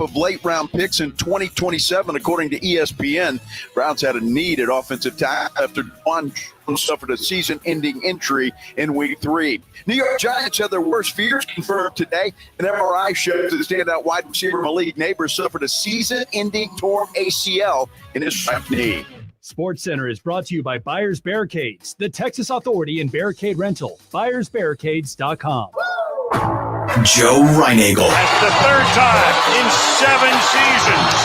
of late-round picks in 2027, according to ESPN. Browns had a need at offensive tackle after Juan suffered a season-ending injury in Week 3. New York Giants had their worst fears confirmed today. An MRI shows that standout wide receiver Malik Neighbors suffered a season-ending torn ACL in his right knee. SportsCenter is brought to you by Buyers Barricades, the Texas authority in barricade rental. BuyersBarricades.com. Joe Reinagel. That's the third time in 7 seasons.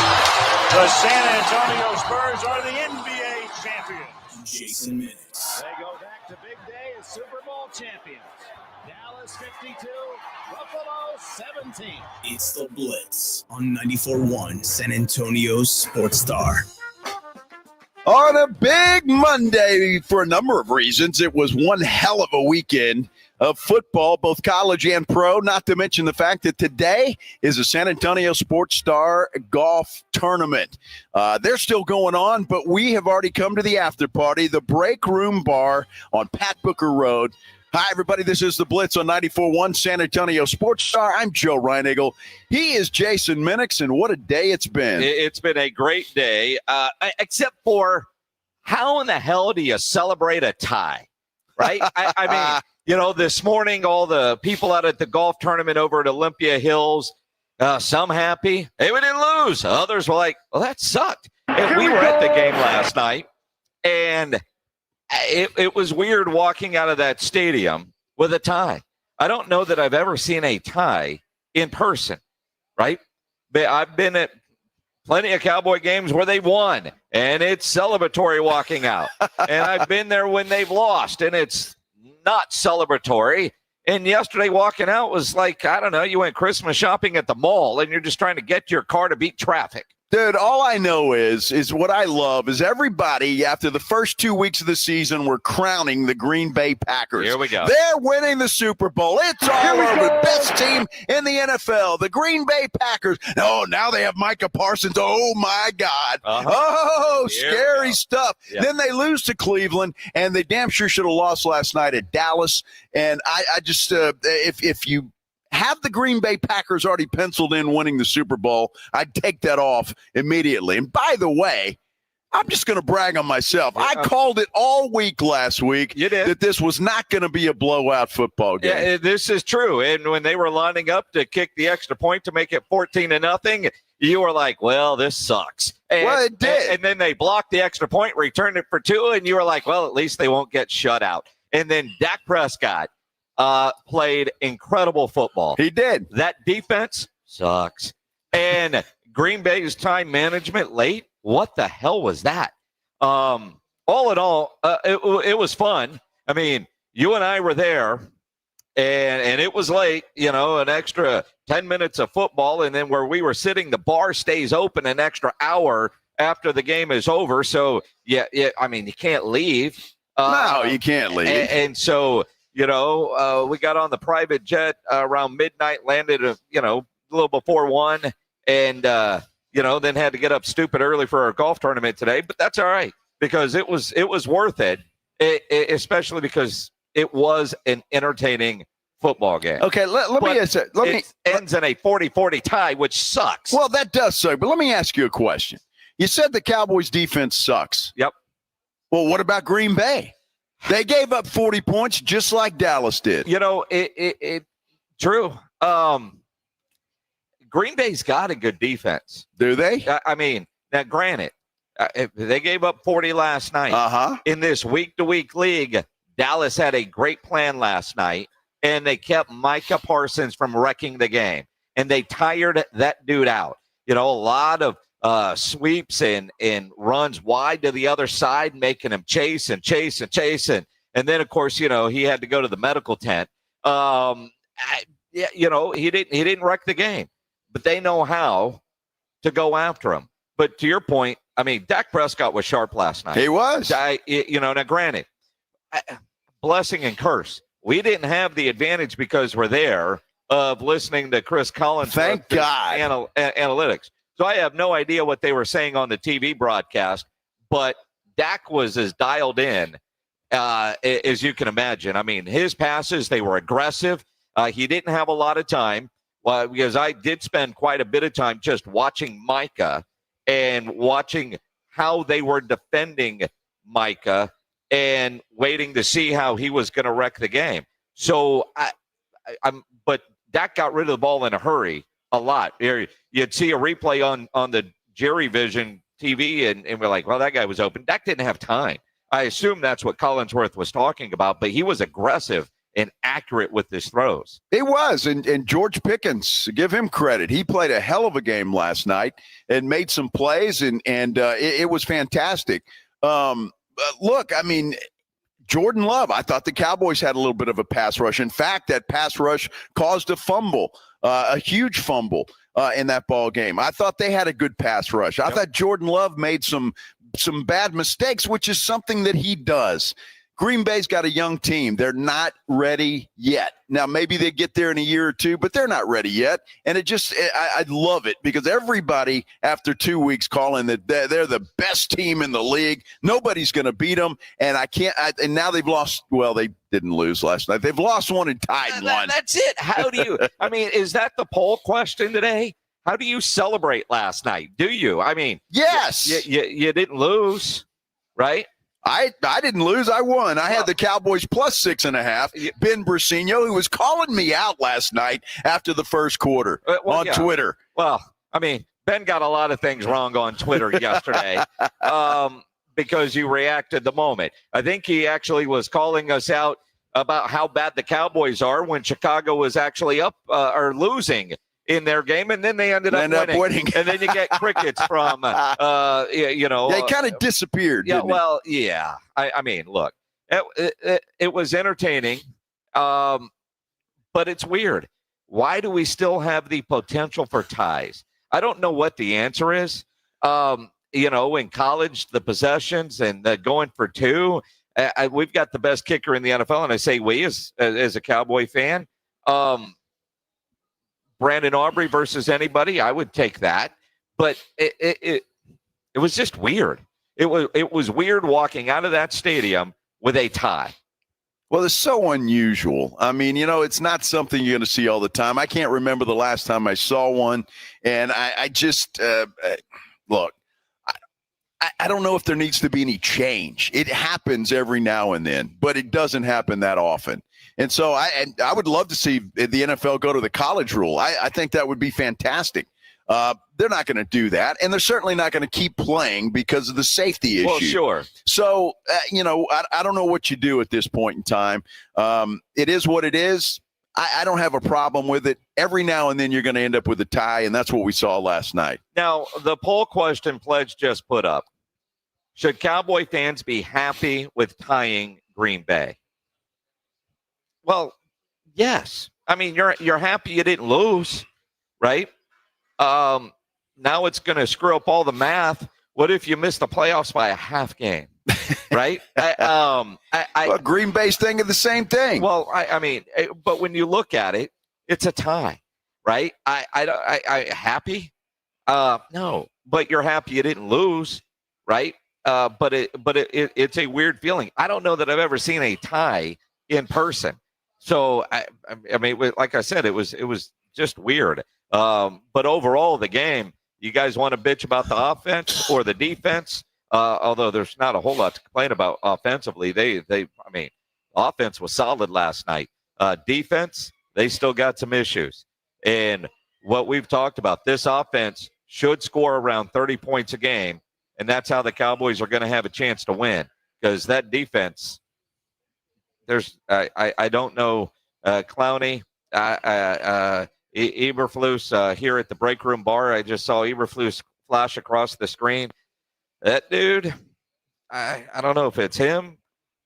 The San Antonio Spurs are the NBA champions. Jason Minutes. They go back to big day as Super Bowl champions. Dallas 52, Buffalo 17. It's the Blitz on 94.1 San Antonio's Sports Star. On a big Monday, for a number of reasons, it was one hell of a weekend of football, both college and pro, not to mention the fact that today is a San Antonio Sports Star golf tournament. They're still going on, but we have already come to the after party, the Break Room Bar on Pat Booker Road. Hi, everybody. This is the Blitz on 94.1 San Antonio Sports Star. I'm Joe Reinagel. He is Jason Minix, and what a day it's been. It's been a great day, except for how in the hell do you celebrate a tie, right? I mean, you know, this morning, all the people out at the golf tournament over at Olympia Hills, some happy. Hey, we didn't lose. Others were like, well, that sucked. And we were at the game last night, and it was weird walking out of that stadium with a tie. I don't know that I've ever seen a tie in person, right? But I've been at plenty of Cowboy games where they won, and it's celebratory walking out. And I've been there when they've lost, and it's not celebratory. And yesterday walking out was like, I don't know, you went Christmas shopping at the mall, and you're just trying to get to your car to beat traffic. Dude, all I know is what I love is everybody after the first 2 weeks of the season were crowning the Green Bay Packers. Here we go. They're winning the Super Bowl. It's all over. Best team in the NFL, the Green Bay Packers. Oh, now they have Micah Parsons. Oh, my God. Oh, scary stuff. Yeah. Then they lose to Cleveland, and they damn sure should have lost last night at Dallas. And I just, if you have the Green Bay Packers already penciled in winning the Super Bowl, I'd take that off immediately. And by the way, I'm just going to brag on myself. Yeah. I called it all week last week that this was not going to be a blowout football game. Yeah, this is true. And when they were lining up to kick the extra point to make it 14-0, you were like, well, this sucks. And, well, it did. And then they blocked the extra point, returned it for 2, and you were like, well, at least they won't get shut out. And then Dak Prescott played incredible football. He did. That defense sucks. And Green Bay's time management late, what the hell was that? All in all, it was fun. I mean, you and I were there, and it was late, you know, an extra 10 minutes of football, and then where we were sitting, the bar stays open an extra hour after the game is over. So, yeah, I mean, you can't leave. No, you can't leave. And so, you know, we got on the private jet around midnight, landed, a little before 1, and, then had to get up stupid early for our golf tournament today. But that's all right, because it was worth it, especially because it was an entertaining football game. Okay, let me ends in a 40-40 tie, which sucks. Well, that does suck, but let me ask you a question. You said the Cowboys' defense sucks. Yep. Well, what about Green Bay? They gave up 40 points just like Dallas did. You know, it true. Green Bay's got a good defense. Do they? I mean, now granted, they gave up 40 last night. In this week-to-week league, Dallas had a great plan last night, and they kept Micah Parsons from wrecking the game, and they tired that dude out. You know, a lot of sweeps and runs wide to the other side, making him chase. And then, of course, you know, he had to go to the medical tent. He didn't wreck the game, but they know how to go after him. But to your point, I mean, Dak Prescott was sharp last night. He was. Now granted, blessing and curse. We didn't have the advantage because we're there of listening to Chris Collins. Thank God. Analytics. So I have no idea what they were saying on the TV broadcast, but Dak was as dialed in as you can imagine. I mean, his passes, they were aggressive. He didn't have a lot of time. Well, because I did spend quite a bit of time just watching Micah and watching how they were defending Micah and waiting to see how he was going to wreck the game. So but Dak got rid of the ball in a hurry a lot. You'd see a replay on the Jerry Vision TV, and we're like, well, that guy was open. Dak didn't have time. I assume that's what Collinsworth was talking about, but he was aggressive and accurate with his throws. It was, and George Pickens, give him credit. He played a hell of a game last night and made some plays, and it was fantastic. Look, I mean, Jordan Love, I thought the Cowboys had a little bit of a pass rush. In fact, that pass rush caused a fumble, a huge fumble in that ball game. I thought they had a good pass rush. I thought Jordan Love made some bad mistakes, which is something that he does. Green Bay's got a young team. They're not ready yet. Now, maybe they get there in a year or two, but they're not ready yet. And I love it because everybody after 2 weeks calling that they're the best team in the league. Nobody's going to beat them. And and now they've lost. Well, they didn't lose last night. They've lost one and tied one. That's it. How do you, I mean, is that the poll question today? How do you celebrate last night? Do you? I mean, yes. You didn't lose, right? I didn't lose. I won. I had the Cowboys plus 6.5. Ben Brasino, who was calling me out last night after the first quarter on Twitter. Well, I mean, Ben got a lot of things wrong on Twitter yesterday because you reacted the moment. I think he actually was calling us out about how bad the Cowboys are when Chicago was actually up or losing in their game, and then they ended up winning. And then you get crickets from, they kind of disappeared. Yeah, well, yeah. I mean, look, it was entertaining, but it's weird. Why do we still have the potential for ties? I don't know what the answer is. In college, the possessions and the going for two, we've got the best kicker in the NFL, and I say we as a Cowboy fan. Brandon Aubrey versus anybody, I would take that. But it was just weird. It was weird walking out of that stadium with a tie. Well, it's so unusual. I mean, it's not something you're going to see all the time. I can't remember the last time I saw one. And I just look, I don't know if there needs to be any change. It happens every now and then, but it doesn't happen that often. And so I would love to see the NFL go to the college rule. I think that would be fantastic. They're not going to do that, and they're certainly not going to keep playing because of the safety issue. Well, sure. So, I don't know what you do at this point in time. It is what it is. I don't have a problem with it. Every now and then you're going to end up with a tie, and that's what we saw last night. Now, the poll question Pledge just put up, should Cowboy fans be happy with tying Green Bay? Well, yes. I mean, you're happy you didn't lose, right? Now it's going to screw up all the math. What if you miss the playoffs by a half game, right? Green Bay's thinking the same thing. Well, I mean, but when you look at it, it's a tie, right? I happy? No, but you're happy you didn't lose, right? But it's a weird feeling. I don't know that I've ever seen a tie in person. So I mean, like I said, it was just weird. But overall, the game, you guys want to bitch about the offense or the defense? Although there's not a whole lot to complain about offensively. Offense was solid last night. Defense, they still got some issues. And what we've talked about, this offense should score around 30 points a game, and that's how the Cowboys are going to have a chance to win. Because that defense, I don't know, Clowney, Eberflus here at the break room bar. I just saw Eberflus flash across the screen. That dude, I don't know if it's him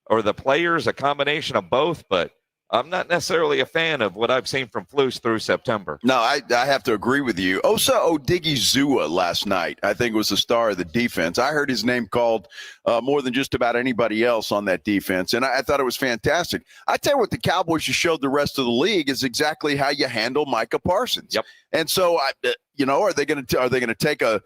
or the players, a combination of both, but I'm not necessarily a fan of what I've seen from Flus through September. No, I have to agree with you. Osa Odigizua last night, I think, was the star of the defense. I heard his name called more than just about anybody else on that defense, and I thought it was fantastic. I tell you what, the Cowboys just showed the rest of the league is exactly how you handle Micah Parsons. Yep. And so, are they going to take a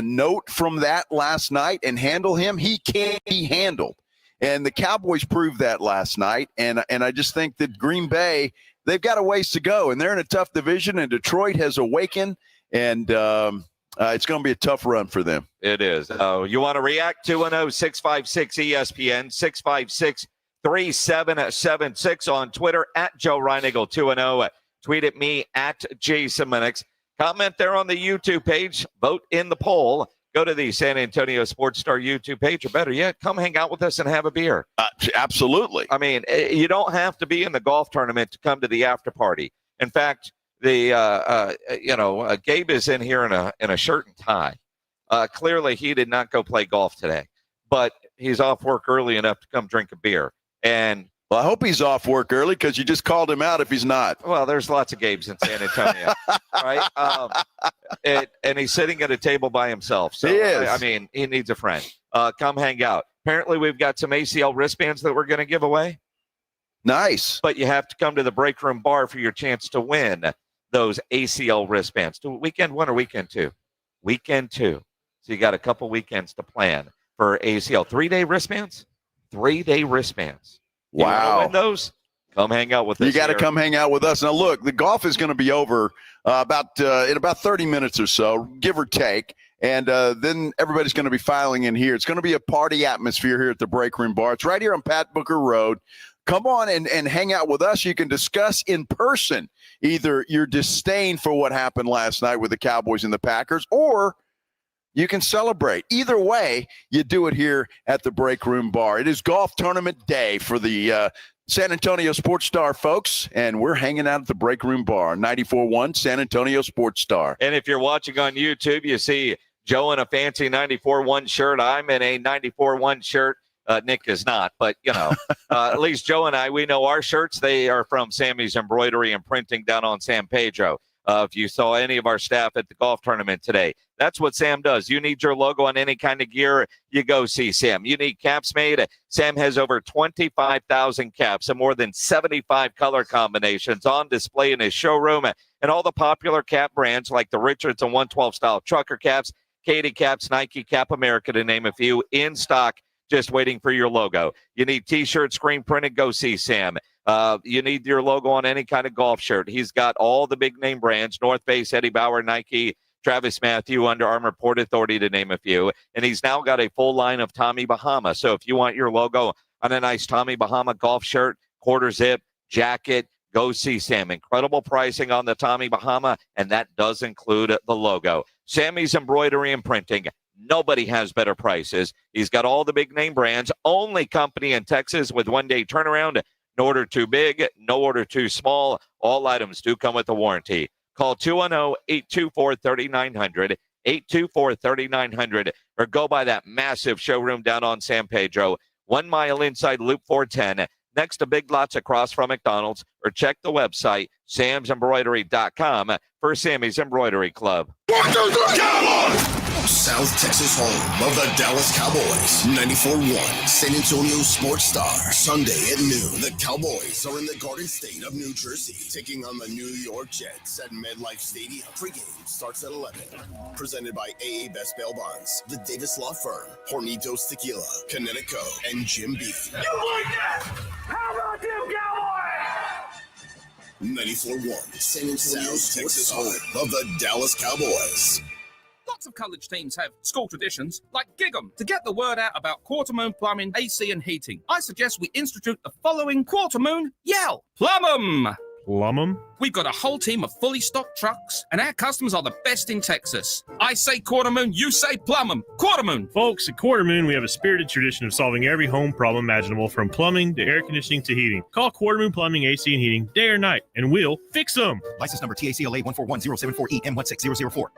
note from that last night and handle him? He can't be handled. And the Cowboys proved that last night, and I just think that Green Bay they've got a ways to go, and they're in a tough division, and Detroit has awakened, and it's going to be a tough run for them. It is. You want to react? 210-656-ESPN, 656-3776 on Twitter, at Joe Reinagle 210. Tweet at me, at Jason Minix. Comment there on the YouTube page. Vote in the poll. Go to the San Antonio Sports Star YouTube page, or better yet, come hang out with us and have a beer. Absolutely. I mean, you don't have to be in the golf tournament to come to the after party. In fact, Gabe is in here in a shirt and tie. Clearly, he did not go play golf today, but he's off work early enough to come drink a beer. And well, I hope he's off work early, because you just called him out if he's not. Well, there's lots of Gabes in San Antonio, right? And he's sitting at a table by himself. So, he is. I mean, he needs a friend. Come hang out. Apparently, we've got some ACL wristbands that we're going to give away. Nice. But you have to come to the break room bar for your chance to win those ACL wristbands. To weekend 1 or weekend 2? Weekend 2. So you got a couple weekends to plan for ACL. 3-day wristbands? 3-day wristbands. You wow. win those? Come hang out with us. You got to come hang out with us. Now, look, the golf is going to be over in about 30 minutes or so, give or take. And then everybody's going to be filing in here. It's going to be a party atmosphere here at the Break Room Bar. It's right here on Pat Booker Road. Come on and hang out with us. You can discuss in person either your disdain for what happened last night with the Cowboys and the Packers, or you can celebrate. Either way, you do it here at the Break Room Bar. It is golf tournament day for the San Antonio Sports Star folks, and we're hanging out at the Break Room Bar, 94.1 San Antonio Sports Star. And if you're watching on YouTube, you see Joe in a fancy 94.1 shirt. I'm in a 94.1 shirt. Nick is not, but, at least Joe and I, we know our shirts. They are from Sammy's Embroidery and Printing down on San Pedro. If you saw any of our staff at the golf tournament today, that's what Sam does. You need your logo on any kind of gear, you go see Sam. You need caps made. Sam has over 25,000 caps and more than 75 color combinations on display in his showroom. And all the popular cap brands like the Richardson 112 style trucker caps, Katie caps, Nike Cap America, to name a few, in stock, just waiting for your logo. You need T-shirts, screen printed, go see Sam. You need your logo on any kind of golf shirt. He's got all the big name brands, North Face, Eddie Bauer, Nike, Travis Matthew, Under Armour, Port Authority, to name a few. And he's now got a full line of Tommy Bahama. So if you want your logo on a nice Tommy Bahama golf shirt, quarter zip, jacket, go see Sam. Incredible pricing on the Tommy Bahama, and that does include the logo. Sammy's Embroidery and Printing. Nobody has better prices. He's got all the big name brands. Only company in Texas with 1-day turnaround. No order too big, no order too small. All items do come with a warranty. Call 210-824-3900, 824-3900, or go by that massive showroom down on San Pedro, 1 mile inside Loop 410, next to Big Lots across from McDonald's, or check the website, samsembroidery.com, for Sammy's Embroidery Club. 1, 2, 3, come on! South Texas home of the Dallas Cowboys. 94.1 San Antonio Sports Star. Sunday at noon, the Cowboys are in the Garden State of New Jersey, taking on the New York Jets at MetLife Stadium. Pregame starts at 11. Presented by AA Best Bail Bonds, the Davis Law Firm, Hornitos Tequila, Connecticut, and Jim B. You like that? How about them Cowboys? 94.1 San Antonio Texas home of the Dallas Cowboys. Lots of college teams have school traditions, like Gig 'em. To get the word out about Quarter Moon Plumbing, AC, and Heating, I suggest we institute the following Quarter Moon Yell. Plum 'em! Plum 'em? We've got a whole team of fully stocked trucks, and our customers are the best in Texas. I say Quarter Moon, you say Plum 'em. Quarter Moon! Folks, at Quarter Moon, we have a spirited tradition of solving every home problem imaginable, from plumbing to air conditioning to heating. Call Quarter Moon Plumbing, AC, and Heating day or night, and we'll fix them. License number TACLA 141074EM16004.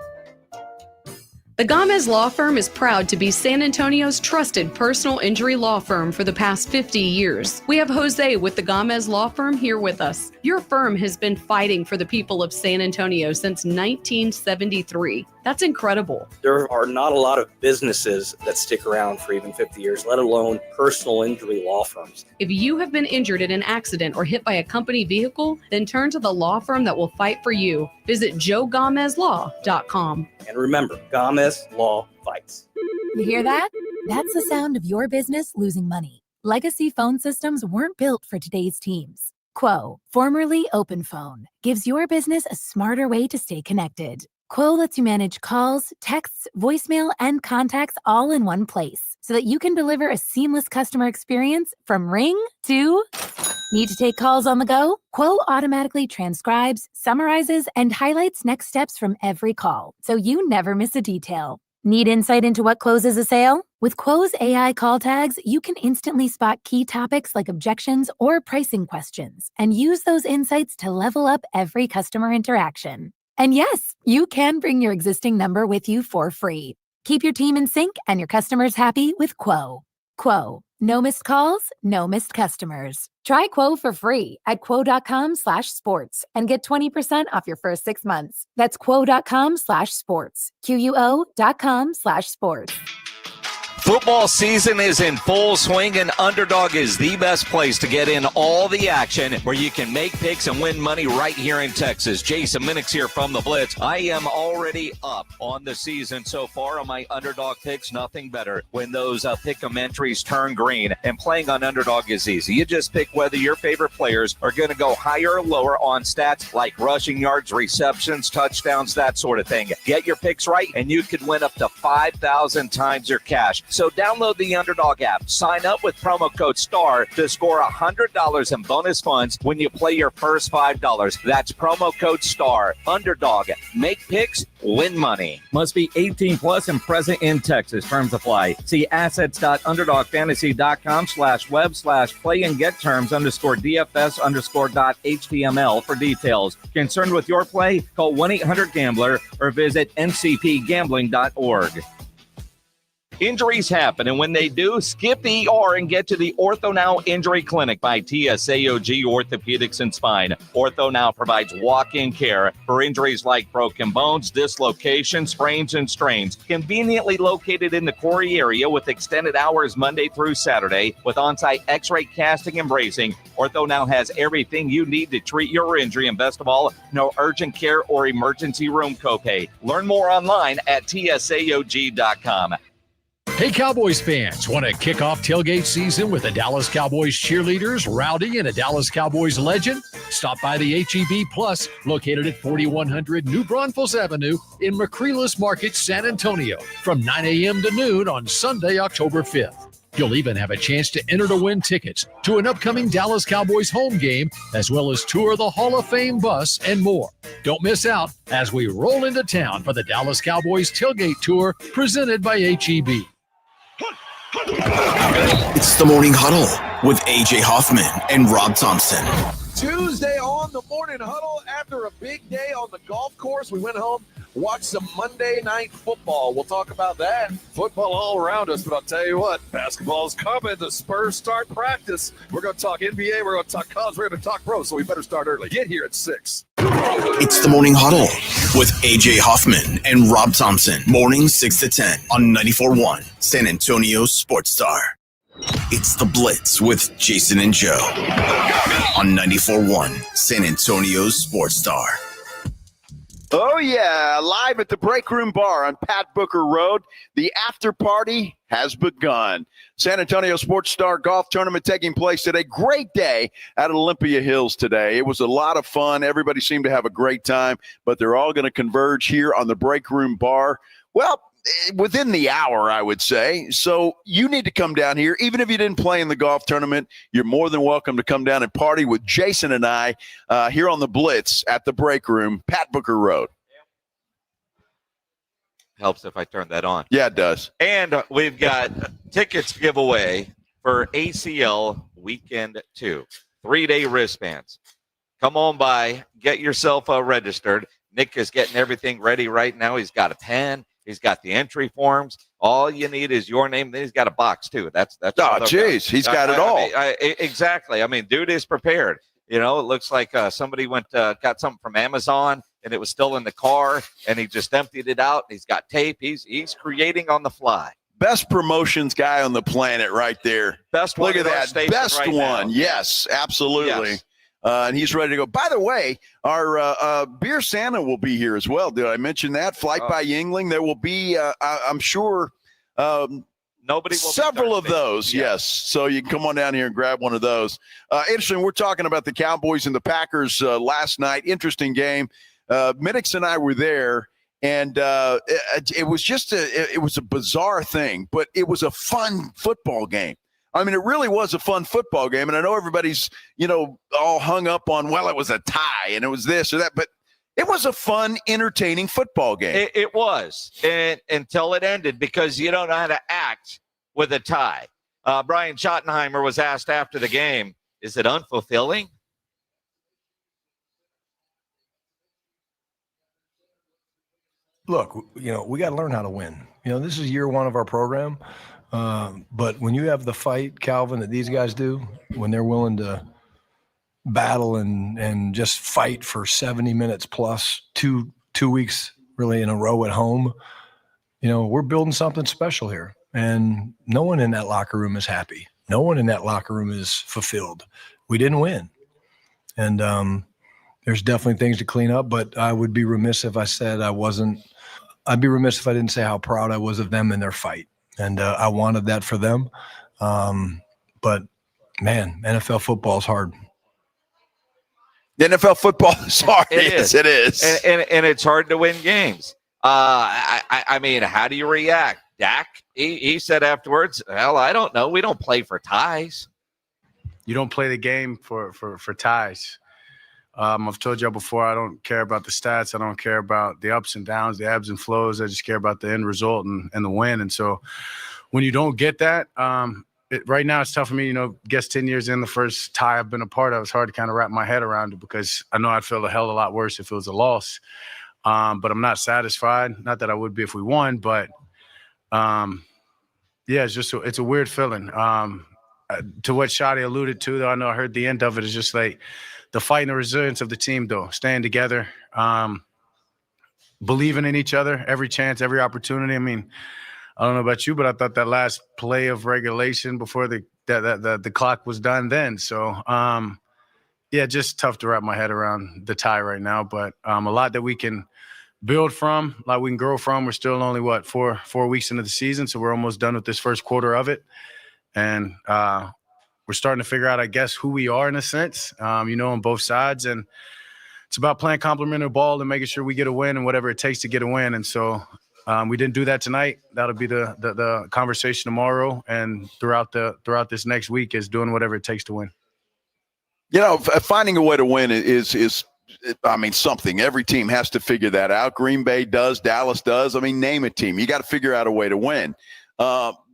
The Gomez Law Firm is proud to be San Antonio's trusted personal injury law firm for the past 50 years. We have Jose with the Gomez Law Firm here with us. Your firm has been fighting for the people of San Antonio since 1973. That's incredible. There are not a lot of businesses that stick around for even 50 years, let alone personal injury law firms. If you have been injured in an accident or hit by a company vehicle, then turn to the law firm that will fight for you. Visit joegomezlaw.com. And remember, Gomez Law fights. You hear that? That's the sound of your business losing money. Legacy phone systems weren't built for today's teams. Quo, formerly OpenPhone, gives your business a smarter way to stay connected. Quo lets you manage calls, texts, voicemail, and contacts all in one place so that you can deliver a seamless customer experience from ring to... Need to take calls on the go? Quo automatically transcribes, summarizes, and highlights next steps from every call, so you never miss a detail. Need insight into what closes a sale? With Quo's AI call tags, you can instantly spot key topics like objections or pricing questions and use those insights to level up every customer interaction. And yes, you can bring your existing number with you for free. Keep your team in sync and your customers happy with Quo. Quo, no missed calls, no missed customers. Try Quo for free at quo.com/sports and get 20% off your first 6 months. That's quo.com/sports. QUO.com/sports. Football season is in full swing, and Underdog is the best place to get in all the action where you can make picks and win money right here in Texas. Jason Minix here from the Blitz. I am already up on the season so far on my Underdog picks. Nothing better when those pick-em entries turn green, and playing on Underdog is easy. You just pick whether your favorite players are going to go higher or lower on stats like rushing yards, receptions, touchdowns, that sort of thing. Get your picks right, and you could win up to 5,000 times your cash. So download the Underdog app. Sign up with promo code STAR to score $100 in bonus funds when you play your first $5. That's promo code STAR. Underdog. Make picks, win money. Must be 18 plus and present in Texas. Terms apply. See assets.underdogfantasy.com/web/play and get terms _DFS_.html for details. Concerned with your play? Call 1-800-GAMBLER or visit ncpgambling.org. Injuries happen, and when they do, skip ER and get to the OrthoNow Injury Clinic by TSAOG Orthopedics and Spine. OrthoNow provides walk-in care for injuries like broken bones, dislocations, sprains, and strains. Conveniently located in the Corey area with extended hours Monday through Saturday with on-site x-ray casting and bracing, OrthoNow has everything you need to treat your injury, and best of all, no urgent care or emergency room copay. Learn more online at tsaog.com. Hey, Cowboys fans, want to kick off tailgate season with a Dallas Cowboys cheerleaders, rowdy, and a Dallas Cowboys legend? Stop by the HEB Plus, located at 4100 New Braunfels Avenue in Macrelis Market, San Antonio, from 9 a.m. to noon on Sunday, October 5th. You'll even have a chance to enter to win tickets to an upcoming Dallas Cowboys home game, as well as tour the Hall of Fame bus and more. Don't miss out as we roll into town for the Dallas Cowboys tailgate tour presented by HEB. It's the Morning Huddle with A.J. Hoffman and Rob Thompson. Tuesday on the Morning Huddle after a big day on the golf course. We went home, watched some Monday Night Football. We'll talk about that. Football all around us, but I'll tell you what, basketball's coming. The Spurs start practice. We're going to talk NBA, we're going to talk college, we're going to talk pro, so we better start early. Get here at 6. It's the Morning Huddle with A.J. Hoffman and Rob Thompson. Morning 6 to 10 on 94.1 San Antonio Sports Star. It's the Blitz with Jason and Joe on 94.1 San Antonio Sports Star. Oh, yeah, live at the Break Room Bar on Pat Booker Road. The after party has begun. San Antonio Sports Star Golf Tournament taking place today. Great day at Olympia Hills today. It was a lot of fun. Everybody seemed to have a great time, but they're all going to converge here on the Break Room Bar. Well, within the hour, I would say. So you need to come down here. Even if you didn't play in the golf tournament, you're more than welcome to come down and party with Jason and I here on the Blitz at the Break Room, Pat Booker Road. Helps if I turn that on. Yeah, it does. And we've got tickets giveaway for ACL Weekend 2. 3-day wristbands. Come on by. Get yourself registered. Nick is getting everything ready right now. He's got a pen. He's got the entry forms. All you need is your name. Then he's got a box, too. That's. Oh, jeez. He's got it all. Exactly. I mean, dude is prepared. You know, it looks like somebody got something from Amazon, and it was still in the car, and he just emptied it out. He's got tape. He's creating on the fly. Best promotions guy on the planet right there. Best one. Look at that. Best right one. Now. Yes, absolutely. Yes. And he's ready to go. By the way, our Beer Santa will be here as well. Did I mention that? Flight by Yingling. There will be, I'm sure, Nobody will Several of those, yes. So you can come on down here and grab one of those. Interesting, we're talking about the Cowboys and the Packers last night. Interesting game. Middix and I were there, and it was just it was a bizarre thing, but it was a fun football game. I mean, it really was a fun football game, and I know everybody's, all hung up on, well, it was a tie, and it was this or that, but it was a fun, entertaining football game. It was, and until it ended, because you don't know how to act with a tie. Brian Schottenheimer was asked after the game, is it unfulfilling? Look, we got to learn how to win. This is year one of our program. But when you have the fight, Calvin, that these guys do, when they're willing to battle and just fight for 70 minutes plus 2 weeks really in a row at home, we're building something special here. And no one in that locker room is happy. No one in that locker room is fulfilled. We didn't win. And there's definitely things to clean up, but I would be remiss if I said I'd be remiss if I didn't say how proud I was of them in their fight. And I wanted that for them. But, man, NFL football is hard. The NFL football is hard. Yes, it is. And it's hard to win games. I mean, how do you react? Dak, he said afterwards, well, I don't know. We don't play for ties. You don't play the game for ties. I've told y'all before, I don't care about the stats. I don't care about the ups and downs, the ebbs and flows. I just care about the end result and the win. And so when you don't get that, right now it's tough for me, guess 10 years in, the first tie I've been a part of, it's hard to kind of wrap my head around it because I know I'd feel a hell of a lot worse if it was a loss. But I'm not satisfied. Not that I would be if we won, but it's a weird feeling. To what Shotty alluded to, though, I know I heard the end of it, is just like the fight and the resilience of the team, though, staying together, believing in each other, every chance, every opportunity. I mean, I don't know about you, but I thought that last play of regulation before the clock was done then. So, just tough to wrap my head around the tie right now, but a lot that we can build from, a lot we can grow from. We're still only, 4 weeks into the season, so we're almost done with this first quarter of it. And we're starting to figure out, I guess, who we are in a sense, on both sides. And it's about playing complementary ball and making sure we get a win and whatever it takes to get a win. And so we didn't do that tonight. That'll be the conversation tomorrow and throughout this next week is doing whatever it takes to win. Finding a way to win is something. Every team has to figure that out. Green Bay does. Dallas does. Name a team. You got to figure out a way to win.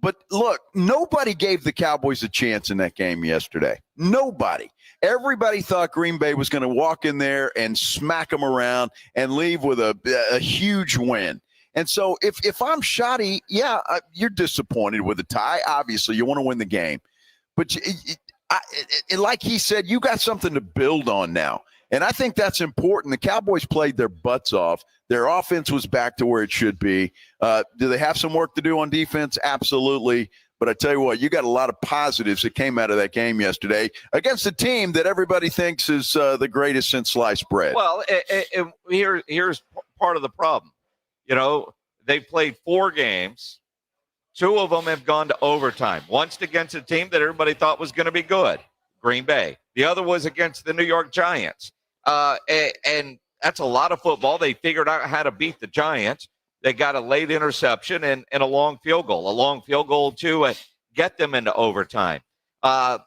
But look, nobody gave the Cowboys a chance in that game yesterday. Nobody. Everybody thought Green Bay was going to walk in there and smack them around and leave with a huge win. And so if I'm Shotty, you're disappointed with the tie. Obviously, you want to win the game. But like he said, you got something to build on now. And I think that's important. The Cowboys played their butts off. Their offense was back to where it should be. Do they have some work to do on defense? Absolutely. But I tell you what, you got a lot of positives that came out of that game yesterday against a team that everybody thinks is the greatest since sliced bread. Well, here's part of the problem. They played 4 games. 2 of them have gone to overtime. Once against a team that everybody thought was going to be good, Green Bay. The other was against the New York Giants. And that's a lot of football. They figured out how to beat the Giants. They got a late interception and a long field goal to get them into overtime. And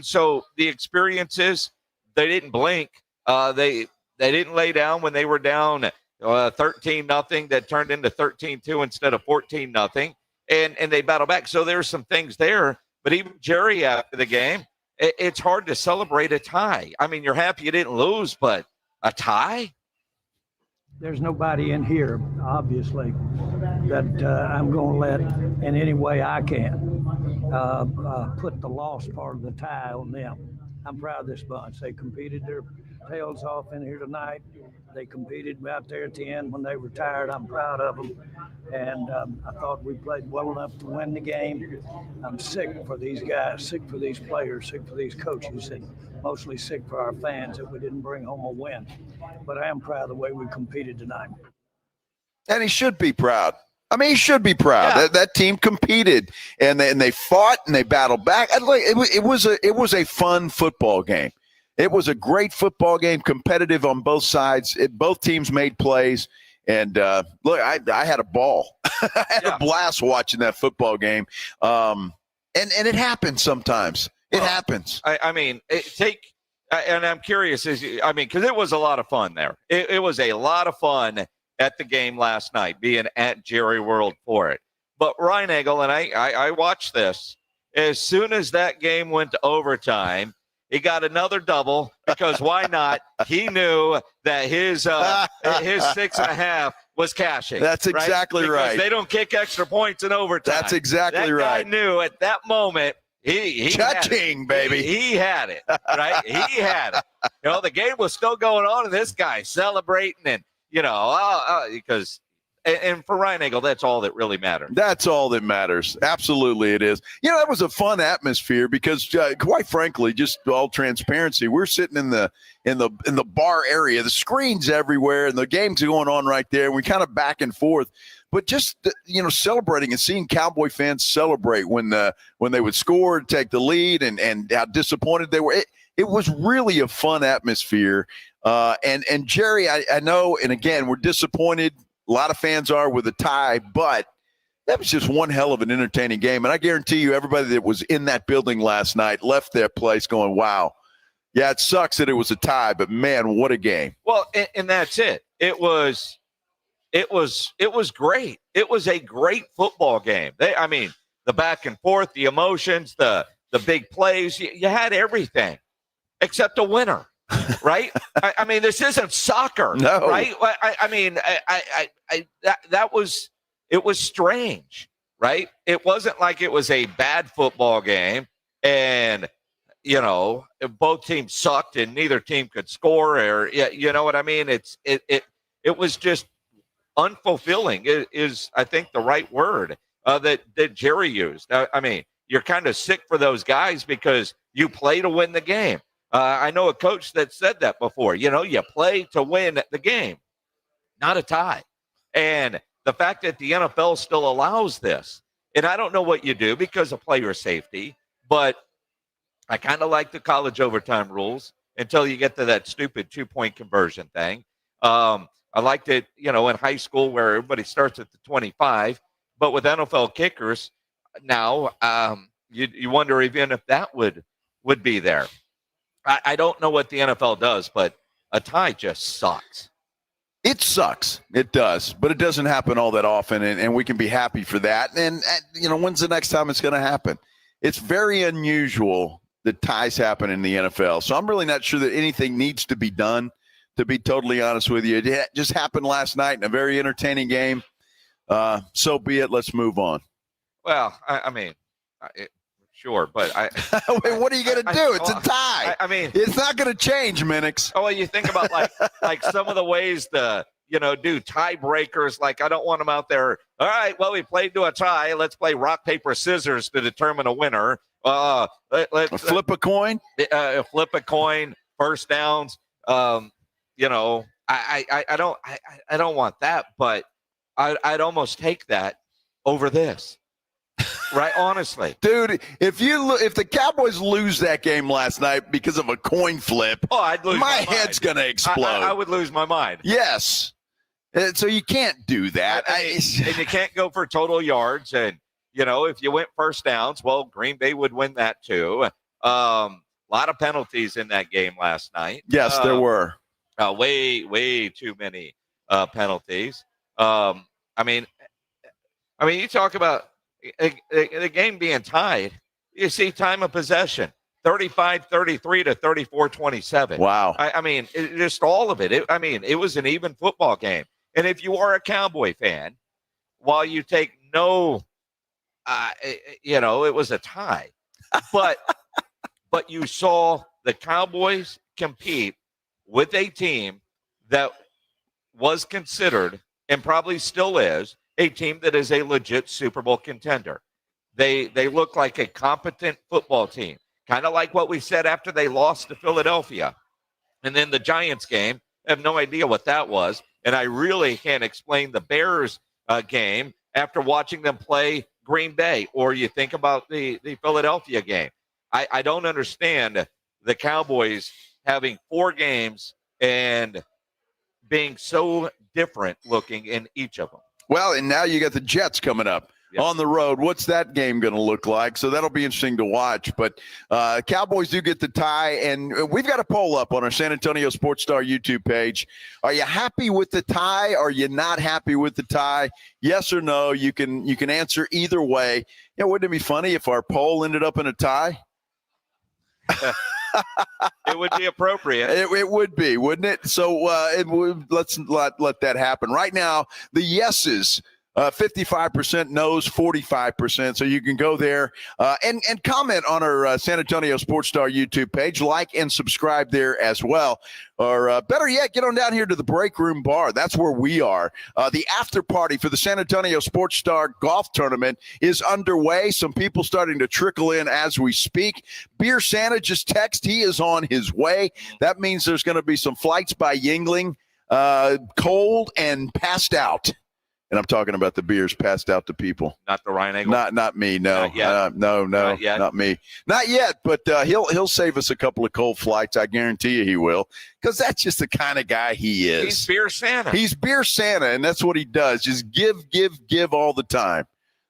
so the experiences, they didn't blink. They didn't lay down when they were down 13-0 that turned into 13-2 instead of 14-0. And they battled back. So there's some things there. But even Jerry after the game, it's hard to celebrate a tie. You're happy you didn't lose, but a tie? There's nobody in here, obviously, that I'm going to let in any way I can put the loss part of the tie on them. I'm proud of this bunch. They competed their tails off in here tonight. They competed out there at the end when they were tired. I'm proud of them. And I thought we played well enough to win the game. I'm sick for these guys, sick for these players, sick for these coaches, and mostly sick for our fans that we didn't bring home a win. But I am proud of the way we competed tonight. And he should be proud. I mean, he should be proud. Yeah. That team competed, and they fought and they battled back. It was a fun football game. It was a great football game, competitive on both sides. Both teams made plays, and look, I had a ball. I had a blast watching that football game, and it happens sometimes. It happens. I mean, and I'm curious, because it was a lot of fun there. It was a lot of fun at the game last night, being at Jerry World for it. But Reinagle, and I watched this, as soon as that game went to overtime, he got another double because why not? He knew that his 6.5 was cashing. That's exactly right. They don't kick extra points in overtime. That's exactly right. That guy knew at that moment he cha-ching, baby. He had it, right? He had it. The game was still going on, and this guy celebrating and, because and for Reinagle, that's all that really matters. That's all that matters. Absolutely, it is. That was a fun atmosphere because, quite frankly, just all transparency, we're sitting in the bar area, the screens everywhere, and the game's going on right there. And we kind of back and forth, but just celebrating and seeing Cowboy fans celebrate when they would score, take the lead, and how disappointed they were. It was really a fun atmosphere. And Jerry, I know, and again, we're disappointed. A lot of fans are with a tie, but that was just one hell of an entertaining game. And I guarantee you, everybody that was in that building last night left their place going, wow, yeah, it sucks that it was a tie, but man, what a game. Well, and that's it. It was great. It was a great football game. The back and forth, the emotions, the big plays, you had everything except a winner. Right? I mean, this isn't soccer, no. Right? It was strange, right? It wasn't like it was a bad football game and, both teams sucked and neither team could score or, you know what I mean? It was just unfulfilling is I think, the right word that Jerry used. You're kind of sick for those guys because you play to win the game. I know a coach that said that before. You play to win the game, not a tie. And the fact that the NFL still allows this, and I don't know what you do because of player safety, but I kind of like the college overtime rules until you get to that stupid 2-point conversion thing. I liked it, in high school where everybody starts at the 25, but with NFL kickers now, you wonder even if that would be there. I don't know what the NFL does, but a tie just sucks. It sucks. It does. But it doesn't happen all that often, and we can be happy for that. And when's the next time it's going to happen? It's very unusual that ties happen in the NFL. So I'm really not sure that anything needs to be done, to be totally honest with you. It just happened last night in a very entertaining game. So be it. Let's move on. Well, sure, but Wait, what are you going to do? It's a tie. It's not going to change, Minix. Oh, well, you think about like some of the ways to do tiebreakers. Like I don't want them out there. All right, well, we played to a tie. Let's play rock paper scissors to determine a winner. Let's flip a coin. Flip a coin. First downs. I don't want that, but I'd almost take that over this. Right, honestly, dude. If the Cowboys lose that game last night because of a coin flip, I'd lose my head's gonna explode. I would lose my mind. Yes, so you can't do that, and you can't go for total yards. And if you went first downs, well, Green Bay would win that too. A lot of penalties in that game last night. Yes, there were way too many penalties. You talk about the game being tied. You see time of possession, 35-33 to 34-27. Wow. Just all of it. It was an even football game. And if you are a Cowboy fan, while you take no, it was a tie. But you saw the Cowboys compete with a team that was considered, and probably still is, a team that is a legit Super Bowl contender. They look like a competent football team, kind of like what we said after they lost to Philadelphia. And then the Giants game, I have no idea what that was. And I really can't explain the Bears game after watching them play Green Bay, or you think about the Philadelphia game. I don't understand the Cowboys having 4 games and being so different looking in each of them. Well, and now you got the Jets coming up. Yep. On the road. What's that game going to look like? So that'll be interesting to watch. But Cowboys do get the tie, and we've got a poll up on our San Antonio Sports Star YouTube page. Are you happy with the tie? Are you not happy with the tie? Yes or no? You can answer either way. Yeah, wouldn't it be funny if our poll ended up in a tie? It would be appropriate. It would be, wouldn't it? So let's let that happen. Right now, the yeses. 55% no's, 45%. So you can go there and comment on our San Antonio Sports Star YouTube page, like and subscribe there as well. Or better yet, get on down here to the Break Room Bar. That's where we are. The after party for the San Antonio Sports Star Golf Tournament is underway. Some people starting to trickle in as we speak. Beer Santa just text. He is on his way. That means there's going to be some flights by Yingling, cold and passed out. And I'm talking about the beers passed out to people. Not the Ryan Eagle? Not me, no. Not yet. No, Not yet. Not me. Not yet, but he'll save us a couple of cold flights. I guarantee you he will, because that's just the kind of guy he is. He's Beer Santa. He's Beer Santa, and that's what he does. Just give all the time.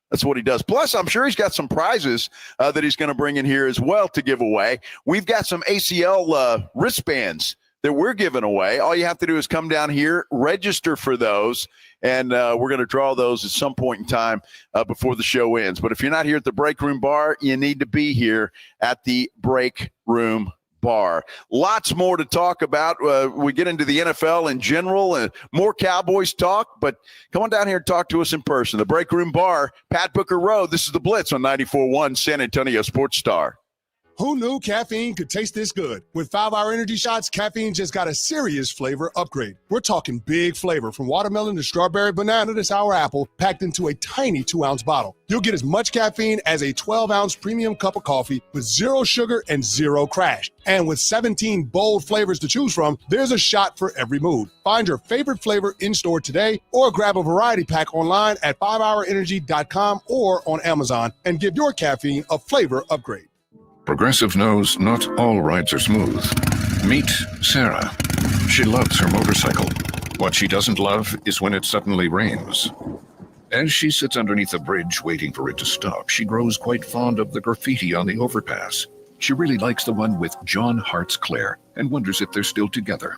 That's what he does. Plus, I'm sure he's got some prizes that he's going to bring in here as well to give away. We've got some ACL wristbands that we're giving away. All you have to do is come down here, register for those, and we're going to draw those at some point in time before the show ends. But if you're not here at the Break Room Bar, you need to be here at the Break Room Bar. Lots more to talk about. We get into the NFL in general and more Cowboys talk, but come on down here and talk to us in person. The Break Room Bar, Pat Booker Road. This is the Blitz on 94.1 San Antonio Sports Star. Who knew caffeine could taste this good? With 5-Hour Energy Shots, caffeine just got a serious flavor upgrade. We're talking big flavor, from watermelon to strawberry banana to sour apple, packed into a tiny 2-ounce bottle. You'll get as much caffeine as a 12-ounce premium cup of coffee with 0 sugar and 0 crash. And with 17 bold flavors to choose from, there's a shot for every mood. Find your favorite flavor in-store today or grab a variety pack online at 5hourenergy.com or on Amazon and give your caffeine a flavor upgrade. Progressive knows not all rides are smooth. Meet Sarah. She loves her motorcycle. What she doesn't love is when it suddenly rains. As she sits underneath a bridge waiting for it to stop, she grows quite fond of the graffiti on the overpass. She really likes the one with John Hart's Claire and wonders if they're still together.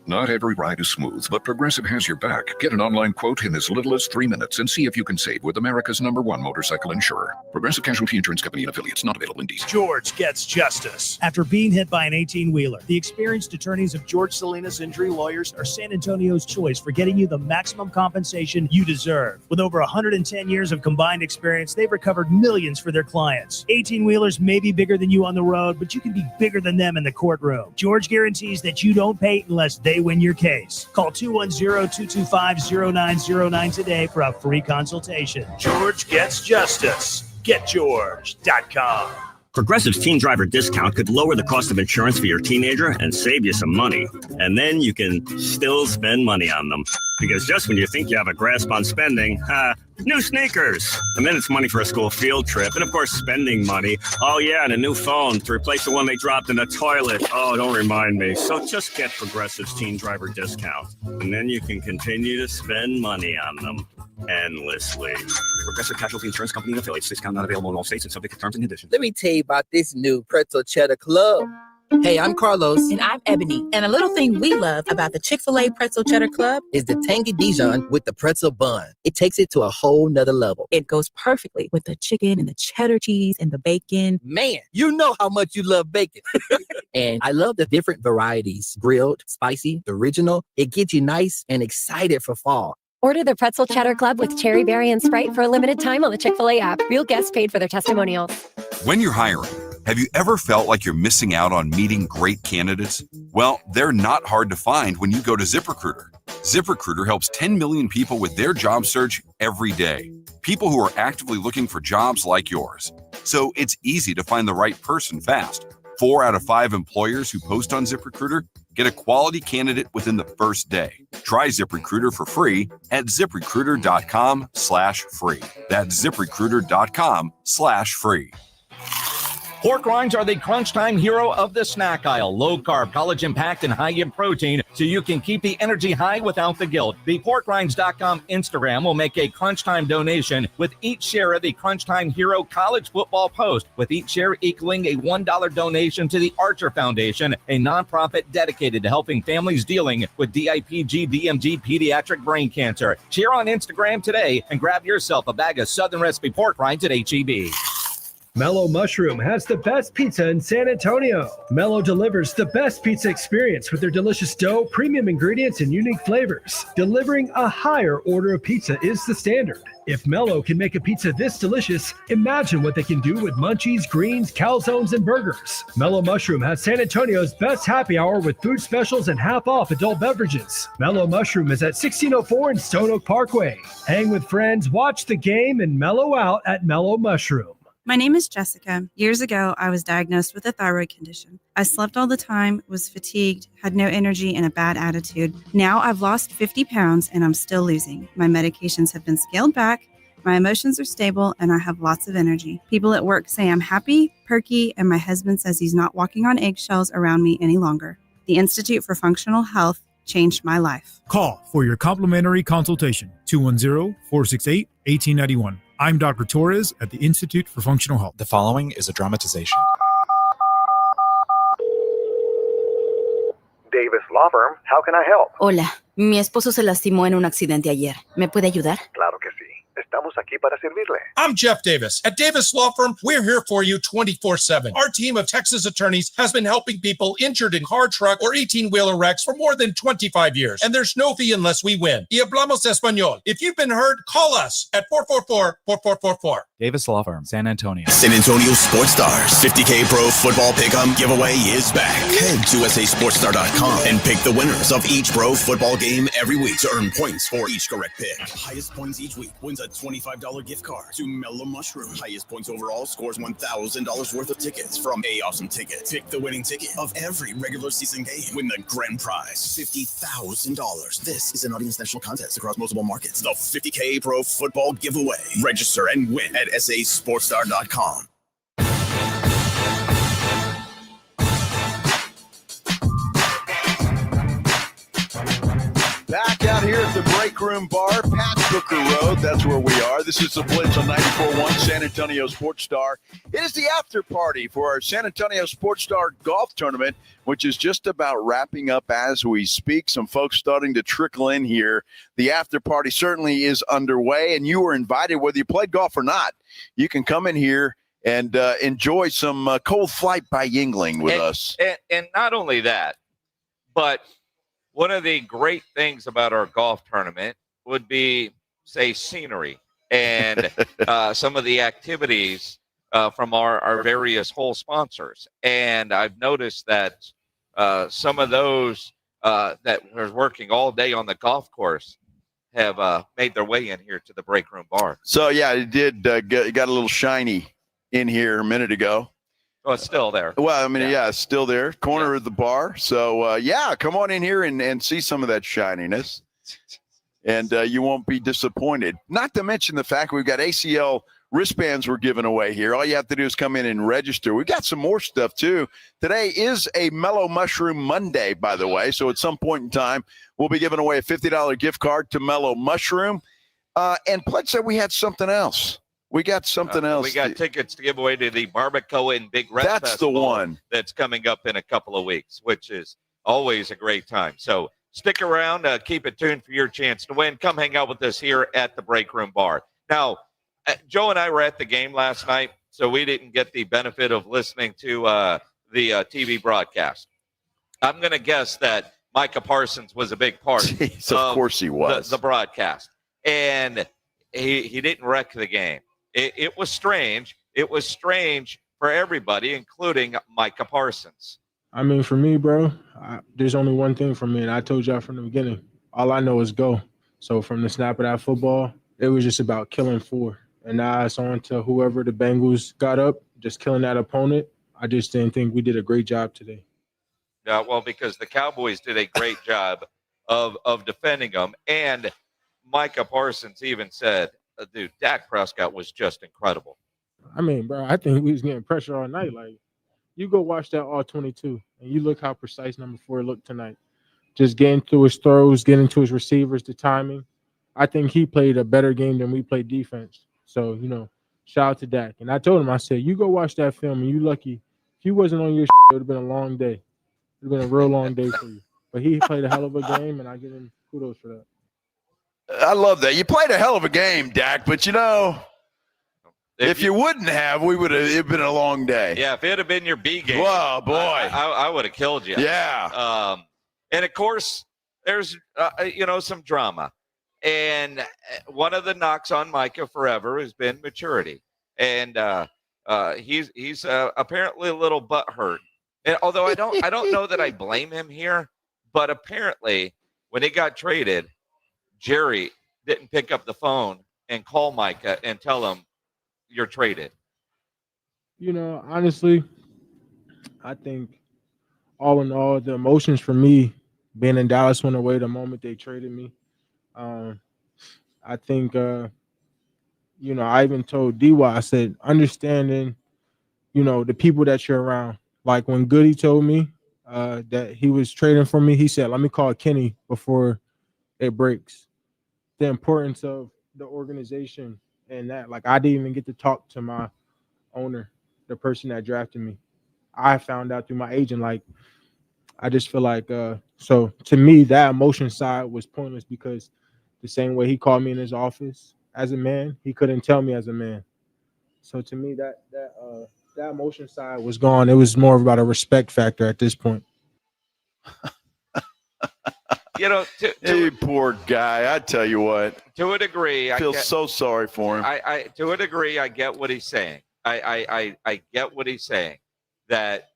Not every ride is smooth, but Progressive has your back. Get an online quote in as little as 3 minutes and see if you can save with America's #1 motorcycle insurer. Progressive Casualty Insurance Company and affiliates, not available in D.C. George gets justice. After being hit by an 18-wheeler, the experienced attorneys of George Salinas Injury Lawyers are San Antonio's choice for getting you the maximum compensation you deserve. With over 110 years of combined experience, they've recovered millions for their clients. 18-wheelers may be bigger than you on the road, but you can be bigger than them in the courtroom. George guarantees that you don't pay unless they win your case. Call 210-225-0909 today for a free consultation. George gets justice. GetGeorge.com. Progressive's Teen Driver discount could lower the cost of insurance for your teenager and save you some money. And then you can still spend money on them. Because just when you think you have a grasp on spending, new sneakers. And then it's money for a school field trip. And of course, spending money. Oh yeah, and a new phone to replace the one they dropped in the toilet. Oh, don't remind me. So just get Progressive's Teen Driver discount. And then you can continue to spend money on them endlessly. Progressive Casualty Insurance Company and affiliates. Discount not available in all states and subject to terms and conditions. Let me tell you about this new Pretzel Cheddar Club. Hey, I'm Carlos. And I'm Ebony. And a little thing we love about the Chick-fil-A Pretzel Cheddar Club is the tangy Dijon with the pretzel bun. It takes it to a whole nother level. It goes perfectly with the chicken and the cheddar cheese and the bacon. Man, you know how much you love bacon. And I love the different varieties. Grilled, spicy, original. It gets you nice and excited for fall. Order the Pretzel Cheddar Club with cherry berry and Sprite for a limited time on the Chick-fil-A app. Real guests paid for their testimonials. When you're hiring, have you ever felt like you're missing out on meeting great candidates? Well, they're not hard to find when you go to ZipRecruiter. ZipRecruiter helps 10 million people with their job search every day. People who are actively looking for jobs like yours. So it's easy to find the right person fast. 4 out of 5 employers who post on ZipRecruiter Get a quality candidate within the first day. Try ZipRecruiter for free at ZipRecruiter.com/free. That's ZipRecruiter.com/free. Pork rinds are the crunch time hero of the snack aisle. Low carb, collagen packed, and high in protein, so you can keep the energy high without the guilt. The PorkRinds.com Instagram will make a crunch time donation with each share of the Crunch Time Hero College Football Post, with each share equaling a $1 donation to the Archer Foundation, a nonprofit dedicated to helping families dealing with DIPG, DMG, pediatric brain cancer. Share on Instagram today and grab yourself a bag of Southern Recipe pork rinds at HEB. Mellow Mushroom has the best pizza in San Antonio. Mellow delivers the best pizza experience with their delicious dough, premium ingredients, and unique flavors. Delivering a higher order of pizza is the standard. If Mellow can make a pizza this delicious, imagine what they can do with munchies, greens, calzones, and burgers. Mellow Mushroom has San Antonio's best happy hour with food specials and half-off adult beverages. Mellow Mushroom is at 1604 in Stone Oak Parkway. Hang with friends, watch the game, and mellow out at Mellow Mushroom. My name is Jessica. Years ago, I was diagnosed with a thyroid condition. I slept all the time, was fatigued, had no energy, and a bad attitude. Now I've lost 50 pounds and I'm still losing. My medications have been scaled back, my emotions are stable, and I have lots of energy. People at work say I'm happy, perky, and my husband says he's not walking on eggshells around me any longer. The Institute for Functional Health changed my life. Call for your complimentary consultation, 210-468-1891. I'm Dr. Torres at the Institute for Functional Health. The following is a dramatization. Davis Law Firm, how can I help? Hola, mi esposo se lastimó en un accidente ayer. ¿Me puede ayudar? Claro que sí. Estamos aquí para servirle. I'm Jeff Davis. At Davis Law Firm, we're here for you 24/7. Our team of Texas attorneys has been helping people injured in car, truck, or 18-wheeler wrecks for more than 25 years. And there's no fee unless we win. Y hablamos español. If you've been hurt, call us at 444-4444. Davis Law Firm, San Antonio. San Antonio Sports Stars 50K Pro Football Pick'em giveaway is back. Head to USASportsStar.com and pick the winners of each pro football game every week to earn points for each correct pick. Highest points each week wins a $25 gift card to Mellow Mushroom. Highest points overall scores $1,000 worth of tickets from A Awesome Tickets. Pick the winning ticket of every regular season game. Win the grand prize, $50,000. This is an audience national contest across multiple markets. The 50K Pro Football Giveaway. Register and win at SASportsStar.com. Back out here at the Break Room Bar, Pat Booker Road. That's where we are. This is the Blitz on 94.1 San Antonio Sports Star. It is the after party for our San Antonio Sports Star golf tournament, which is just about wrapping up as we speak. Some folks starting to trickle in here. The after party certainly is underway, and you are invited, whether you played golf or not. You can come in here and enjoy some cold flight by Yingling with us. And not only that, but one of the great things about our golf tournament would be, say, scenery and some of the activities from our various hole sponsors. And I've noticed that some of those that are working all day on the golf course have made their way in here to the Break Room Bar. So, yeah, it did got a little shiny in here a minute ago. Oh, it's still there. Well, I mean, yeah, it's still there. Corner of the bar. So, yeah, come on in here and see some of that shininess. And you won't be disappointed. Not to mention the fact we've got ACL wristbands we're giving away here. All you have to do is come in and register. We've got some more stuff, too. Today is a Mellow Mushroom Monday, by the way. So at some point in time, we'll be giving away a $50 gift card to Mellow Mushroom. And Pledge said we had something else. We got something else. We got tickets to give away to the Barbacoa and Big Red That's Festival. the one. That's coming up in a couple of weeks, which is always a great time. So stick around. Keep it tuned for your chance to win. Come hang out with us here at the Break Room Bar. Now, Joe and I were at the game last night, so we didn't get the benefit of listening to the TV broadcast. I'm going to guess that Micah Parsons was a big part Jeez, of course he was. The broadcast. And he didn't wreck the game. It was strange. It was strange for everybody, including Micah Parsons. I mean, for me, bro, there's only one thing for me, and I told y'all from the beginning. All I know is go. So from the snap of that football, it was just about killing four. And now it's on to whoever the Bengals got up, just killing that opponent. I just didn't think we did a great job today. Yeah, well, because the Cowboys did a great job of defending them. And Micah Parsons even said, dude, Dak Prescott was just incredible. I mean, bro, I think we was getting pressure all night. Like, you go watch that all 22, and you look how precise number 4 looked tonight. Just getting through his throws, getting to his receivers, the timing. I think he played a better game than we played defense. So, shout out to Dak. And I told him, I said, you go watch that film, and you lucky. If you wasn't on your it would have been a long day. It would have been a real long day for you. But he played a hell of a game, and I give him kudos for that. I love that. You played a hell of a game, Dak, but if you wouldn't have, it'd been a long day. Yeah, if it had been your B game. Whoa, boy. I would have killed you. Yeah. And, of course, there's, some drama. And one of the knocks on Micah forever has been maturity. And he's apparently a little butthurt. And although I don't know that I blame him here, but apparently when he got traded, Jerry didn't pick up the phone and call Micah and tell him you're traded. Honestly, I think all in all, the emotions for me being in Dallas went away the moment they traded me. I think, I even told D.Y., I said, understanding, the people that you're around. Like when Goody told me that he was trading for me, he said, let me call Kenny before it breaks. The importance of the organization and that, like, I didn't even get to talk to my owner, the person that drafted me. I found out through my agent. Like, I just feel like, so to me, that emotion side was pointless because the same way he called me in his office as a man, he couldn't tell me as a man. So to me, that emotion side was gone. It was more about a respect factor at this point. Hey, poor guy. I tell you what. To a degree, I feel so sorry for him. To a degree, I get what he's saying. I get what he's saying. That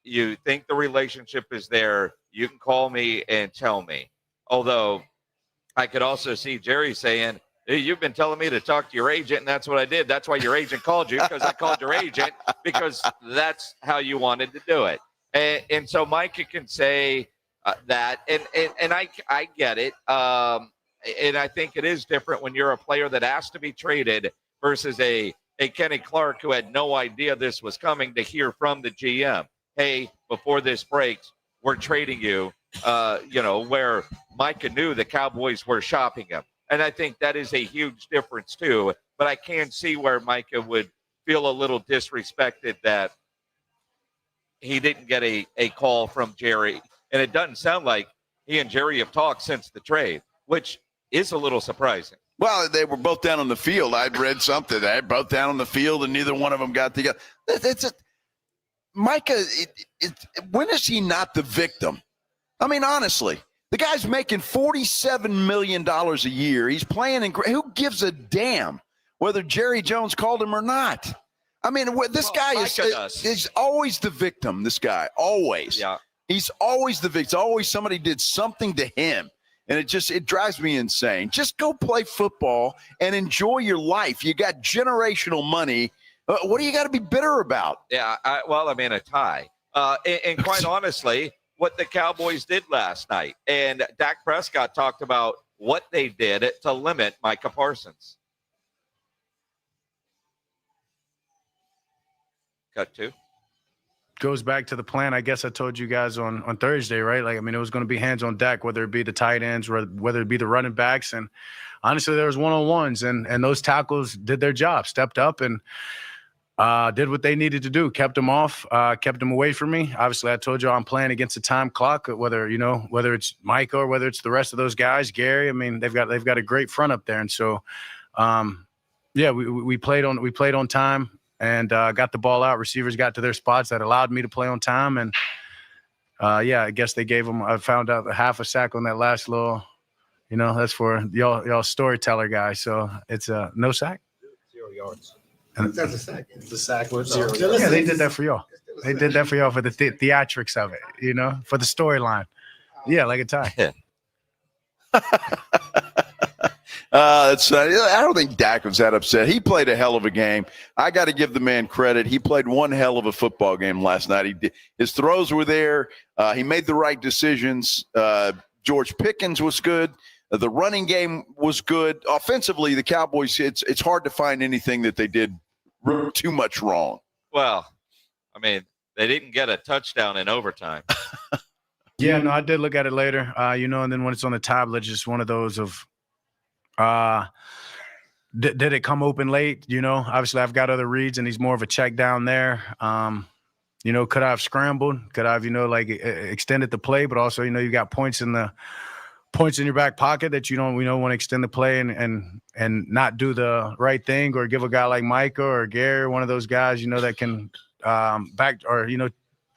you think the relationship is there. You can call me and tell me. Although I could also see Jerry saying, hey, you've been telling me to talk to your agent, and that's what I did. That's why your agent called you, because I called your agent, because that's how you wanted to do it. And so Micah can say that, and I get it. And I think it is different when you're a player that has to be traded versus a Kenny Clark who had no idea this was coming, to hear from the GM, hey, before this breaks, we're trading you, where Micah knew the Cowboys were shopping him. And I think that is a huge difference too. But I can see where Micah would feel a little disrespected that he didn't get a call from Jerry. And it doesn't sound like he and Jerry have talked since the trade, which is a little surprising. Well, they were both down on the field. I'd read something. They were both down on the field, and neither one of them got together. Micah, when is he not the victim? I mean, honestly, the guy's making $47 million a year. He's playing in – who gives a damn whether Jerry Jones called him or not? I mean, this guy is always the victim, this guy, always. Yeah. He's always the victim. Always somebody did something to him. And it drives me insane. Just go play football and enjoy your life. You got generational money. What do you got to be bitter about? Yeah, a tie. And quite honestly, what the Cowboys did last night. And Dak Prescott talked about what they did to limit Micah Parsons. Cut two. Goes back to the plan I guess I told you guys on Thursday, right? Like, I mean, it was going to be hands on deck, whether it be the tight ends or whether it be the running backs. And honestly, there was one-on-ones, and those tackles did their job, stepped up and did what they needed to do, kept them off, kept them away from me. Obviously, I told you I'm playing against a time clock, whether it's Micah or whether it's the rest of those guys, Gary. I mean, they've got a great front up there. And so, we played on time. And got the ball out. Receivers got to their spots that allowed me to play on time. And, I guess they gave them – I found out half a sack on that last little – that's for y'all storyteller guy. So it's no sack? 0 yards. And that's a sack. It's a sack with 0 yards. Yeah, they did that for y'all. They did that for y'all for the theatrics of it, for the storyline. Yeah, like a tie. I don't think Dak was that upset. He played a hell of a game. I got to give the man credit. He played one hell of a football game last night. His throws were there. He made the right decisions. George Pickens was good. The running game was good. Offensively, the Cowboys, it's hard to find anything that they did too much wrong. Well, I mean, they didn't get a touchdown in overtime. Yeah, no, I did look at it later. And then when it's on the tablet, just one of those of did it come open late? Obviously I've got other reads and he's more of a check down there. Could I have scrambled? Could I have, extended the play? But also, you got points in your back pocket that you don't, want to extend the play and not do the right thing or give a guy like Micah or Gary, one of those guys, that can back or,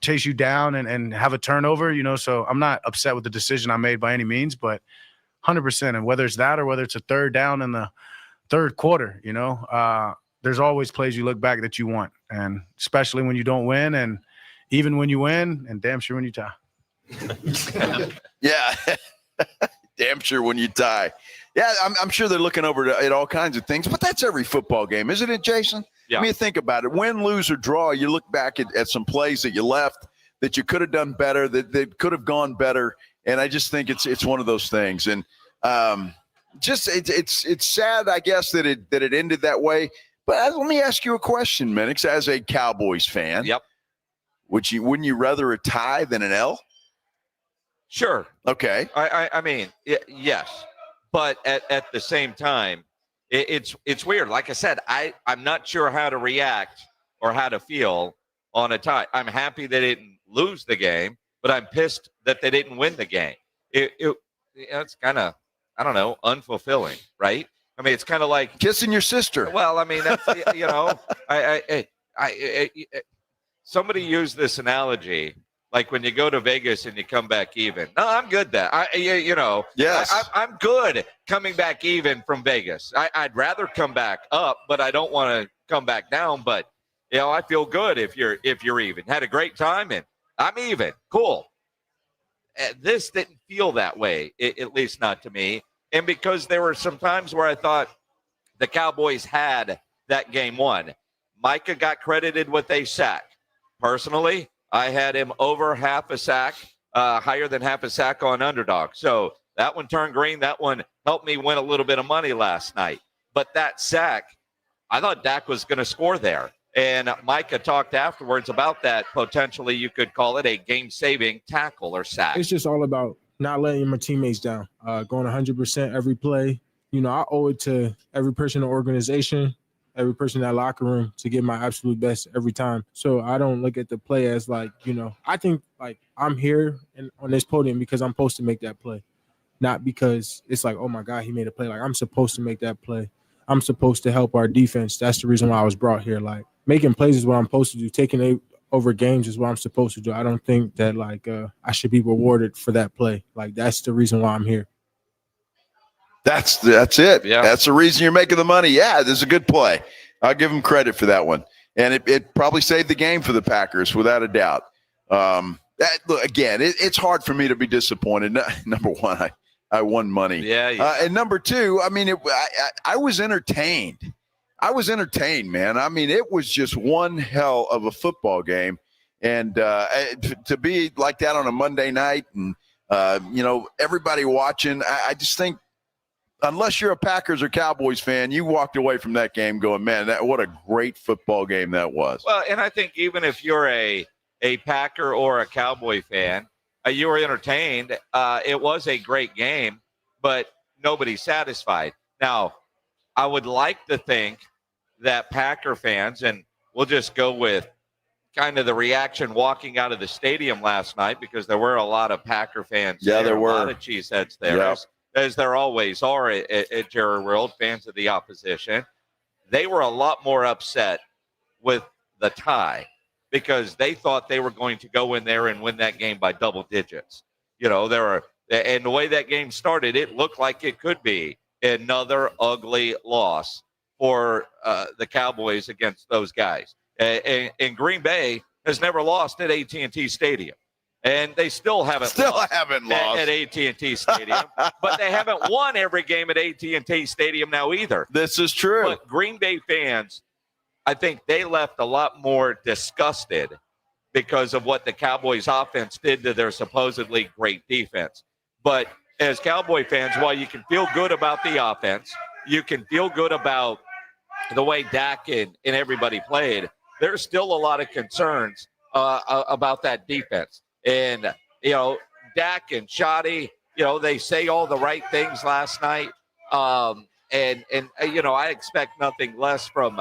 chase you down and have a turnover, So I'm not upset with the decision I made by any means, but 100%. And whether it's that or whether it's a third down in the third quarter, there's always plays you look back that you want. And especially when you don't win and even when you win and damn sure when you tie. Yeah. Damn sure when you tie. Yeah, I'm sure they're looking over at all kinds of things, but that's every football game, isn't it, Jason? Yeah. I mean, think about it. Win, lose, or draw, you look back at some plays that you left that you could have done better, that could have gone better. And I just think it's one of those things. And it's sad, I guess, that it ended that way. But let me ask you a question, Minix, as a Cowboys fan. Yep. Wouldn't you rather a tie than an L? Sure. Okay. I mean, yes. But at the same time, it's weird. Like I said, I'm not sure how to react or how to feel on a tie. I'm happy they didn't lose the game, but I'm pissed that they didn't win the game. It's kind of, I don't know, unfulfilling, right? I mean, it's kind of like kissing your sister. Well, I mean, that's, somebody used this analogy. Like when you go to Vegas and you come back even. No, I'm good there. Yes. I'm good coming back even from Vegas. I'd rather come back up, but I don't want to come back down. But I feel good if you're even. Had a great time and I'm even. Cool. This didn't feel that way, at least not to me. And because there were some times where I thought the Cowboys had that game won. Micah got credited with a sack. Personally, I had him over half a sack, higher than half a sack on underdog. So that one turned green. That one helped me win a little bit of money last night. But that sack, I thought Dak was going to score there. And Micah talked afterwards about that. Potentially, you could call it a game-saving tackle or sack. It's just all about not letting my teammates down, going 100% every play. I owe it to every person in the organization, every person in that locker room to give my absolute best every time. So I don't look at the play as I think I'm here on this podium because I'm supposed to make that play, not because it's like, oh my God, he made a play. Like I'm supposed to make that play. I'm supposed to help our defense. That's the reason why I was brought here. Like making plays is what I'm supposed to do. Taking over games is what I'm supposed to do. I don't think that I should be rewarded for that play. Like that's the reason why I'm here. That's it. Yeah. That's the reason you're making the money. Yeah, this is a good play. I'll give him credit for that one. And it probably saved the game for the Packers without a doubt. It's hard for me to be disappointed. Number one, I won money. Yeah. And number two, I mean, I was entertained. I was entertained, man. I mean, it was just one hell of a football game. And to be like that on a Monday night and, everybody watching, I just think, unless you're a Packers or Cowboys fan, you walked away from that game going, man, what a great football game that was. Well, and I think even if you're a Packer or a Cowboy fan, you were entertained. It was a great game, but nobody's satisfied. Now, I would like to think that Packer fans, and we'll just go with kind of the reaction walking out of the stadium last night because there were a lot of Packer fans. Yeah, there were. A lot of cheeseheads there. Yep. As there always are at Jerry World, fans of the opposition. They were a lot more upset with the tie because they thought they were going to go in there and win that game by double digits. And the way that game started, it looked like it could be another ugly loss for the Cowboys against those guys. And Green Bay has never lost at AT&T Stadium. And they still haven't lost at AT&T Stadium. But they haven't won every game at AT&T Stadium now either. This is true. But Green Bay fans, I think they left a lot more disgusted because of what the Cowboys offense did to their supposedly great defense. But as Cowboy fans, while you can feel good about the offense, you can feel good about the way Dak and everybody played, there's still a lot of concerns about that defense. And, Dak and Schotty, they say all the right things last night. I expect nothing less from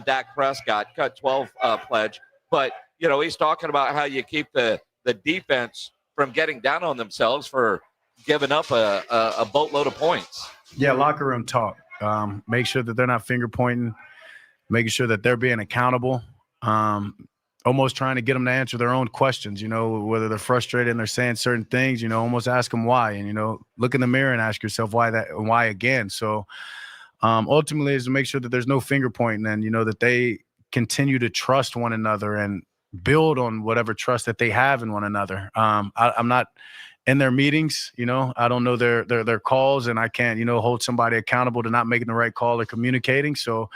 Dak Prescott, cut 12 pledge. But, he's talking about how you keep the defense from getting down on themselves for giving up a boatload of points. Yeah, locker room talk. Make sure that they're not finger pointing, making sure that they're being accountable. Almost trying to get them to answer their own questions, whether they're frustrated and they're saying certain things, almost ask them why, and, look in the mirror and ask yourself why again. So ultimately is to make sure that there's no finger pointing and, that they continue to trust one another and build on whatever trust that they have in one another. I'm not in their meetings, I don't know their calls, and I can't, hold somebody accountable to not making the right call or communicating. So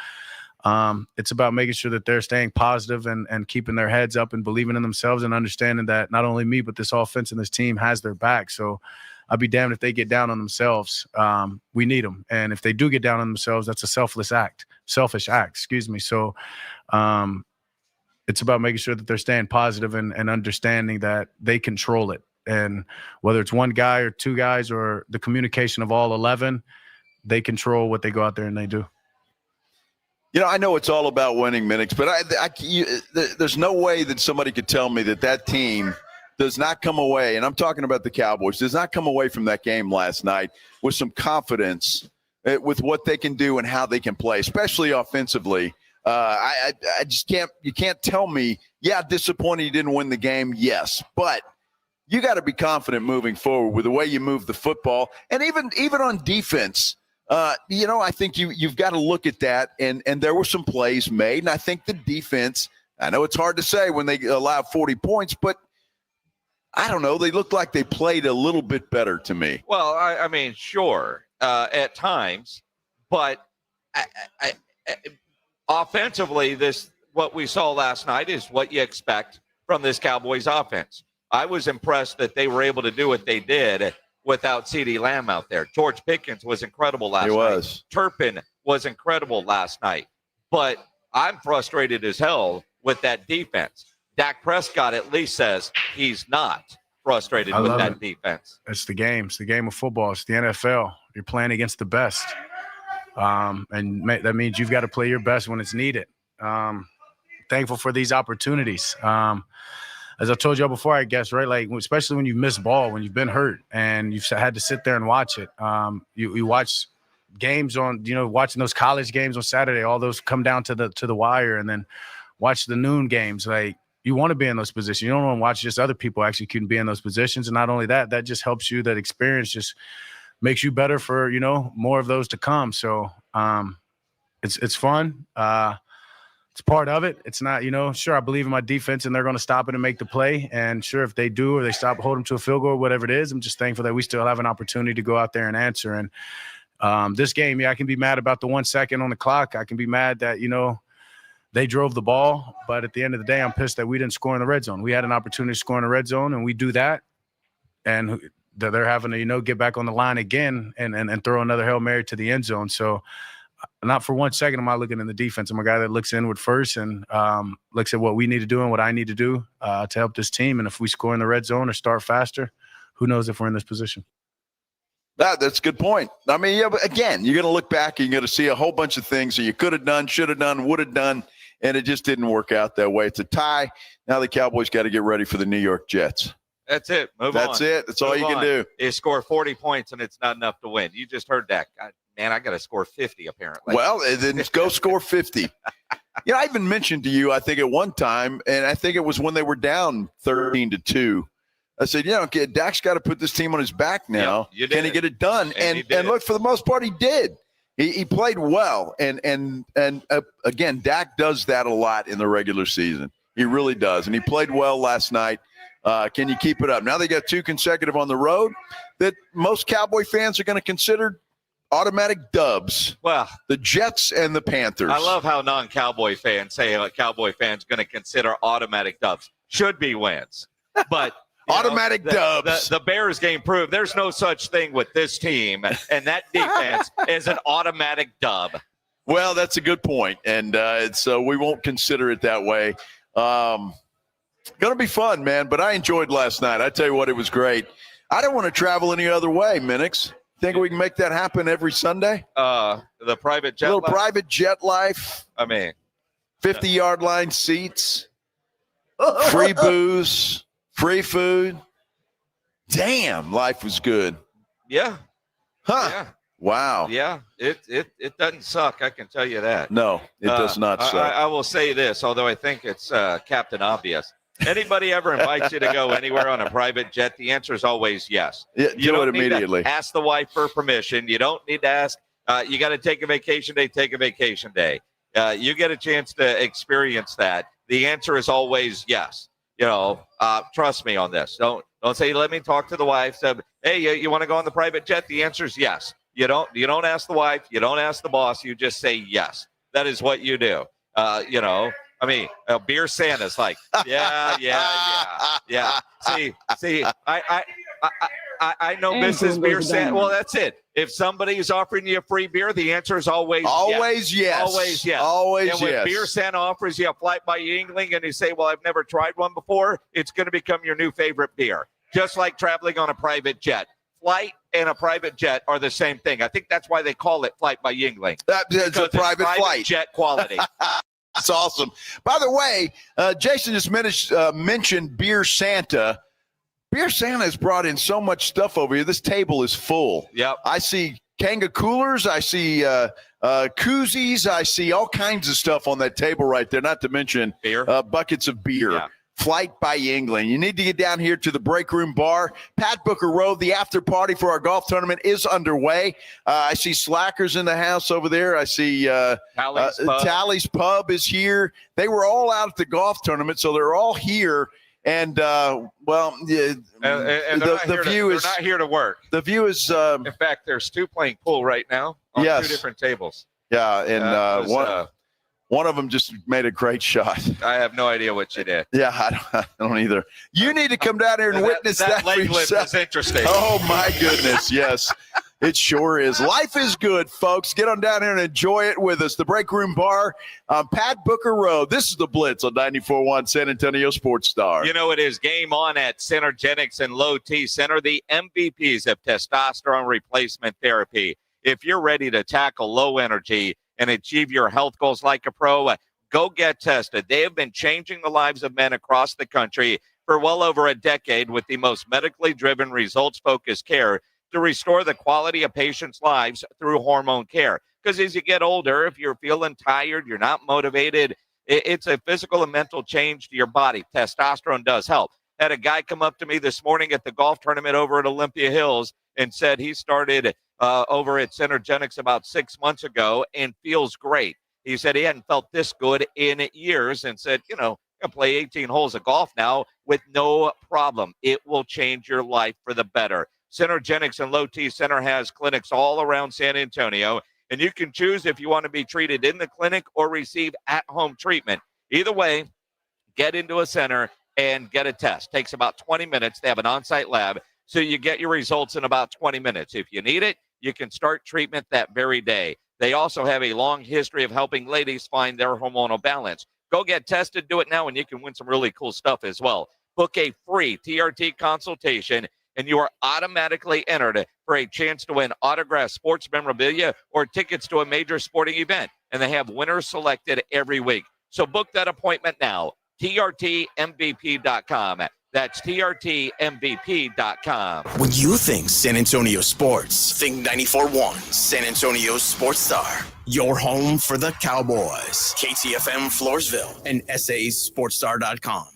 it's about making sure that they're staying positive and keeping their heads up and believing in themselves and understanding that not only me, but this offense and this team has their back. So I'd be damned if they get down on themselves. We need them. And if they do get down on themselves, that's a selfish act. So it's about making sure that they're staying positive and understanding that they control it. And whether it's one guy or two guys or the communication of all 11, they control what they go out there and they do. I know it's all about winning, Minix, but there's no way that somebody could tell me that team does not come away, and I'm talking about the Cowboys, does not come away from that game last night with some confidence with what they can do and how they can play, especially offensively. I just can't – you can't tell me, disappointed you didn't win the game, yes, but you got to be confident moving forward with the way you move the football. And even on defense – I think you've got to look at that, and there were some plays made, and I think the defense, I know it's hard to say when they allow 40 points, but I don't know, they looked like they played a little bit better to me. Well, I mean, sure, at times, but offensively, what we saw last night is what you expect from this Cowboys offense. I was impressed that they were able to do what they did without CeeDee Lamb out there. George Pickens was incredible last night. He was. Turpin was incredible last night. But I'm frustrated as hell with that defense. Dak Prescott at least says he's not frustrated with that defense. It's the game. It's the game of football. It's the NFL. You're playing against the best. And that means you've got to play your best when it's needed. Thankful for these opportunities. As I told y'all before, I guess, right? Like, especially when you miss ball, when you've been hurt and you've had to sit there and watch it. You watch games on, watching those college games on Saturday, all those come down to the wire, and then watch the noon games. Like, you want to be in those positions. You don't want to watch just other people actually couldn't be in those positions. And not only that, that just helps you. That experience just makes you better for, more of those to come. So it's fun. It's part of it. It's not, sure, I believe in my defense and they're going to stop it and make the play. And sure, if they do or they hold them to a field goal or whatever it is, I'm just thankful that we still have an opportunity to go out there and answer. And this game, I can be mad about the 1 second on the clock. I can be mad that, they drove the ball. But at the end of the day, I'm pissed that we didn't score in the red zone. We had an opportunity to score in the red zone, and we do that. And they're having to, get back on the line again and throw another Hail Mary to the end zone. So, not for 1 second am I looking in the defense. I'm a guy that looks inward first and looks at what we need to do and what I need to do to help this team. And if we score in the red zone or start faster, who knows if we're in this position. That's a good point. I mean, but again, you're going to look back and you're going to see a whole bunch of things that you could have done, should have done, would have done, and it just didn't work out that way. It's a tie. Now the Cowboys got to get ready for the New York Jets. That's it. That's it. That's all you can do. You score 40 points, and it's not enough to win. You just heard that. Man, I got to score 50 apparently. Well, then go score 50. I even mentioned to you, I think at one time, and I think it was when they were down 13-2. I said, Dak's got to put this team on his back now. Yep, Can he get it done? And look, for the most part, he did. He played well. And again, Dak does that a lot in the regular season. He really does. And he played well last night. Can you keep it up? Now they got 2 consecutive on the road that most Cowboy fans are going to consider automatic dubs. Well, the Jets and the Panthers. I love how non-Cowboy fans say a Cowboy fan's going to consider automatic dubs. Should be wins. But automatic dubs. The Bears game proved there's no such thing with this team and that defense is an automatic dub. Well, that's a good point, and so we won't consider it that way. Going to be fun, man, but I enjoyed last night. I tell you what, it was great. I don't want to travel any other way, Minix. Think we can make that happen every Sunday? The private jet life? Private jet life. I mean, 50-yard line seats, free booze, free food. Damn, life was good. Yeah. Huh. Yeah. Wow. Yeah, it doesn't suck, I can tell you that. No, it does not suck. I will say this, although I think it's Captain Obvious. Anybody ever invites you to go anywhere on a private jet, the answer is always yes. Yeah, you do it don't need immediately. to ask the wife for permission. You don't need to ask. You got to take a vacation day, take a vacation day. You get a chance to experience that. The answer is always yes. Trust me on this. Don't say, let me talk to the wife. So, hey, you want to go on the private jet? The answer is yes. You don't ask the wife. You don't ask the boss. You just say yes. That is what you do. Beer Santa's like, yeah. See, I know Mrs. Beer Santa. Well, that's it. If somebody is offering you a free beer, the answer is always yes. Always yes. Always yes. Always and when yes. Beer Santa offers you a flight by Yingling and you say, well, I've never tried one before, it's going to become your new favorite beer. Just like traveling on a private jet. Flight and a private jet are the same thing. I think that's why they call it Flight by Yingling. It's a private flight. Jet quality. That's awesome. By the way, Jason just mentioned Beer Santa. Beer Santa has brought in so much stuff over here. This table is full. Yep. I see Kanga coolers. I see koozies. I see all kinds of stuff on that table right there, not to mention beer. Buckets of beer. Yeah. Flight by England. You need to get down here to the Break Room Bar. Pat Booker Road, the after party for our golf tournament is underway. I see Slackers in the house over there. I see Tally's Pub is here. They were all out at the golf tournament, so they're all here. And, the view is not here to work. The view is. In fact, there's 2 playing pool right now on 2 different tables. Yeah, and one of them just made a great shot. I have no idea what you did. Yeah, I don't either. You need to come down here and witness that leg for lift yourself. is interesting. Oh, my goodness, yes. It sure is. Life is good, folks. Get on down here and enjoy it with us. The Break Room Bar on Pat Booker Road. This is the Blitz on 94.1 San Antonio Sports Star. You know, it is game on at Synergenics and Low T Center, the MVPs of testosterone replacement therapy. If you're ready to tackle low energy and achieve your health goals like a pro, go get tested. They have been changing the lives of men across the country for well over a decade with the most medically driven, results-focused care to restore the quality of patients' lives through hormone care. Because as you get older, if you're feeling tired, you're not motivated, it's a physical and mental change to your body. Testosterone does help. Had a guy come up to me this morning at the golf tournament over at Olympia Hills and said he started over at Synergenics about 6 months ago and feels great. He said he hadn't felt this good in years and said, I can play 18 holes of golf now with no problem. It will change your life for the better. Synergenics and Low T Center has clinics all around San Antonio, and you can choose if you want to be treated in the clinic or receive at-home treatment. Either way, get into a center and get a test. Takes about 20 minutes. They have an on-site lab, so you get your results in about 20 minutes. If you need it, you can start treatment that very day. They also have a long history of helping ladies find their hormonal balance. Go get tested, do it now, and you can win some really cool stuff as well. Book a free TRT consultation, and you are automatically entered for a chance to win autographed sports memorabilia or tickets to a major sporting event. And they have winners selected every week. So book that appointment now, trtmvp.com. That's trtmvp.com. When you think San Antonio sports, think 94.1 San Antonio Sports Star. Your home for the Cowboys. KTFM Floresville and SASportsStar.com.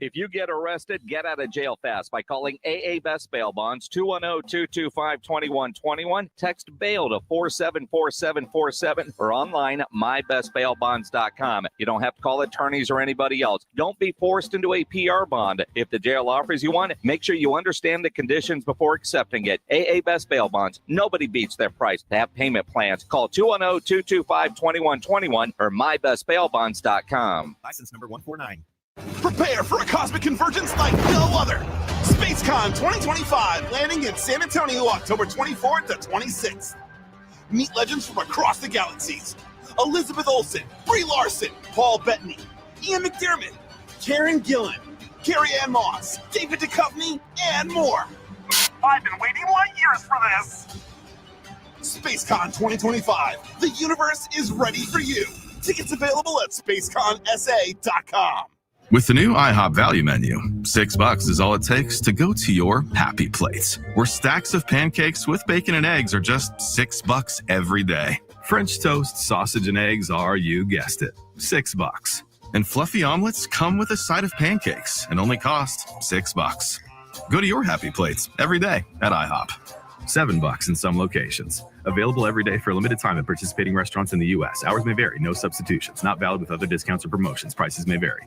If you get arrested, get out of jail fast by calling AA Best Bail Bonds, 210-225-2121. Text bail to 474747 or online at mybestbailbonds.com. You don't have to call attorneys or anybody else. Don't be forced into a PR bond. If the jail offers you one, make sure you understand the conditions before accepting it. AA Best Bail Bonds. Nobody beats their price. To have payment plans, call 210-225-2121 or mybestbailbonds.com. License number 149. Prepare for a cosmic convergence like no other. SpaceCon 2025, landing in San Antonio October 24th to 26th. Meet legends from across the galaxies. Elizabeth Olsen, Brie Larson, Paul Bettany, Ian McDermott, Karen Gillan, Carrie Ann Moss, David Duchovny, and more. I've been waiting light years for this. SpaceCon 2025, the universe is ready for you. Tickets available at spaceconsa.com. With the new IHOP value menu, $6 is all it takes to go to your happy place, where stacks of pancakes with bacon and eggs are just $6 every day. French toast, sausage, and eggs are, you guessed it, $6. And fluffy omelets come with a side of pancakes and only cost $6. Go to your happy plates every day at IHOP. $7 in some locations. Available every day for a limited time at participating restaurants in the U.S. Hours may vary. No substitutions. Not valid with other discounts or promotions. Prices may vary.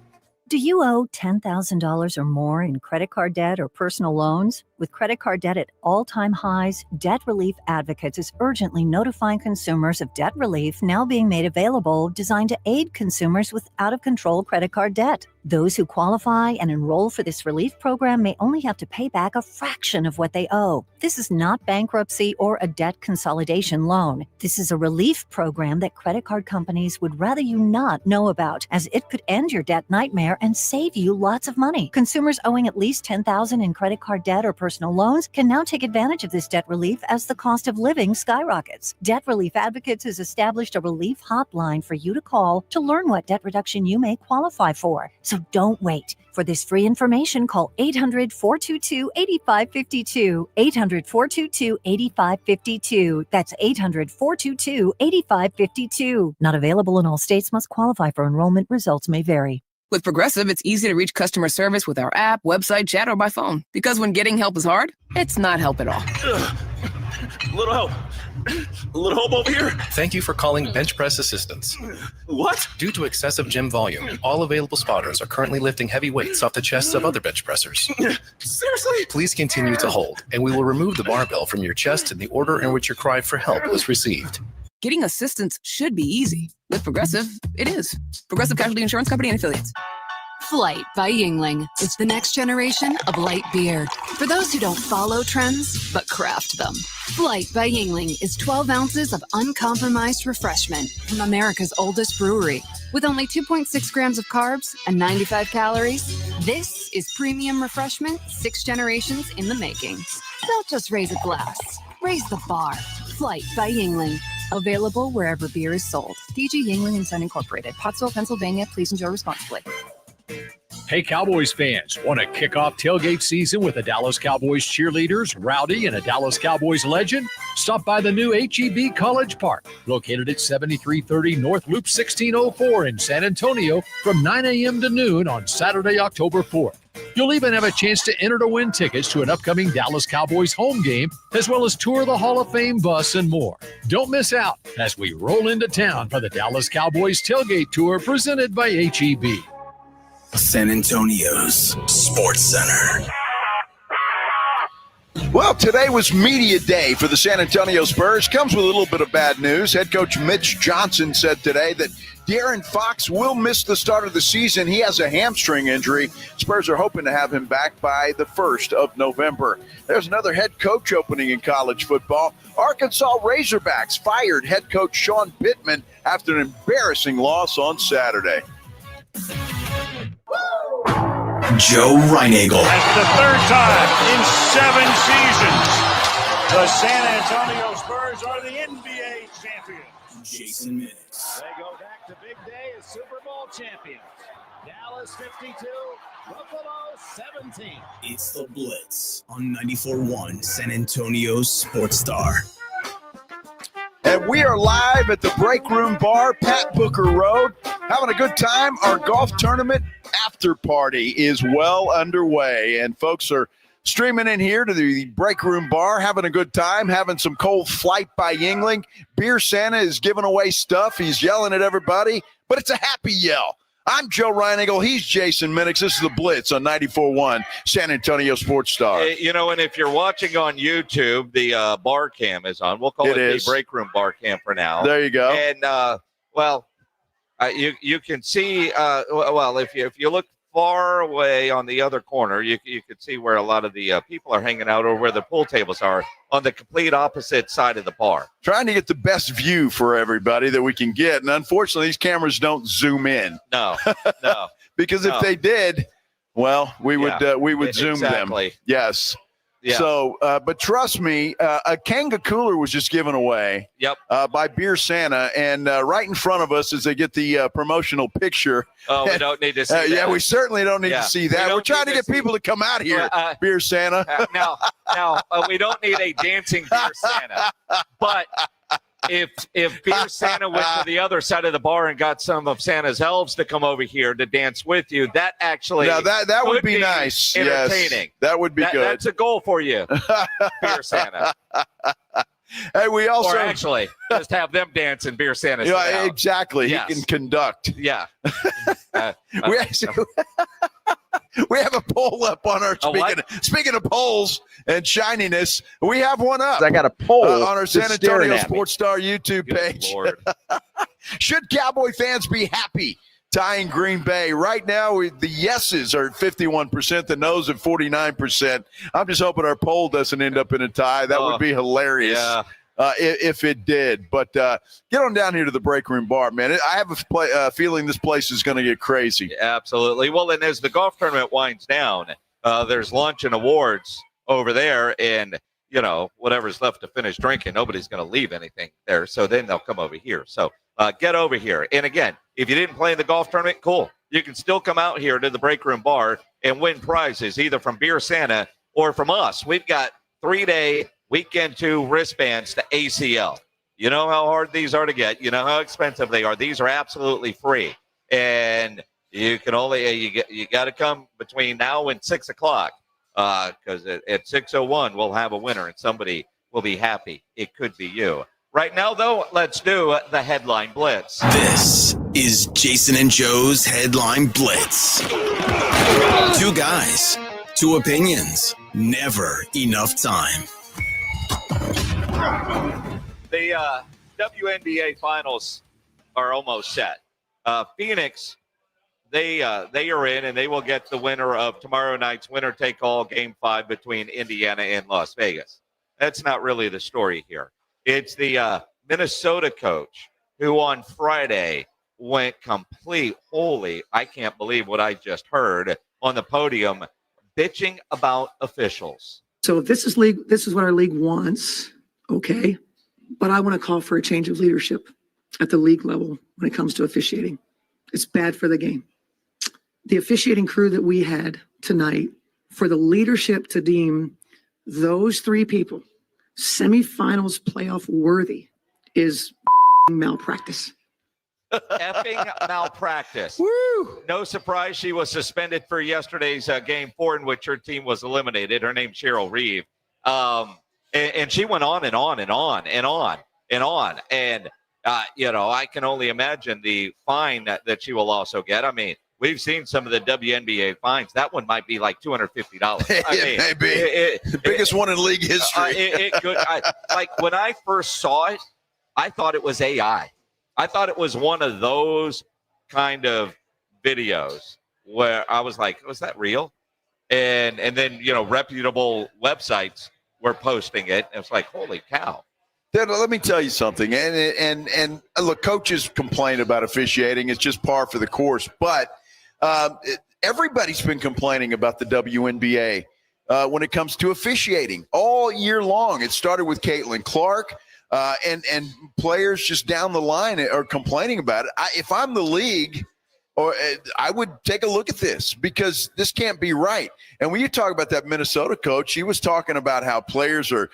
Do you owe $10,000 or more in credit card debt or personal loans? With credit card debt at all-time highs, Debt Relief Advocates is urgently notifying consumers of debt relief now being made available, designed to aid consumers with out-of-control credit card debt. Those who qualify and enroll for this relief program may only have to pay back a fraction of what they owe. This is not bankruptcy or a debt consolidation loan. This is a relief program that credit card companies would rather you not know about, as it could end your debt nightmare and save you lots of money. Consumers owing at least $10,000 in credit card debt or personal loans can now take advantage of this debt relief as the cost of living skyrockets. Debt Relief Advocates has established a relief hotline for you to call to learn what debt reduction you may qualify for. So don't wait. For this free information, call 800-422-8552. 800-422-8552. That's 800-422-8552. Not available in all states. Must qualify for enrollment. Results may vary. With Progressive, it's easy to reach customer service with our app, website, chat, or by phone. Because when getting help is hard, it's not help at all. Little help. A little help over here. Thank you for calling Bench Press Assistance. What? Due to excessive gym volume, all available spotters are currently lifting heavy weights off the chests of other bench pressers. Seriously? Please continue to hold, and we will remove the barbell from your chest in the order in which your cry for help was received. Getting assistance should be easy. With Progressive, it is. Progressive Casualty Insurance Company and Affiliates. Flight by Yingling is the next generation of light beer. For those who don't follow trends, but craft them. Flight by Yingling is 12 ounces of uncompromised refreshment from America's oldest brewery. With only 2.6 grams of carbs and 95 calories, this is premium refreshment 6 generations in the making. Don't just raise a glass, raise the bar. Flight by Yingling. Available wherever beer is sold. DG Yingling and Son Incorporated. Pottsville, Pennsylvania. Please enjoy responsibly. Hey, Cowboys fans, want to kick off tailgate season with a Dallas Cowboys cheerleaders, Rowdy, and a Dallas Cowboys legend? Stop by the new HEB College Park, located at 7330 North Loop 1604 in San Antonio from 9 a.m. to noon on Saturday, October 4th. You'll even have a chance to enter to win tickets to an upcoming Dallas Cowboys home game, as well as tour the Hall of Fame bus and more. Don't miss out as we roll into town for the Dallas Cowboys Tailgate Tour presented by HEB. San Antonio's Sports Center. Well, today was media day for the San Antonio Spurs. Comes with a little bit of bad news. Head coach Mitch Johnson said today that De'Aaron Fox will miss the start of the season. He has a hamstring injury. Spurs are hoping to have him back by the 1st of November. There's another head coach opening in college football. Arkansas Razorbacks fired head coach Sean Pittman after an embarrassing loss on Saturday. Joe Reinagel. That's the third time in 7 seasons the San Antonio Spurs are the NBA champions. Jason Minutes. They go back to big day as Super Bowl champions. Dallas 52, Buffalo 17. It's the Blitz on 94.1 San Antonio's Sports Star. And we are live at the Break Room Bar, Pat Booker Road. Having a good time. Our golf tournament after party is well underway, and folks are streaming in here to the break room bar, having a good time, having some cold flight by Yingling. Beer Santa is giving away stuff. He's yelling at everybody, but it's a happy yell. I'm Joe Reinigle. He's Jason Minix. This is the Blitz on 94.1 San Antonio Sports Star. You know, and if you're watching on YouTube, the bar cam is on. We'll call it the break room bar cam for now. There you go. And, you can see, if you look far away on the other corner, you can see where a lot of the people are hanging out, or where the pool tables are, on the complete opposite side of the bar. Trying to get the best view for everybody that we can get, and unfortunately, these cameras don't zoom in. No. Because if they did, well, we would zoom them. Yes. Yeah. So, but trust me, a Kanga cooler was just given away. Yep. By Beer Santa, and right in front of us as they get the promotional picture. Oh, we don't need to see that. Yeah, we certainly don't need to see that. We're trying to get people to come out here, Beer Santa. Now, we don't need a dancing Beer Santa, but if Beer Santa went to the other side of the bar and got some of Santa's elves to come over here to dance with you, that actually that would be nice. Entertaining. Yes, that would be good. That's a goal for you, Beer Santa. Hey, we also actually just have them dance in Beer Santa. Yeah, exactly. Yes. He can conduct. Yeah. We have a poll up on our speaking of polls and shininess. We have one up. I got a poll on our San Antonio at me. Sports Star YouTube page. Lord. Should Cowboy fans be happy tying Green Bay? Right now, the yeses are at 51%, the no's at 49%. I'm just hoping our poll doesn't end up in a tie. That would be hilarious. Yeah. If it did. But get on down here to the break room bar, man. I have a feeling this place is going to get crazy. Absolutely. Well, and as the golf tournament winds down, there's lunch and awards over there, and, whatever's left to finish drinking, nobody's going to leave anything there. So then they'll come over here. So get over here. And again, if you didn't play in the golf tournament, cool. You can still come out here to the break room bar and win prizes, either from Beer Santa or from us. We've got 3-day Weekend 2 wristbands to ACL. You know how hard these are to get. You know how expensive they are. These are absolutely free. And you can only, you got to come between now and 6 o'clock, because at 6:01, we'll have a winner and somebody will be happy. It could be you. Right now, though, let's do the Headline Blitz. This is Jason and Joe's Headline Blitz. Two guys, two opinions, never enough time. The WNBA finals are almost set. Phoenix, they are in, and they will get the winner of tomorrow night's winner-take-all Game 5 between Indiana and Las Vegas. That's not really the story here. It's the Minnesota coach who on Friday went complete, holy, I can't believe what I just heard on the podium, bitching about officials. So this is what our league wants, okay? But I want to call for a change of leadership at the league level when it comes to officiating. It's bad for the game. The officiating crew that we had tonight, for the leadership to deem those three people semifinals playoff worthy, is malpractice. Effing malpractice. Woo! No surprise she was suspended for yesterday's Game 4 in which her team was eliminated. Her name's Cheryl Reeve. And she went on and on and on and on and on. And, I can only imagine the fine that she will also get. I mean, we've seen some of the WNBA fines. That one might be like $250. It may be. The biggest one in league history. Like when I first saw it, I thought it was AI. I thought it was one of those kind of videos where I was like, was that real? And then, reputable websites were posting it. And it's like, holy cow. Let me tell you something. And look, coaches complain about officiating. It's just par for the course. But everybody's been complaining about the WNBA when it comes to officiating all year long. It started with Caitlin Clark. And players just down the line are complaining about it. If I'm the league, or I would take a look at this because this can't be right. And when you talk about that Minnesota coach, she was talking about how players are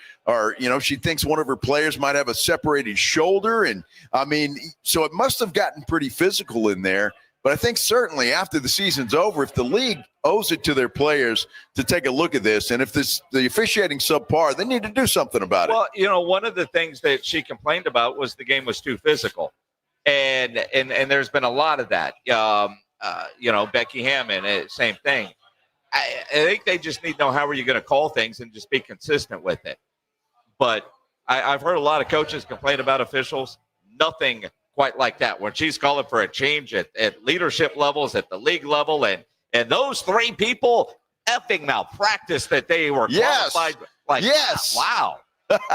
she thinks one of her players might have a separated shoulder. And I mean, so it must have gotten pretty physical in there. But I think certainly after the season's over, if the league owes it to their players to take a look at this, and if the officiating subpar, they need to do something about it. Well, one of the things that she complained about was the game was too physical. And there's been a lot of that. Becky Hammond, same thing. I think they just need to know how are you going to call things and just be consistent with it. But I've heard a lot of coaches complain about officials. Nothing quite like that. When she's calling for a change at leadership levels, at the league level, and those three people effing malpractice that they were qualified. Yes. Wow.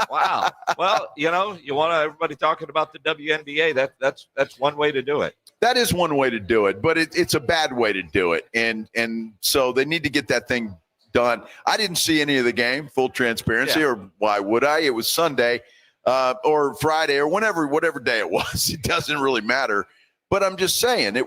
Wow. Well, you want everybody talking about the WNBA. That's one way to do it. That is one way to do it, but it's a bad way to do it. And so they need to get that thing done. I didn't see any of the game, full transparency, or why would I? It was Sunday or Friday or whatever day it was. It doesn't really matter. But I'm just saying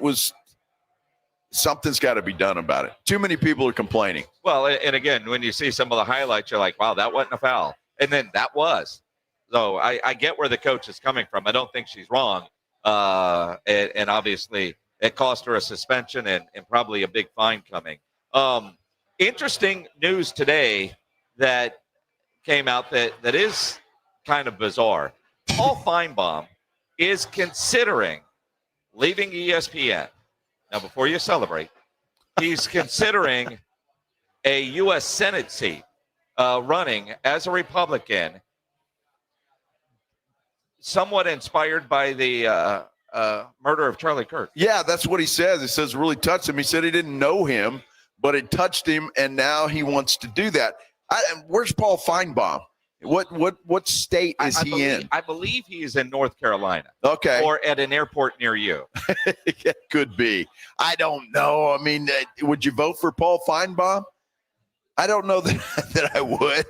something's got to be done about it. Too many people are complaining. Well, and again, when you see some of the highlights, you're like, wow, that wasn't a foul. And then that was. So I get where the coach is coming from. I don't think she's wrong. And obviously it cost her a suspension and probably a big fine coming. Interesting news today that came out that is kind of bizarre. Paul Finebaum is considering leaving ESPN. Now, before you celebrate, he's considering a U.S. Senate seat. Running as a Republican, somewhat inspired by the murder of Charlie Kirk. Yeah, that's what he says. He says it really touched him. He said he didn't know him, but it touched him, and now he wants to do that. Where's Paul Finebaum? What state is he in? I believe he's in North Carolina. Okay. Or at an airport near you. It could be. I don't know. I mean, would you vote for Paul Finebaum? I don't know that I would.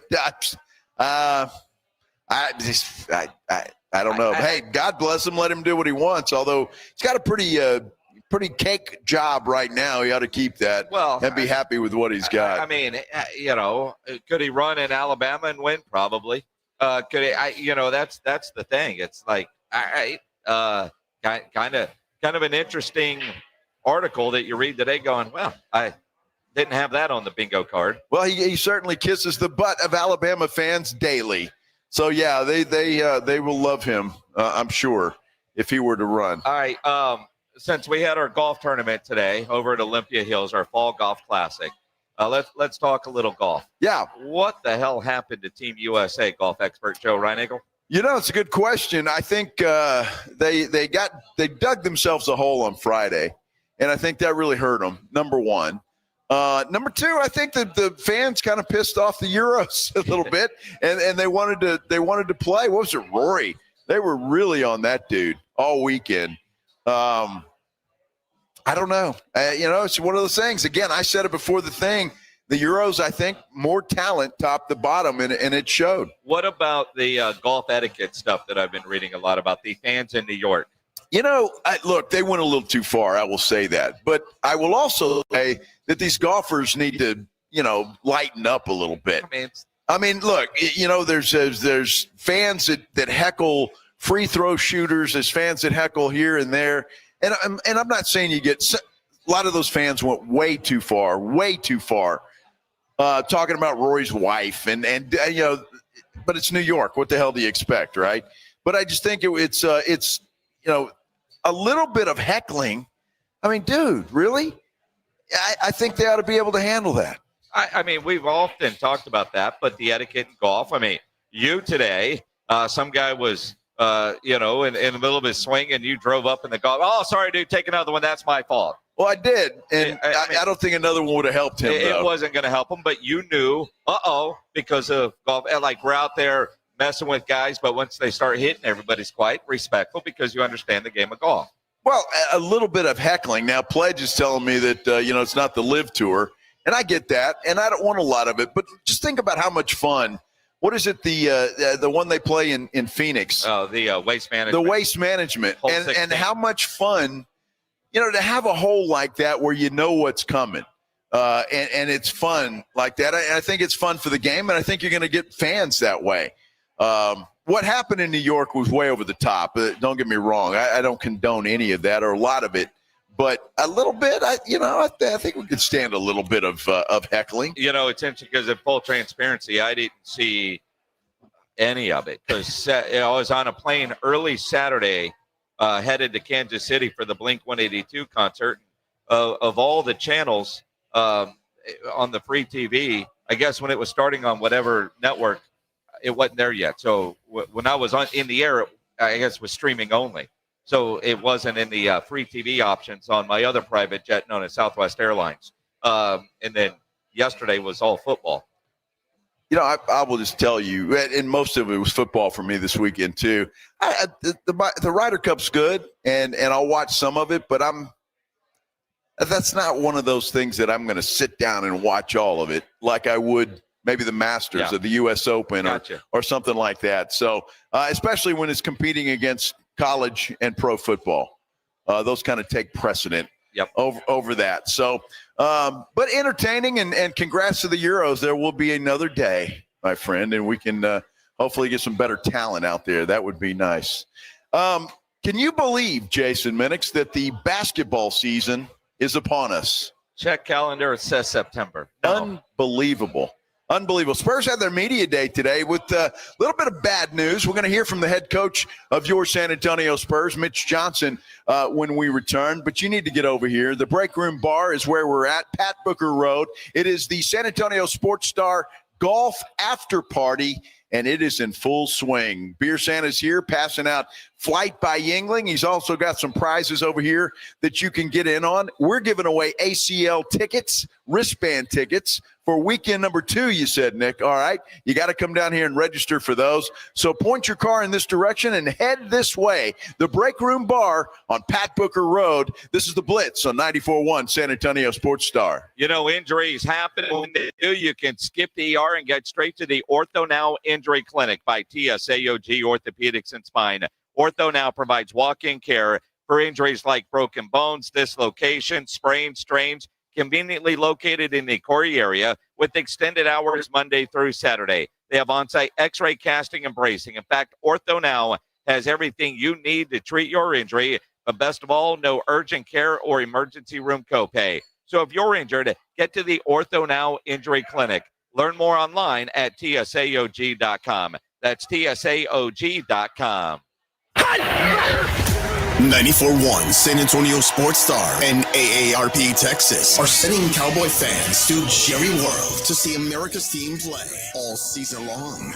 I don't know. Hey, God bless him. Let him do what he wants. Although he's got a pretty cake job right now. He ought to keep that and be happy with what he's got. I mean, could he run in Alabama and win? Probably. Could he? That's the thing. It's like, all right, kind of an interesting article that you read today. Going, well, I didn't have that on the bingo card. Well, he certainly kisses the butt of Alabama fans daily. So yeah, they will love him. I'm sure if he were to run. All right. Since we had our golf tournament today over at Olympia Hills, our fall golf classic, let's talk a little golf. Yeah. What the hell happened to Team USA golf expert Joe Reinagle? It's a good question. I think they dug themselves a hole on Friday, and I think that really hurt them. Number one. Number two, I think that the fans kind of pissed off the Euros a little bit, and they wanted to play. What was it, Rory? They were really on that dude all weekend. I don't know. It's one of those things. Again, I said it before the thing. The Euros, I think, more talent top to bottom, and it showed. What about the golf etiquette stuff that I've been reading a lot about, the fans in New York? Look, they went a little too far. I will say that. But I will also say that these golfers need to, lighten up a little bit. I mean, look, there's fans that heckle free throw shooters. There's fans that heckle here and there. And I'm not saying a lot of those fans went way too far, talking about Rory's wife. And but it's New York. What the hell do you expect, right? But I just think it's a little bit of heckling. I mean, dude, really? I think they ought to be able to handle that. I mean, we've often talked about that, but the etiquette in golf, I mean, you today, some guy was, in the middle of his swing and you drove up in the golf. Oh, sorry, dude, take another one. That's my fault. Well, I did. And I don't think another one would have helped him. It wasn't going to help him, but you knew, because of golf. And like, we're out there messing with guys, but once they start hitting, everybody's quite respectful because you understand the game of golf. Well, a little bit of heckling. Now, Pledge is telling me that, it's not the Live Tour, and I get that, and I don't want a lot of it, but just think about how much fun. What is it, the one they play in Phoenix? Oh, the waste management. The waste management, and how much fun to have a hole like that where you know what's coming. And it's fun like that. I think it's fun for the game, and I think you're going to get fans that way. What happened in New York was way over the top. Don't get me wrong. I don't condone any of that or a lot of it. But a little bit, I think we could stand a little bit of heckling. It's interesting because in full transparency, I didn't see any of it because I was on a plane early Saturday, headed to Kansas City for the Blink-182 concert. Of all the channels on the free TV, I guess when it was starting on whatever network, it wasn't there yet. So when I was in the air, I guess it was streaming only. So it wasn't in the free TV options on my other private jet known as Southwest Airlines. And then yesterday was all football. I will just tell you, and most of it was football for me this weekend too. The Ryder Cup's good, and I'll watch some of it, but that's not one of those things that I'm going to sit down and watch all of it like I would maybe the Masters or the U.S. Open or something like that. So especially when it's competing against college and pro football, those kind of take precedent over that. So, but entertaining and congrats to the Euros. There will be another day, my friend, and we can hopefully get some better talent out there. That would be nice. Can you believe, Jason Minix, that the basketball season is upon us? Check calendar. It says September. No. Unbelievable. Spurs had their media day today with a little bit of bad news. We're going to hear from the head coach of your San Antonio Spurs, Mitch Johnson, when we return. But you need to get over here. The Break Room Bar is where we're at, Pat Booker Road. It is the San Antonio Sports Star Golf After Party, and it is in full swing. Beer Santa's here passing out Flight by Yingling. He's also got some prizes over here that you can get in on. We're giving away ACL tickets, wristband tickets for weekend number 2, you said, Nick. All right. You got to come down here and register for those. So point your car in this direction and head this way. The Break Room Bar on Pat Booker Road. This is the Blitz on 94.1 San Antonio Sports Star. Injuries happen. When they do, you can skip the ER and get straight to the Ortho Now Injury Clinic by TSAOG Orthopedics and Spine. Ortho Now provides walk-in care for injuries like broken bones, dislocations, sprains, strains, conveniently located in the Corey area with extended hours Monday through Saturday. They have on-site x-ray casting and bracing. In fact, Ortho Now has everything you need to treat your injury, but best of all, no urgent care or emergency room copay. So if you're injured, get to the Ortho Now Injury Clinic. Learn more online at tsaog.com. That's tsaog.com. 94.1 San Antonio Sports Star and AARP Texas are sending Cowboy fans to Jerry World to see America's team play all season long.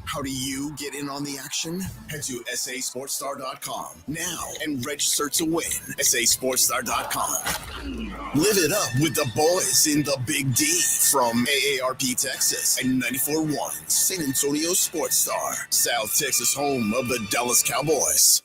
How do you get in on the action? Head to sasportstar.com now and register to win. sasportstar.com. Live it up with the boys in the Big D from AARP Texas and 94.1 San Antonio Sports Star, South Texas home of the Dallas Cowboys.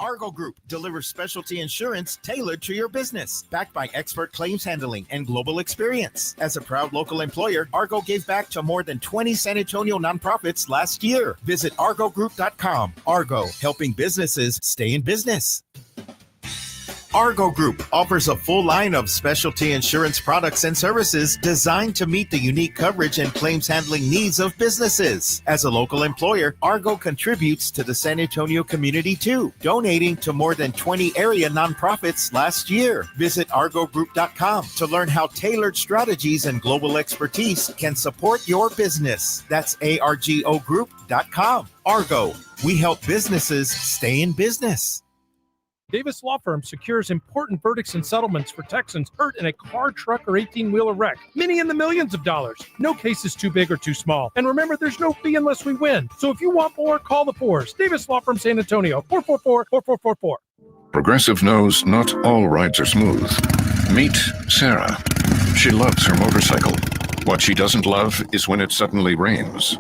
Argo Group delivers specialty insurance tailored to your business, backed by expert claims handling and global experience. As a proud local employer, Argo gave back to more than 20 San Antonio nonprofits last year. Visit argogroup.com. Argo, helping businesses stay in business. Argo Group offers a full line of specialty insurance products and services designed to meet the unique coverage and claims handling needs of businesses. As a local employer, Argo contributes to the San Antonio community too, donating to more than 20 area nonprofits last year. Visit argogroup.com to learn how tailored strategies and global expertise can support your business. That's argogroup.com. Argo, we help businesses stay in business. Davis Law Firm secures important verdicts and settlements for Texans hurt in a car, truck, or 18-wheeler wreck. Many in the millions of dollars. No case is too big or too small. And remember, there's no fee unless we win. So if you want more, call the Fours. Davis Law Firm San Antonio, 444-4444. Progressive knows not all rides are smooth. Meet Sarah. She loves her motorcycle. What she doesn't love is when it suddenly rains.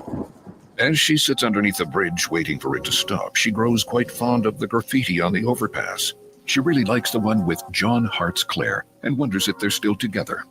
As she sits underneath a bridge waiting for it to stop, she grows quite fond of the graffiti on the overpass. She really likes the one with John Hart's Claire and wonders if they're still together.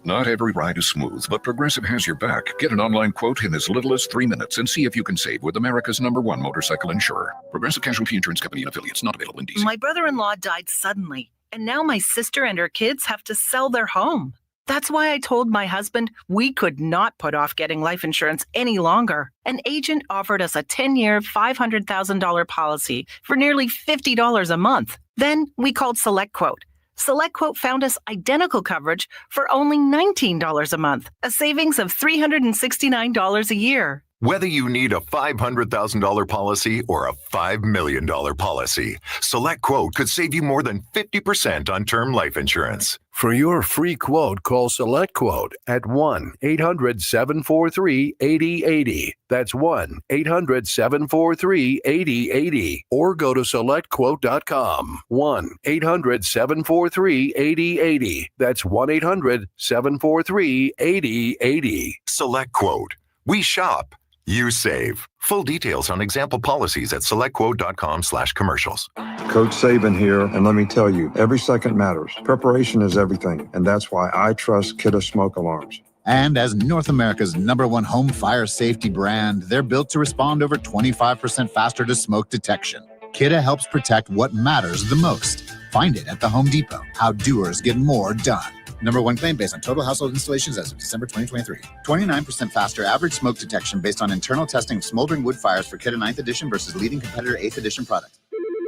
Not every ride is smooth, but Progressive has your back. Get an online quote in as little as 3 minutes and see if you can save with America's #1 motorcycle insurer. Progressive Casualty Insurance Company and affiliates, not available in D.C. My brother-in-law died suddenly. And now my sister and her kids have to sell their home. That's why I told my husband we could not put off getting life insurance any longer. An agent offered us a 10-year, $500,000 policy for nearly $50 a month. Then we called SelectQuote. SelectQuote found us identical coverage for only $19 a month, a savings of $369 a year. Whether you need a $500,000 policy or a $5 million policy, SelectQuote could save you more than 50% on term life insurance. For your free quote, call SelectQuote at 1-800-743-8080. That's 1-800-743-8080. Or go to SelectQuote.com. 1-800-743-8080. That's 1-800-743-8080. SelectQuote. We shop. You save. Full details on example policies at selectquote.com/commercials. Coach Saban here, and let me tell you, every second matters. Preparation is everything, and that's why I trust Kidde Smoke Alarms. And as North America's #1 home fire safety brand, they're built to respond over 25% faster to smoke detection. Kidde helps protect what matters the most. Find it at the Home Depot. How doers get more done. #1 claim based on total household installations as of December 2023. 29% faster average smoke detection based on internal testing of smoldering wood fires for Kidde 9th edition versus leading competitor 8th edition product.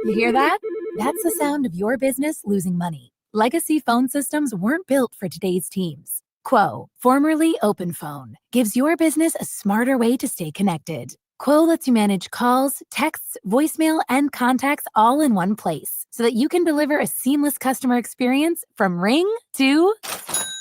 You hear that? That's the sound of your business losing money. Legacy phone systems weren't built for today's teams. Quo, formerly OpenPhone, gives your business a smarter way to stay connected. Quo lets you manage calls, texts, voicemail, and contacts all in one place so that you can deliver a seamless customer experience from ring to...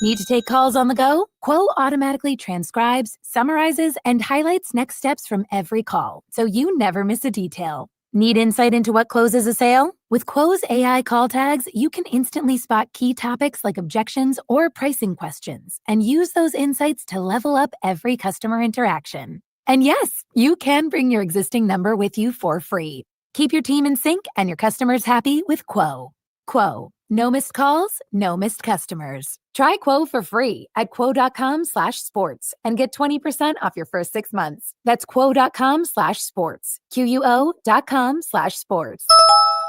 Need to take calls on the go? Quo automatically transcribes, summarizes, and highlights next steps from every call, so you never miss a detail. Need insight into what closes a sale? With Quo's AI call tags, you can instantly spot key topics like objections or pricing questions and use those insights to level up every customer interaction. And yes, you can bring your existing number with you for free. Keep your team in sync and your customers happy with Quo. Quo. No missed calls, no missed customers. Try Quo for free at quo.com/sports and get 20% off your first 6 months. That's quo.com/sports. QUO.com/sports.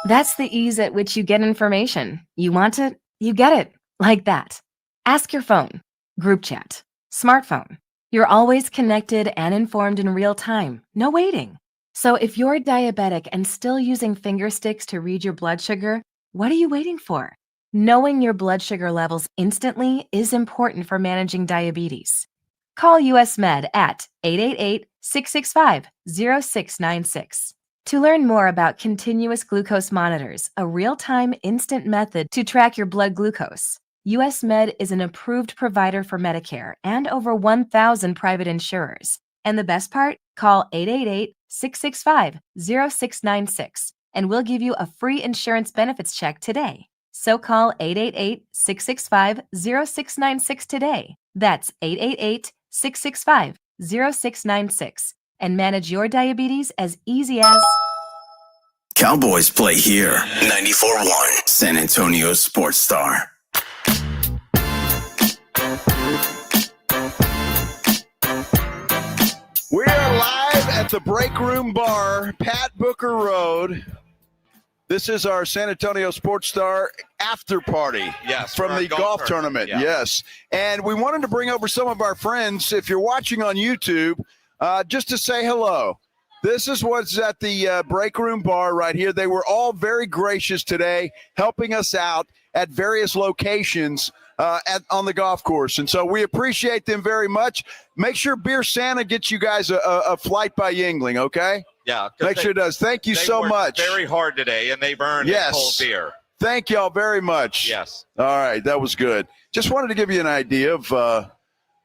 That's the ease at which you get information. You want it, you get it. Like that. Ask your phone. Group chat. Smartphone. You're always connected and informed in real time. No waiting. So if you're diabetic and still using finger sticks to read your blood sugar, what are you waiting for? Knowing your blood sugar levels instantly is important for managing diabetes. Call US Med at 888-665-0696. To learn more about continuous glucose monitors, a real-time instant method to track your blood glucose, US Med is an approved provider for Medicare and over 1,000 private insurers. And the best part? Call 888-665-0696 and we'll give you a free insurance benefits check today. So call 888-665-0696 today. That's 888-665-0696 and manage your diabetes as easy as... Cowboys play here. 94.1 San Antonio Sports Star. We are live at the Break Room Bar, Pat Booker Road. This is our San Antonio Sports Star after party from the golf tournament. Yeah. Yes. And we wanted to bring over some of our friends. If you're watching on YouTube, just to say hello. This is what's at the Break Room Bar right here. They were all very gracious today, helping us out at various locations on the golf course. And so we appreciate them very much. Make sure Beer Santa gets you guys a flight by Yingling, okay? Yeah. Make sure it does. Thank you so much. Very hard today, and they've earned a cold beer. Thank y'all very much. Yes. All right. That was good. Just wanted to give you an idea of,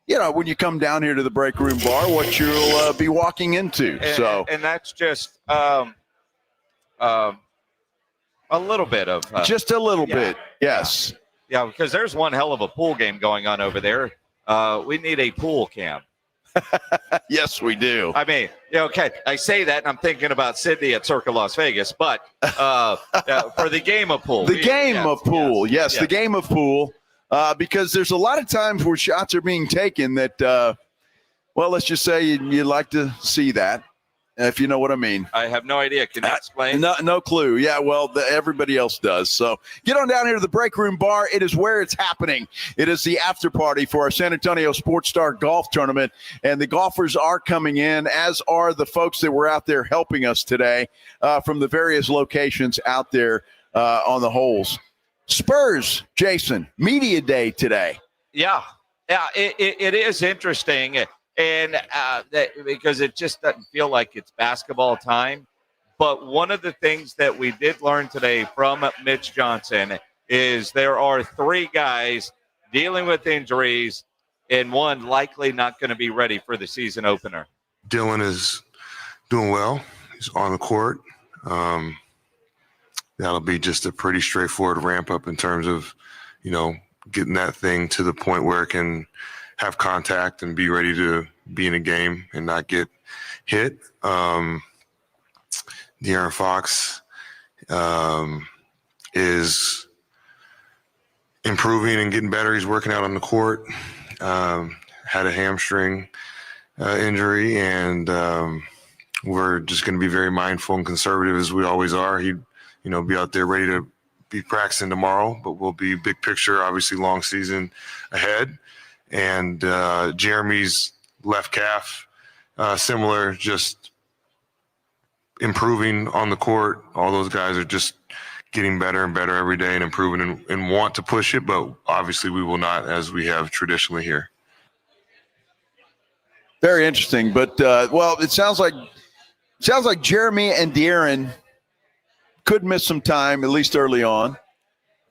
when you come down here to the Break Room Bar, what you'll be walking into. And that's just a little bit of. Just a little bit. Yes. Yeah, because there's one hell of a pool game going on over there. We need a pool cam. Yes, we do. I mean, okay, I say that, and I'm thinking about Sydney at Circa Las Vegas, but for the game of pool. The game of pool. The game of pool. Because there's a lot of times where shots are being taken that, let's just say you'd like to see that. if you know what I mean. I have no idea. Can you explain? No clue. Yeah, well, everybody else does. So get on down here to the Break Room Bar. It is where it's happening. It is the after party for our San Antonio Sports Star Golf Tournament, and the golfers are coming in, as are the folks that were out there helping us today from the various locations out there on the holes. Spurs, Jason, media day today. Yeah, it is interesting. And because it just doesn't feel like it's basketball time. But one of the things that we did learn today from Mitch Johnson is there are 3 guys dealing with injuries and one likely not going to be ready for the season opener. Dylan is doing well. He's on the court. That'll be just a pretty straightforward ramp up in terms of, getting that thing to the point where it can have contact and be ready to be in a game and not get hit. De'Aaron Fox is improving and getting better. He's working out on the court. Had a hamstring injury, and we're just going to be very mindful and conservative as we always are. He'd, be out there ready to be practicing tomorrow, but we'll be big picture, obviously long season ahead. And Jeremy's left calf, similar, just improving on the court. All those guys are just getting better and better every day and improving and want to push it, but obviously we will not, as we have traditionally here. Very interesting, but it sounds like Jeremy and De'Aaron could miss some time, at least early on.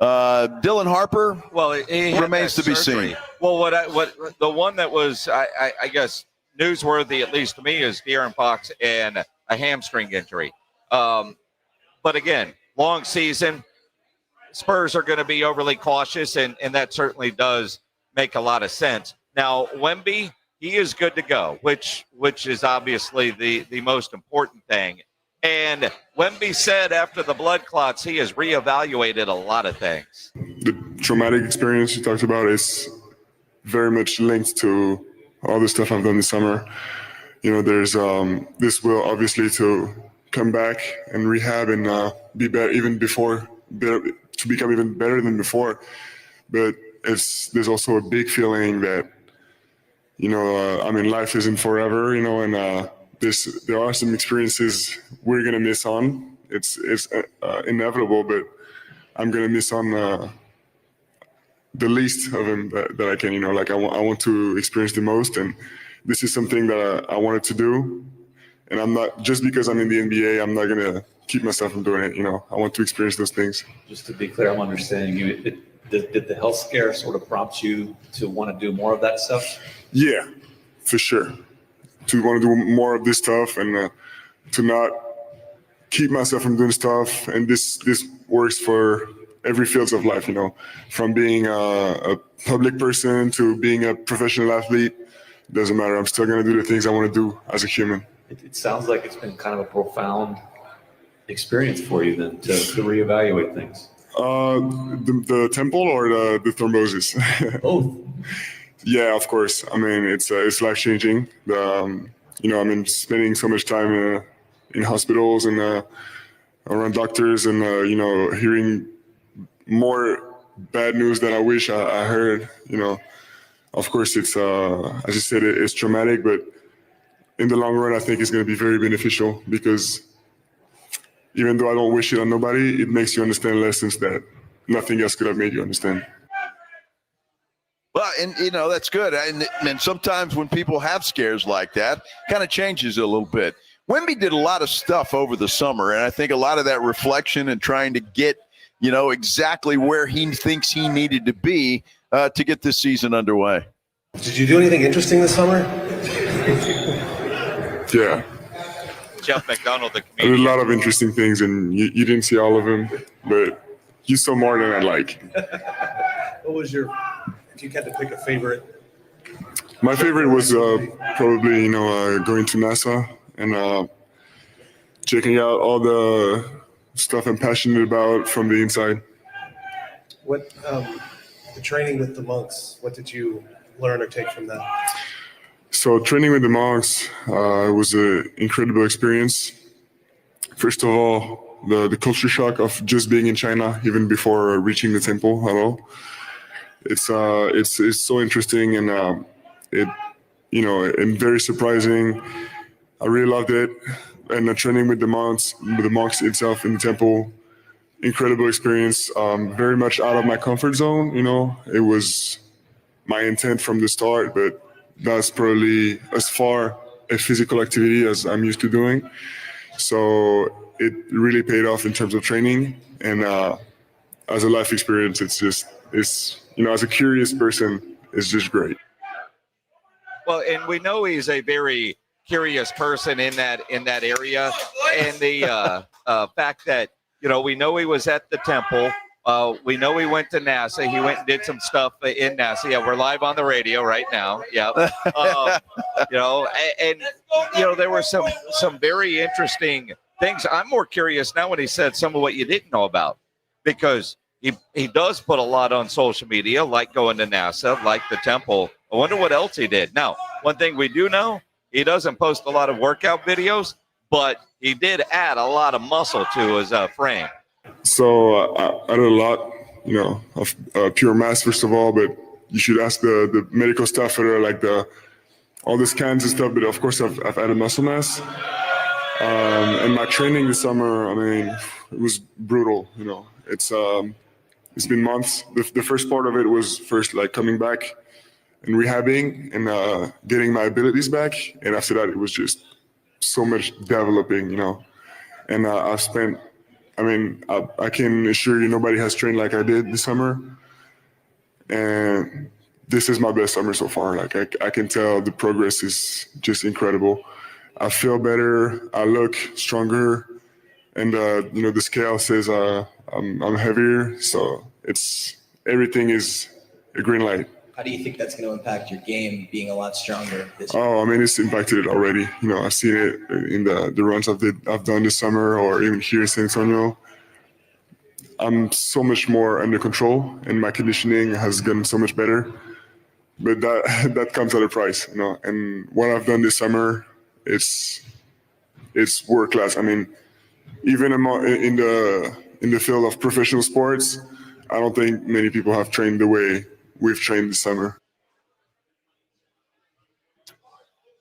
Dylan Harper, he remains to be seen. Well, what the one that was, I guess, newsworthy, at least to me, is De'Aaron Fox and a hamstring injury. But again, long season, Spurs are going to be overly cautious, and that certainly does make a lot of sense. Now, Wemby, he is good to go, which is obviously the most important thing. And Wemby said after the blood clots, he has reevaluated a lot of things. The traumatic experience you talked about is very much linked to all the stuff I've done this summer. There's this will obviously to come back and rehab and be better to become even better than before. But there's also a big feeling that, life isn't forever, and there are some experiences we're going to miss on. It's inevitable, but I'm going to miss on the least of them that I can, I want to experience the most. And this is something that I wanted to do. And I'm not, just because I'm in the NBA, I'm not going to keep myself from doing it. I want to experience those things. Just to be clear, I'm understanding you. Did the health scare sort of prompt you to want to do more of that stuff? Yeah, for sure. To want to do more of this stuff and to not keep myself from doing stuff. And this works for every field of life, from being a public person to being a professional athlete. Doesn't matter. I'm still going to do the things I want to do as a human. It sounds like it's been kind of a profound experience for you then to reevaluate things. The temple or the thrombosis? Both. Yeah, of course. It's life-changing. Spending so much time in hospitals and around doctors and, hearing more bad news than I wish I heard. Of course, it's, as you said, it's traumatic, but in the long run, I think it's going to be very beneficial because even though I don't wish it on nobody, it makes you understand lessons that nothing else could have made you understand. Well, and, that's good. And sometimes when people have scares like that, kind of changes it a little bit. Wemby did a lot of stuff over the summer, and I think a lot of that reflection and trying to get, exactly where he thinks he needed to be to get this season underway. Did you do anything interesting this summer? Yeah. Jeff McDonald, the comedian. There's a lot of interesting things, and you didn't see all of them, but you saw more than I like. What was your... If you had to pick a favorite? My favorite was probably, going to NASA and checking out all the stuff I'm passionate about from the inside. What the training with the monks? What did you learn or take from that? So training with the monks was an incredible experience. First of all, the culture shock of just being in China, even before reaching the temple at all. It's so interesting and and very surprising. I really loved it. And the training with the monks itself in the temple, incredible experience. Very much out of my comfort zone. It was my intent from the start, but that's probably as far a physical activity as I'm used to doing. So it really paid off in terms of training, and as a life experience, it's as a curious person, it's just great. Well, and we know he's a very curious person in that area, and the fact that we know he was at the temple. We know he went to NASA. He went and did some stuff in NASA. Yeah, we're live on the radio right now. Yeah, there were some very interesting things. I'm more curious now when he said some of what you didn't know about, because he does put a lot on social media, like going to NASA, like the temple. I wonder what else he did. Now, one thing we do know, he doesn't post a lot of workout videos, but he did add a lot of muscle to his frame. So I did a lot, of pure mass, first of all, but you should ask the medical staff for like all the scans and stuff. But of course, I've added muscle mass. And my training this summer, it was brutal. It's been months. The first part of it was first like coming back and rehabbing and getting my abilities back. And after that, it was just so much developing, And I've spent. I can assure you nobody has trained like I did this summer. And this is my best summer so far. Like I can tell the progress is just incredible. I feel better. I look stronger. And, the scale says I'm heavier. So everything is a green light. How do you think that's going to impact your game being a lot stronger this year? Oh, it's impacted it already. I've seen it in the runs I've done this summer, or even here in San Antonio. I'm so much more under control, and my conditioning has gotten so much better. But that comes at a price, And what I've done this summer, it's world class. Even in the field of professional sports, I don't think many people have trained the way we've trained this summer.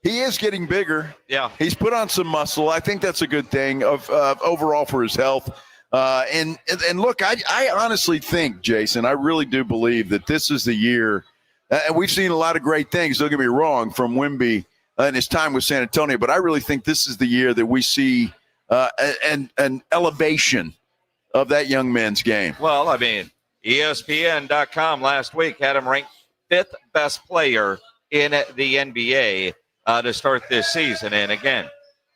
He is getting bigger. Yeah. He's put on some muscle. I think that's a good thing of overall for his health. And look, I honestly think, Jason, I really do believe that this is the year. And we've seen a lot of great things, don't get me wrong, from Wemby and his time with San Antonio. But I really think this is the year that we see an elevation of that young man's game. Well, ESPN.com last week had him ranked 5th best player in the NBA to start this season. And again,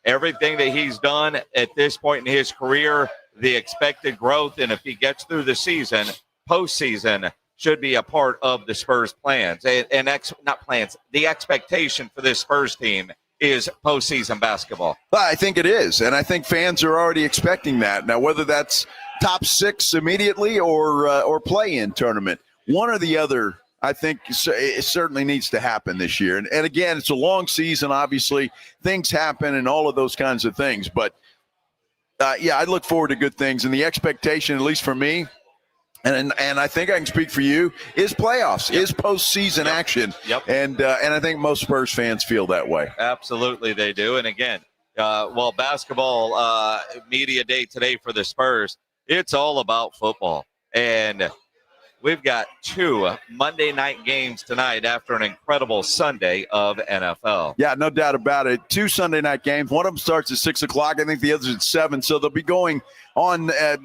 everything that he's done at this point in his career, the expected growth, and if he gets through the season, postseason should be a part of the Spurs' plans. The expectation for this Spurs team is postseason basketball. Well, I think it is, and I think fans are already expecting that. Now, whether that's top 6 immediately or play-in tournament, one or the other, I think it certainly needs to happen this year. And again, it's a long season, obviously. Things happen and all of those kinds of things. But, I look forward to good things. And the expectation, at least for me, and I think I can speak for you, is playoffs, is postseason action. Yep. And I think most Spurs fans feel that way. Absolutely they do. And again, basketball media day today for the Spurs, it's all about football. And we've got 2 Monday night games tonight after an incredible Sunday of NFL. Yeah, no doubt about it. 2 Sunday night games. One of them starts at 6 o'clock. I think the other's at 7. So they'll be going on at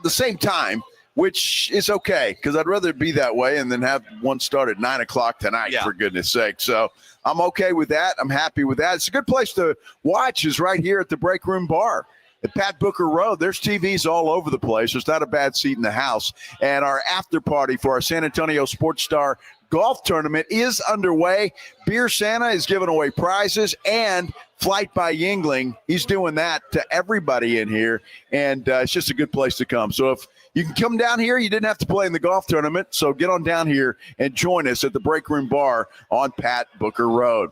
the same time, which is okay, because I'd rather it be that way and then have one start at 9 o'clock tonight, for goodness sake. So I'm okay with that. I'm happy with that. It's a good place to watch, is right here at the Break Room Bar. at Pat Booker Road. There's TVs all over the place. There's not a bad seat in the house. And our after party for our San Antonio Sports Star golf tournament is underway. Beer Santa is giving away prizes, and Flight by Yingling, he's doing that to everybody in here, and it's just a good place to come. So if you can come down here, you didn't have to play in the golf tournament, so get on down here and join us at the Break Room Bar on Pat Booker Road.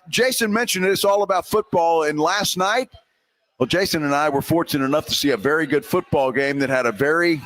Jason mentioned it's all about football, and last night, well, Jason and I were fortunate enough to see a very good football game that had a very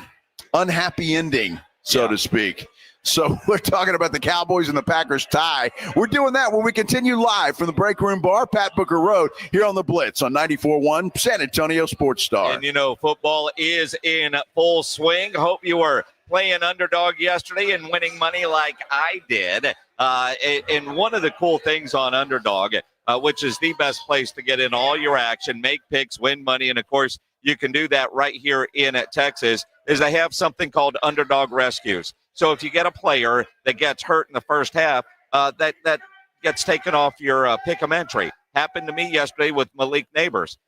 unhappy ending, so to speak. So we're talking about the Cowboys and the Packers tie. We're doing that when we continue live from the Break Room Bar, Pat Booker Road, here on the Blitz on 94.1 San Antonio Sports Star. And, you know, football is in full swing. Hope you were playing underdog yesterday and winning money like I did. And one of the cool things on Underdog, which is the best place to get in all your action, make picks, win money, and, of course, you can do that right here in Texas, is they have something called Underdog Rescues. So if you get a player that gets hurt in the first half, that gets taken off your pick'em entry. Happened to me yesterday with Malik Neighbors.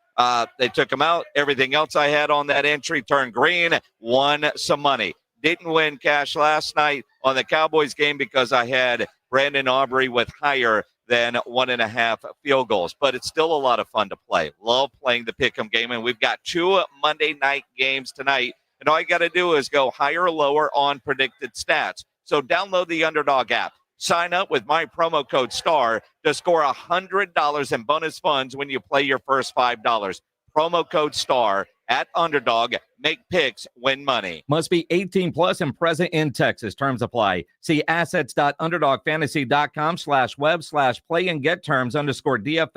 They took him out. Everything else I had on that entry turned green, won some money. Didn't win cash last night on the Cowboys game because I had Brandon Aubrey with higher than 1.5 field goals. But it's still a lot of fun to play. Love playing the pick'em game, and we've got 2 Monday night games tonight. And all you got to do is go higher or lower on predicted stats. So download the Underdog app. Sign up with my promo code STAR to score $100 in bonus funds when you play your first $5. Promo code STAR at Underdog. Make picks, win money. Must be 18 plus and present in Texas. Terms apply. See assets.underdogfantasy.com/web/play and get terms _DFS_.html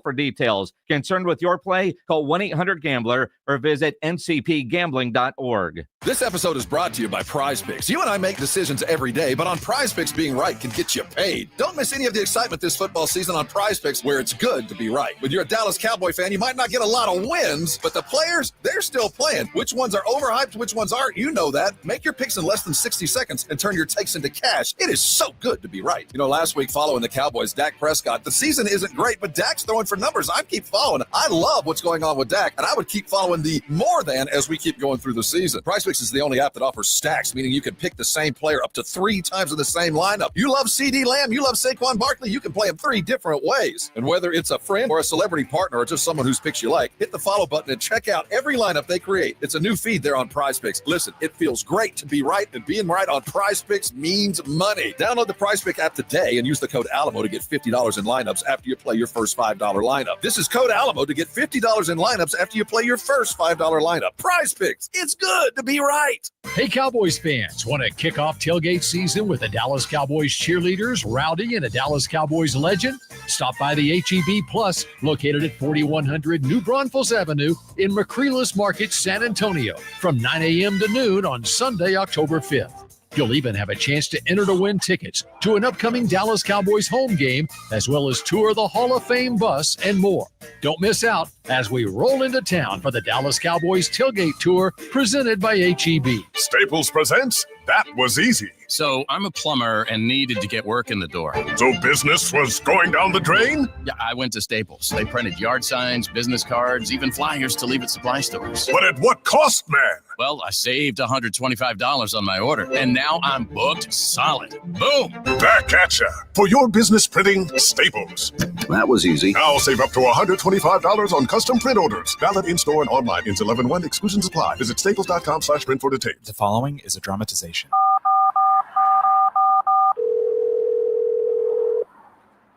for details. Concerned with your play? Call 1-800-GAMBLER or visit ncpgambling.org. This episode is brought to you by Prize Picks. You and I make decisions every day, but on Prize Picks, being right can get you paid. Don't miss any of the excitement this football season on Prize Picks, where it's good to be right. When you're a Dallas Cowboy fan, you might not get a lot of wins, but the players, they're still playing. Which ones are overhyped, which ones aren't, you know that. Make your picks in less than 60 seconds and turn your takes into cash. It is so good to be right. You know, last week following the Cowboys, Dak Prescott, the season isn't great, but Dak's throwing for numbers. I keep following. I love what's going on with Dak, and I would keep following the more than as we keep going through the season. Prize Picks is the only app that offers stacks, meaning you can pick the same player up to 3 times in the same lineup. You love CD Lamb, you love Saquon Barkley, you can play him 3 different ways. And whether it's a friend or a celebrity partner or just someone whose picks you like, hit the follow button and check out every lineup they create. It's a new feed there on Prize Picks. Listen, it feels great to be right, and being right on Prize Picks means money. Download the Prize Pick app today and use the code Alamo to get $50 in lineups after you play your first $5 lineup. This is code Alamo to get $50 in lineups after you play your first $5 lineup. Prize Picks. It's good to be right. Hey, Cowboys fans, want to kick off tailgate season with a Dallas Cowboys cheerleaders, Rowdy, and a Dallas Cowboys legend? Stop by the HEB Plus, located at 4100 New Braunfels Avenue in McCreeless Market, San Antonio, from 9 a.m. to noon on Sunday, October 5th. You'll even have a chance to enter to win tickets to an upcoming Dallas Cowboys home game, as well as tour the Hall of Fame bus and more. Don't miss out as we roll into town for the Dallas Cowboys Tailgate Tour presented by HEB. Staples presents That Was Easy. So I'm a plumber and needed to get work in the door. So business was going down the drain? Yeah, I went to Staples. They printed yard signs, business cards, even flyers to leave at supply stores. But at what cost, man? Well, I saved $125 on my order, and now I'm booked solid. Boom! Back at ya. For your business printing, Staples. That was easy. Now save up to $125 on custom print orders. Valid in-store and online. Ins 11/1. Exclusions apply. Visit staples.com/print for details. The following is a dramatization.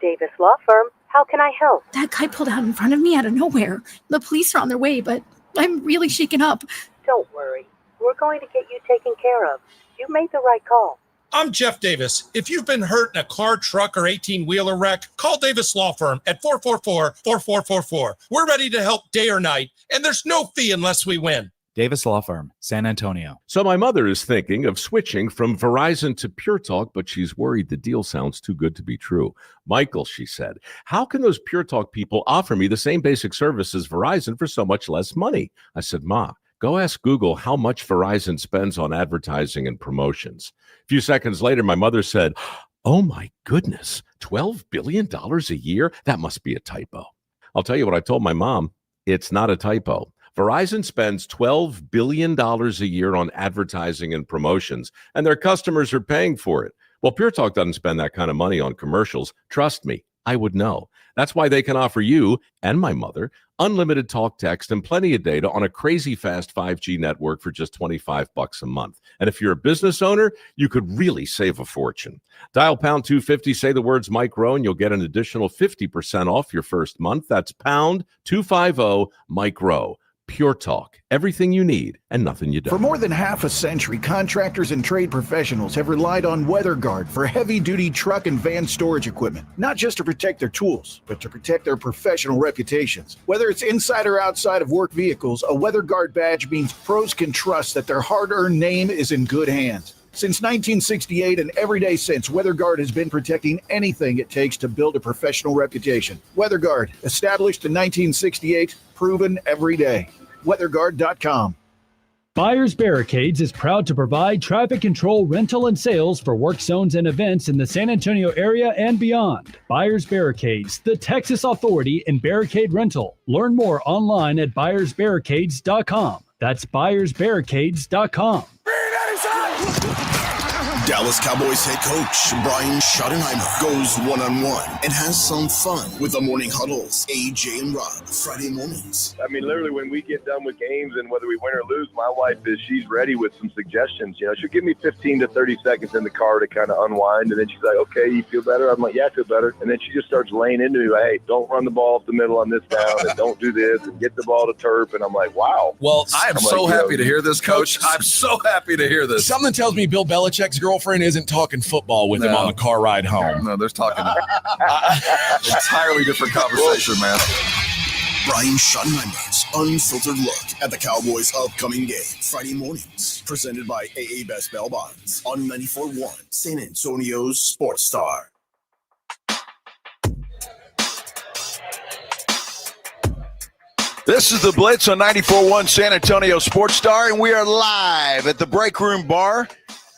Davis Law Firm. How can I help? That guy pulled out in front of me out of nowhere. The police are on their way, but I'm really shaken up. Don't worry. We're going to get you taken care of. You made the right call. I'm Jeff Davis. If you've been hurt in a car, truck, or 18-wheeler wreck, call Davis Law Firm at 444-4444. We're ready to help day or night, and there's no fee unless we win. Davis Law Firm, San Antonio. So my mother is thinking of switching from Verizon to Pure Talk, but she's worried the deal sounds too good to be true. Michael, she said, how can those Pure Talk people offer me the same basic service as Verizon for so much less money? I said, Ma, go ask Google how much Verizon spends on advertising and promotions. A few seconds later, my mother said, oh my goodness, $12 billion a year? That must be a typo. I'll tell you what I told my mom. It's not a typo. Verizon spends $12 billion a year on advertising and promotions, and their customers are paying for it. Well, Pure Talk doesn't spend that kind of money on commercials. Trust me, I would know. That's why they can offer you and my mother unlimited talk, text, and plenty of data on a crazy fast 5G network for just $25 a month. And if you're a business owner, you could really save a fortune. Dial pound 250, say the words Mike Rowe, and you'll get an additional 50% off your first month. That's pound 250 Mike Rowe. Pure Talk, everything you need and nothing you don't. For more than half a century, contractors and trade professionals have relied on WeatherGuard for heavy-duty truck and van storage equipment, not just to protect their tools, but to protect their professional reputations. Whether it's inside or outside of work vehicles, a WeatherGuard badge means pros can trust that their hard-earned name is in good hands. Since 1968 and every day since, WeatherGuard has been protecting anything it takes to build a professional reputation. WeatherGuard, established in 1968, proven every day. WeatherGuard.com. Buyers Barricades is proud to provide traffic control, rental, and sales for work zones and events in the San Antonio area and beyond. Buyers Barricades, the Texas authority in barricade rental. Learn more online at buyersbarricades.com. That's buyersbarricades.com. Dallas Cowboys head coach Brian Schottenheimer goes one-on-one and has some fun with the morning huddles. AJ and Rob, Friday mornings. I mean, literally, when we get done with games and whether we win or lose, my wife she's ready with some suggestions. You know, she'll give me 15 to 30 seconds in the car to kind of unwind, and then she's like, okay, you feel better? I'm like, yeah, I feel better. And then she just starts laying into me like, hey, don't run the ball up the middle on this down, and don't do this, and get the ball to Turp. And I'm like, wow. Well, I am so happy to hear this, Coach. I'm so happy to hear this. Something tells me Bill Belichick's girlfriend isn't talking football with him on the car ride home. No, they're talking entirely different conversation, man. Brian Schottenheimer's unfiltered look at the Cowboys' upcoming game. Friday mornings, presented by AA Best Bail Bonds on 94.1 San Antonio's Sports Star. This is the Blitz on 94.1 San Antonio Sports Star, and we are live at the Break Room Bar,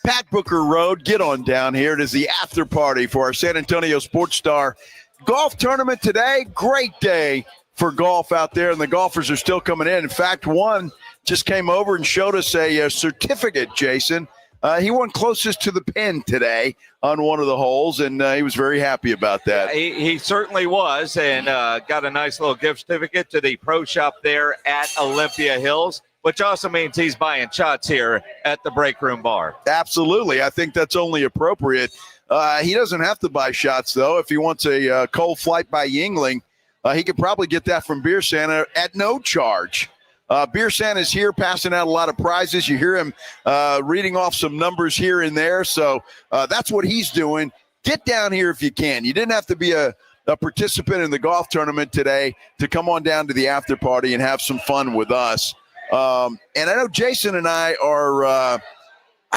Pat Booker Road. Get on down here. It is the after party for our San Antonio Sports Star golf tournament today. Great day for golf out there, and the golfers are still coming in. In fact, one just came over and showed us a certificate, Jason. He won closest to the pin today on one of the holes, and he was very happy about that. He certainly was, and got a nice little gift certificate to the pro shop there at Olympia Hills, which also means he's buying shots here at the Break Room Bar. Absolutely. I think that's only appropriate. He doesn't have to buy shots, though. If he wants a cold flight by Yingling, he could probably get that from Beer Santa at no charge. Beer Santa's here passing out a lot of prizes. You hear him reading off some numbers here and there. So that's what he's doing. Get down here if you can. You didn't have to be a participant in the golf tournament today to come on down to the after party and have some fun with us. And I know Jason and I are, I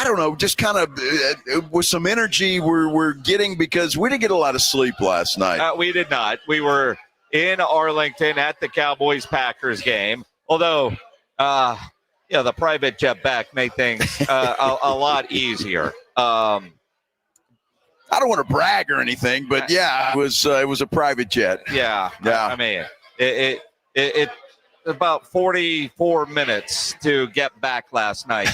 don't know, just kind of with some energy we're getting because we didn't get a lot of sleep last night. We did not. We were in Arlington at the Cowboys-Packers game. Although, the private jet back made things a lot easier. I don't want to brag or anything, but yeah, it was a private jet. Yeah. I mean, it about 44 minutes to get back last night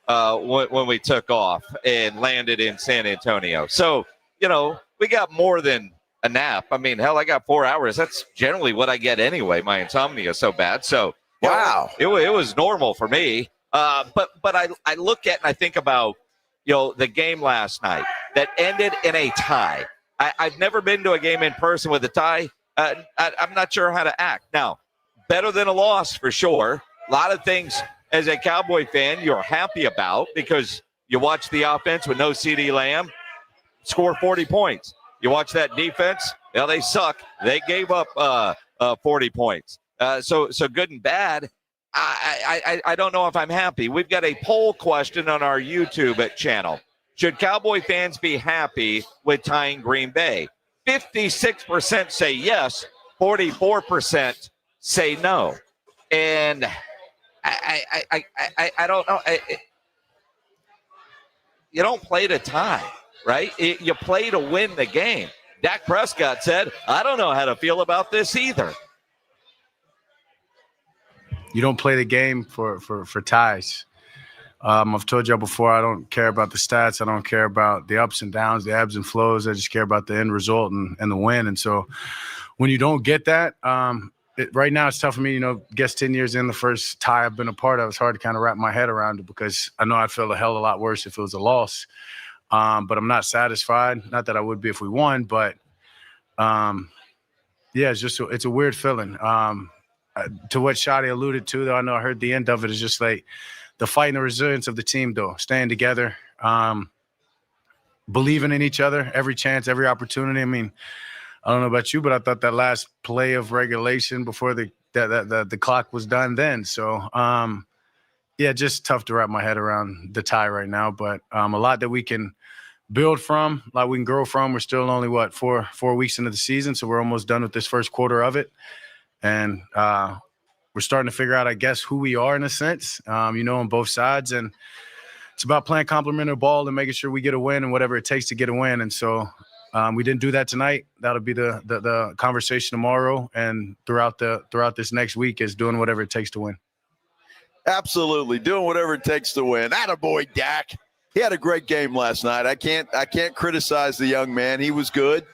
when we took off and landed in San Antonio. So, we got more than a nap. I mean, hell, I got 4 hours. That's generally what I get anyway. My insomnia is so bad. So, wow, it was normal for me. But I look at and I think about, the game last night that ended in a tie. I've never been to a game in person with a tie. I'm not sure how to act. Now, better than a loss for sure. A lot of things as a Cowboy fan you're happy about because you watch the offense with no CeeDee Lamb score 40 points. You watch that defense, they suck. They gave up 40 points. So good and bad. I don't know if I'm happy. We've got a poll question on our YouTube channel. Should Cowboy fans be happy with tying Green Bay? 56% say yes, 44% say no. And I don't know. You don't play to tie, right? You play to win the game. Dak Prescott said, I don't know how to feel about this either. you don't play the game for ties. I've told y'all before, I don't care about the stats. I don't care about the ups and downs, the ebbs and flows. I just care about the end result and the win. And so when you don't get that, right now it's tough for me, you know, guess 10 years in, the first tie I've been a part of, it's hard to kind of wrap my head around it because I know I'd feel a hell of a lot worse if it was a loss. But I'm not satisfied. Not that I would be if we won, but it's a weird feeling. To what Shotty alluded to, though, I know I heard the end of it, is just like the fight and the resilience of the team, though, staying together, believing in each other, every chance, every opportunity. I mean, I don't know about you, but I thought that last play of regulation before the clock was done then. So, just tough to wrap my head around the tie right now, but a lot that we can build from, a lot we can grow from. We're still only, 4 weeks into the season, so we're almost done with this first quarter of it. And we're starting to figure out, I guess, who we are in a sense, on both sides. And it's about playing complementary ball and making sure we get a win and whatever it takes to get a win. And so we didn't do that tonight. That'll be the conversation tomorrow and throughout this next week is doing whatever it takes to win. Absolutely. Doing whatever it takes to win. Attaboy, Dak. He had a great game last night. I can't criticize the young man. He was good.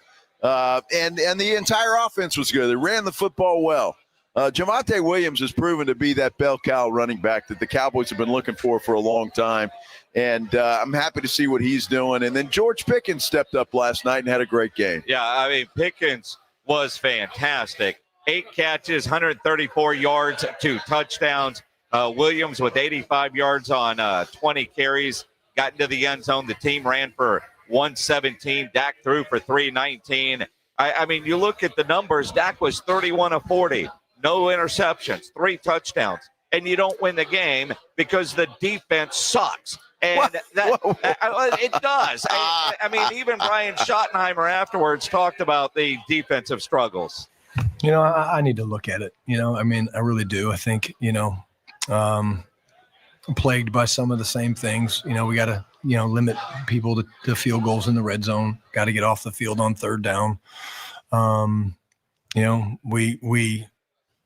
And the entire offense was good. They ran the football well. Javonte Williams has proven to be that bell cow running back that the Cowboys have been looking for a long time. And I'm happy to see what he's doing. And then George Pickens stepped up last night and had a great game. Yeah, I mean, Pickens was fantastic. 8 catches, 134 yards, 2 touchdowns. Williams with 85 yards on 20 carries, got into the end zone. The team ran for 117. Dak threw for 319. I mean, you look at the numbers. Dak was 31 of 40. No interceptions, 3 touchdowns. And you don't win the game because the defense sucks. And it does. I mean, even Brian Schottenheimer afterwards talked about the defensive struggles. I need to look at it. I mean, I really do. I think, plagued by some of the same things. We got to, limit people to field goals in the red zone. Got to get off the field on third down.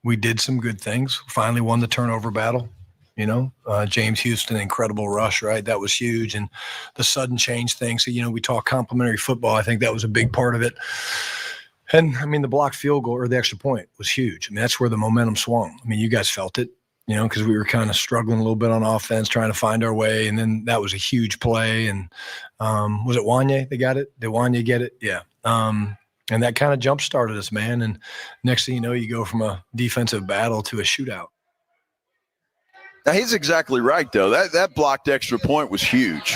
We did some good things. Finally won the turnover battle. James Houston, incredible rush, right? That was huge. And the sudden change thing. So, we talk complimentary football. I think that was a big part of it. And I mean, the blocked field goal or the extra point was huge. I mean, that's where the momentum swung. I mean, you guys felt it, because we were kind of struggling a little bit on offense, trying to find our way. And then that was a huge play. And was it Wanye? They got it? Did Wanye get it? Yeah. And that kind of jump started us, man. And next thing you know, you go from a defensive battle to a shootout. Now, he's exactly right, though. That blocked extra point was huge.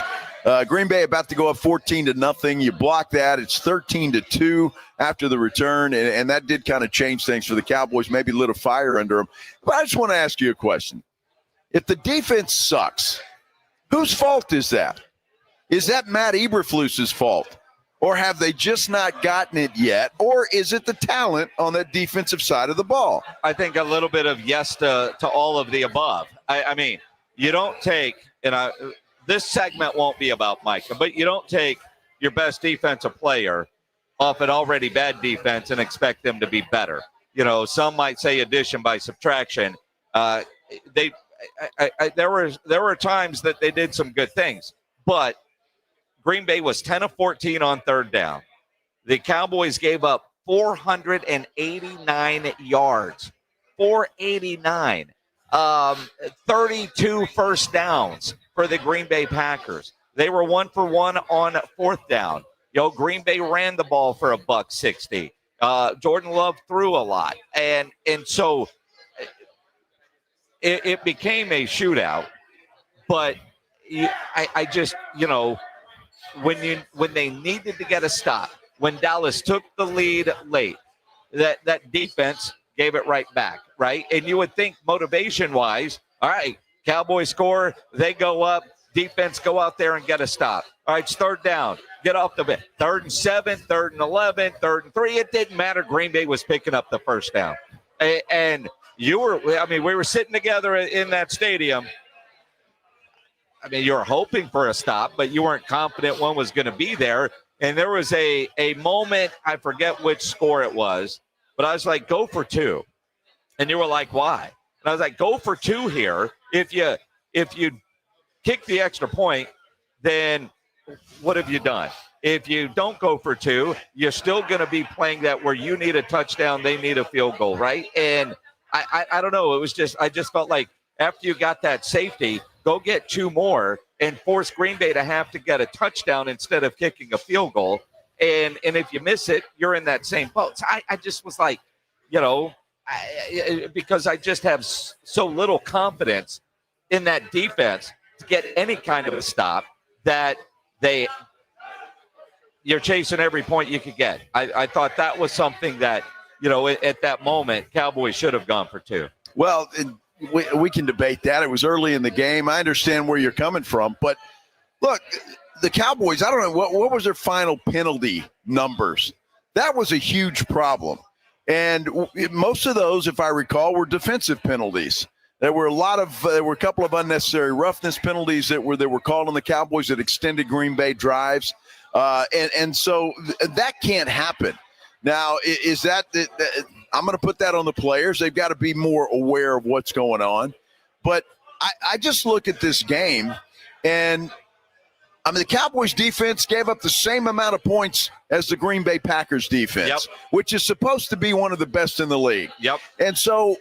Green Bay about to go up 14-0. You block that. It's 13-2 after the return, and that did kind of change things for the Cowboys, maybe lit a fire under them. But I just want to ask you a question. If the defense sucks, whose fault is that? Is that Matt Eberflus's fault? Or have they just not gotten it yet? Or is it the talent on that defensive side of the ball? I think a little bit of yes to all of the above. I mean, you don't take, this segment won't be about Micah, but you don't take your best defensive player off an already bad defense and expect them to be better. Some might say addition by subtraction. There were times that they did some good things, but Green Bay was 10 of 14 on third down. The Cowboys gave up 489 yards. 489. 32 first downs for the Green Bay Packers. They were 1 for 1 on fourth down. Green Bay ran the ball for $160. Jordan Love threw a lot. And so it became a shootout. But I just, when they needed to get a stop, when Dallas took the lead late, that defense gave it right back, right? And you would think motivation-wise, all right, Cowboys score, they go up, defense go out there and get a stop. All right, it's third down, get off the bit. 3rd and 7, 3rd and 11, 3rd and 3. It didn't matter. Green Bay was picking up the first down. And we were sitting together in that stadium. I mean, you were hoping for a stop, but you weren't confident one was going to be there. And there was a moment, I forget which score it was, but I was like, go for 2. And you were like, why? And I was like, go for 2 here. If you kick the extra point, then what have you done? If you don't go for 2, you're still going to be playing that where you need a touchdown, they need a field goal, right? And I don't know. It was just, I just felt like after you got that safety, go get 2 more and force Green Bay to have to get a touchdown instead of kicking a field goal. And if you miss it, you're in that same boat. So I just was like, because I just have so little confidence in that defense to get any kind of a stop that you're chasing every point you could get. I thought that was something that, at that moment, Cowboys should have gone for 2. Well, we can debate that. It was early in the game. I understand where you're coming from. But, look, the Cowboys, I don't know, what was their final penalty numbers? That was a huge problem. And most of those, if I recall, were defensive penalties. There were a couple of unnecessary roughness penalties that were called on the Cowboys that extended Green Bay drives. And so that can't happen. Now, is that I'm going to put that on the players. They've got to be more aware of what's going on. But I just look at this game, and the Cowboys defense gave up the same amount of points as the Green Bay Packers defense, which is supposed to be one of the best in the league. And so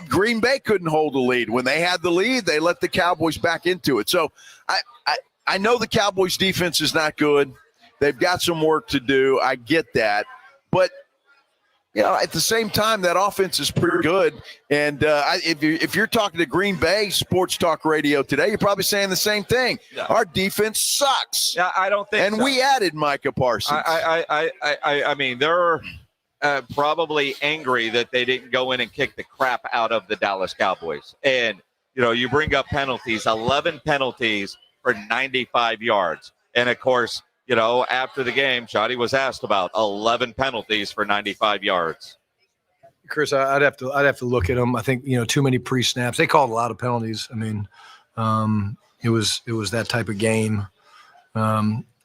Green Bay couldn't hold the lead. When they had the lead, they let the Cowboys back into it. So I know the Cowboys defense is not good. They've got some work to do. I get that. But, at the same time, that offense is pretty good. And if you're talking to Green Bay Sports Talk Radio today, you're probably saying the same thing. Yeah. Our defense sucks. Yeah, I don't think so. And we added Micah Parsons. I mean, they're probably angry that they didn't go in and kick the crap out of the Dallas Cowboys. And, you bring up penalties, 11 penalties for 95 yards. And, of course, after the game, Shotty was asked about 11 penalties for 95 yards. Chris, I'd have to look at them. I think, too many pre-snaps. They called a lot of penalties. I mean, it was that type of game.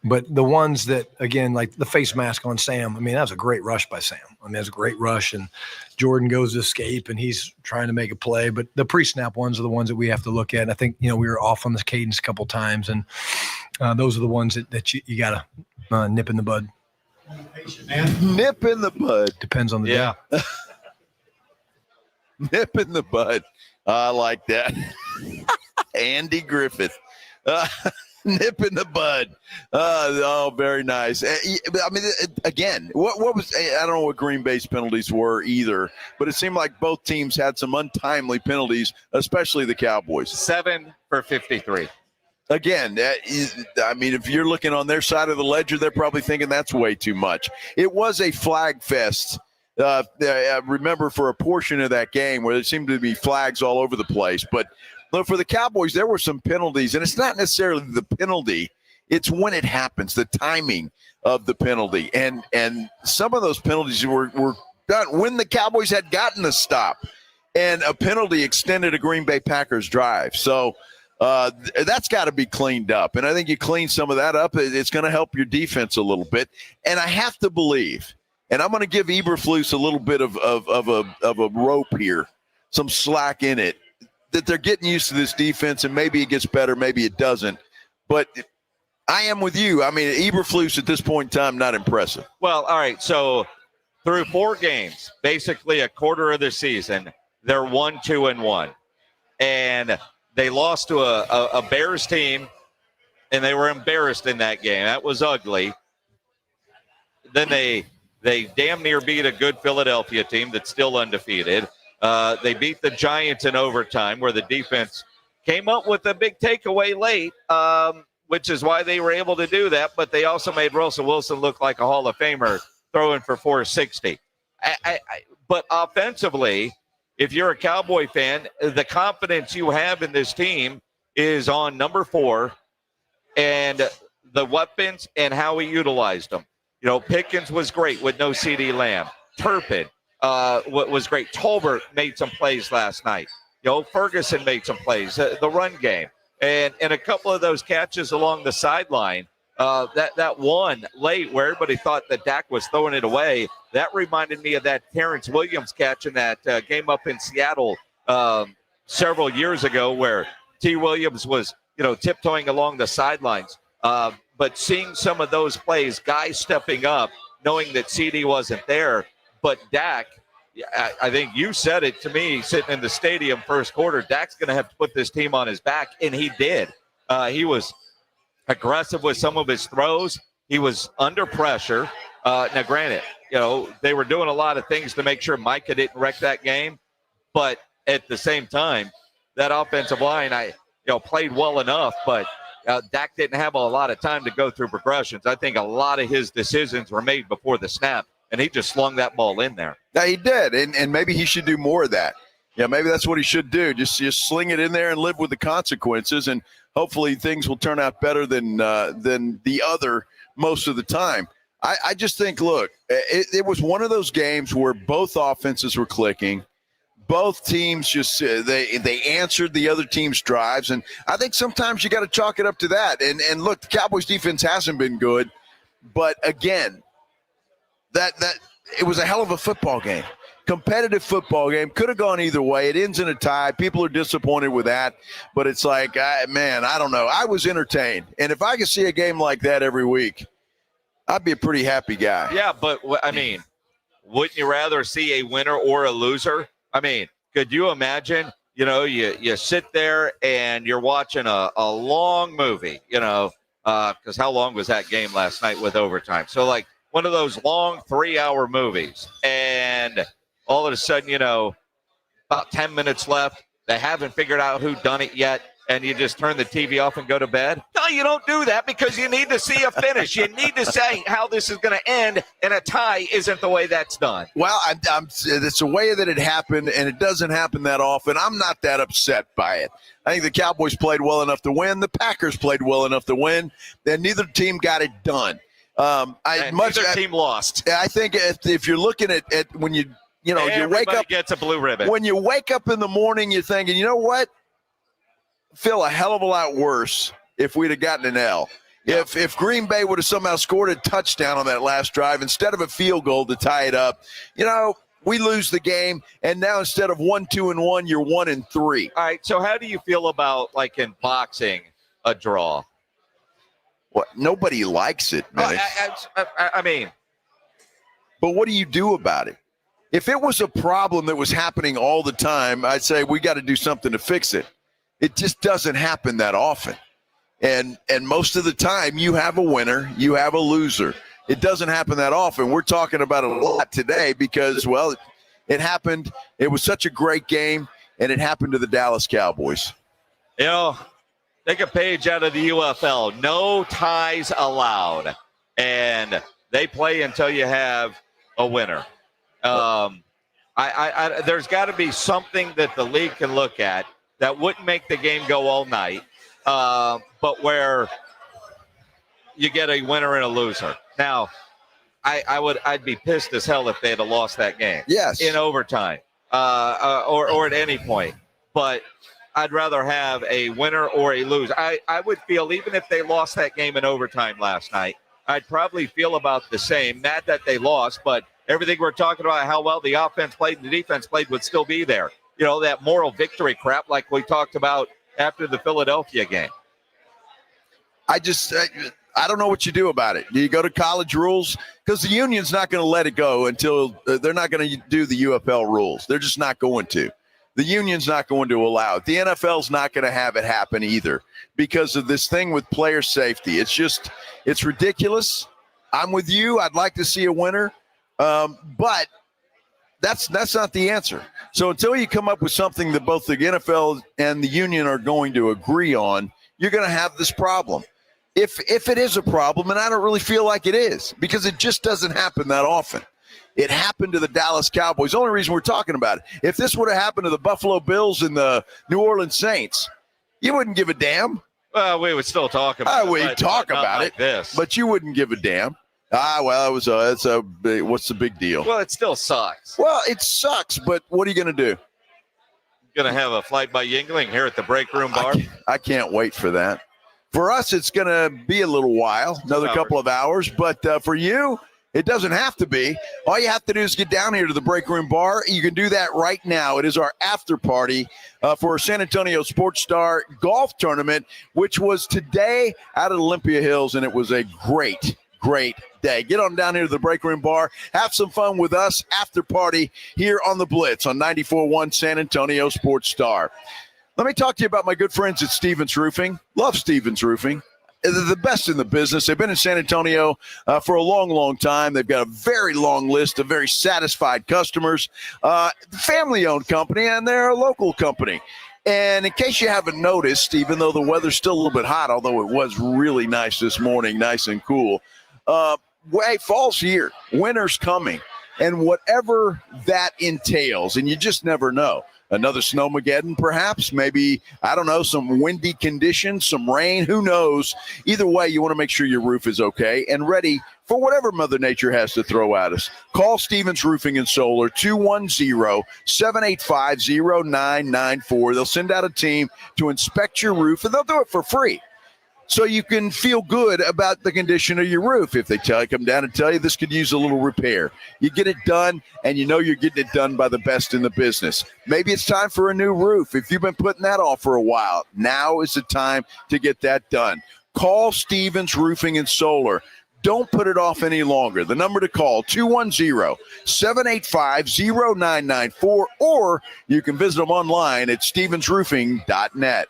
But the ones that, again, like the face mask on Sam, that was a great rush by Sam. That's a great rush, and Jordan goes to escape, and he's trying to make a play. But the pre-snap ones are the ones that we have to look at. And I think, we were off on the cadence a couple times, and those are the ones that you got to nip in the bud. Nip in the bud. Depends on the day. Nip in the bud. I like that. Andy Griffith. Nip in the bud. Very nice. Again, what was – I don't know what Green Bay's penalties were either, but it seemed like both teams had some untimely penalties, especially the Cowboys. 7 for 53. Again, if you're looking on their side of the ledger, they're probably thinking that's way too much. It was a flag fest. I remember for a portion of that game where there seemed to be flags all over the place, but – look, for the Cowboys, there were some penalties, and it's not necessarily the penalty. It's when it happens, the timing of the penalty. And some of those penalties were done when the Cowboys had gotten a stop, and a penalty extended a Green Bay Packers drive. So that's got to be cleaned up. And I think you clean some of that up, it's going to help your defense a little bit. And I have to believe, and I'm going to give Eberflus a little bit of a rope here, some slack in it, that they're getting used to this defense, and maybe it gets better, maybe it doesn't. But I am with you. Eberflus at this point in time, not impressive. Well, all right, so through 4 games, basically a quarter of the season, they're 1-2-1. And they lost to a Bears team, and they were embarrassed in that game. That was ugly. Then they damn near beat a good Philadelphia team that's still undefeated. They beat the Giants in overtime, where the defense came up with a big takeaway late, which is why they were able to do that. But they also made Russell Wilson look like a Hall of Famer throwing for 460. But offensively, if you're a Cowboy fan, the confidence you have in this team is on number 4 and the weapons and how he utilized them. Pickens was great with no CeeDee Lamb. Turpin was great. Tolbert made some plays last night. Ferguson made some plays. The run game and a couple of those catches along the sideline. That one late where everybody thought that Dak was throwing it away. That reminded me of that Terrence Williams catch in that game up in Seattle several years ago where T. Williams was, tiptoeing along the sidelines. But seeing some of those plays, guys stepping up, knowing that CD wasn't there, but Dak, I think you said it to me sitting in the stadium first quarter, Dak's going to have to put this team on his back, and he did. He was aggressive with some of his throws. He was under pressure. Now, granted, they were doing a lot of things to make sure Micah didn't wreck that game, but at the same time, that offensive line, played well enough, but Dak didn't have a lot of time to go through progressions. I think a lot of his decisions were made before the snap, and he just slung that ball in there. Yeah, he did, and maybe he should do more of that. Yeah, maybe that's what he should do. Just sling it in there and live with the consequences, and hopefully things will turn out better than the other most of the time. I just think, look, it was one of those games where both offenses were clicking. Both teams just they answered the other team's drives, and I think sometimes you got to chalk it up to that. And look, the Cowboys defense hasn't been good, but again, that it was a hell of a football game, competitive football game. Could have gone either way. It ends in a tie. People are disappointed with that, but it's like, man, I don't know. I was entertained, and if I could see a game like that every week, I'd be a pretty happy guy. Yeah, but I mean, wouldn't you rather see a winner or a loser? I mean, could you imagine, you sit there and you're watching a long movie, because how long was that game last night with overtime? So, like, one of those long 3-hour movies, and all of a sudden, about 10 minutes left, they haven't figured out who done it yet, and you just turn the TV off and go to bed? No, you don't do that because you need to see a finish. You need to say how this is going to end, and a tie isn't the way that's done. Well, it's the way that it happened, and it doesn't happen that often. I'm not that upset by it. I think the Cowboys played well enough to win. The Packers played well enough to win. Then neither team got it done. Neither team lost. I think if you're looking at when you wake up, gets a blue ribbon. When you wake up in the morning, you're thinking, you know what? Feel a hell of a lot worse if we'd have gotten an L. Yeah. If Green Bay would have somehow scored a touchdown on that last drive instead of a field goal to tie it up, we lose the game, and now instead of 1-2-1, you're 1-3. All right, so how do you feel about, like in boxing, a draw? What? Nobody likes it, man. I mean. But what do you do about it? If it was a problem that was happening all the time, I'd say we got to do something to fix it. It just doesn't happen that often. And most of the time, you have a winner, you have a loser. It doesn't happen that often. We're talking about it a lot today because, well, it happened. It was such a great game, and it happened to the Dallas Cowboys. Take a page out of the UFL. No ties allowed. And they play until you have a winner. There's got to be something that the league can look at that wouldn't make the game go all night, but where you get a winner and a loser. Now, I'd be pissed as hell if they had lost that game. Yes. In overtime, or at any point. But I'd rather have a winner or a loser. I would feel, even if they lost that game in overtime last night, I'd probably feel about the same. Not that they lost, but everything we're talking about, how well the offense played and the defense played, would still be there. That moral victory crap like we talked about after the Philadelphia game. I don't know what you do about it. Do you go to college rules? Because the union's not going to let it go until they're not going to do the UFL rules. They're just not going to. The union's not going to allow it. The NFL's not going to have it happen either because of this thing with player safety. It's ridiculous. I'm with you. I'd like to see a winner, but that's not the answer. So until you come up with something that both the NFL and the union are going to agree on, you're going to have this problem. If it is a problem, and I don't really feel like it is, because it just doesn't happen that often. It happened to the Dallas Cowboys. The only reason we're talking about it. If this would have happened to the Buffalo Bills and the New Orleans Saints, you wouldn't give a damn. Well, we would still talk about it. We'd talk about it, but you wouldn't give a damn. What's the big deal? Well, it still sucks. Well, it sucks, but what are you going to do? Going to have a flight by Yingling here at the break room bar? I can't wait for that. For us, it's going to be a little while, another couple of hours. But for you, It doesn't have to be. All you have to do is get down here to the Break Room Bar. You can do that right now. It is our after party for San Antonio Sports Star Golf Tournament, which was today out at Olympia Hills, and it was a great day. Get on down here to the Break Room Bar. Have some fun with us. After party here on the Blitz on 94.1 San Antonio Sports Star. Let me talk to you about my good friends at Stevens Roofing. Love Stevens Roofing. They're the best in the business. They've been in San Antonio for a long time. They've got a very long list of very satisfied customers. Family-owned company, and they're a local company. And in case you haven't noticed, even though the weather's still a little bit hot, although it was really nice this morning, nice and cool, fall's here. Winter's coming. And whatever that entails, and you just never know. Another snowmageddon, perhaps, maybe, I don't know, some windy conditions, some rain, who knows? Either way, you want to make sure your roof is okay and ready for whatever Mother Nature has to throw at us. Call Stevens Roofing and Solar, 210-785-0994. They'll send out a team to inspect your roof, and they'll do it for free. So you can feel good about the condition of your roof. If they come down and tell you this could use a little repair, you get it done, and you know you're getting it done by the best in the business. Maybe it's time for a new roof. If you've been putting that off for a while, now is the time to get that done. Call Stevens Roofing and Solar. Don't put it off any longer. The number to call, 210-785-0994, or you can visit them online at stevensroofing.net.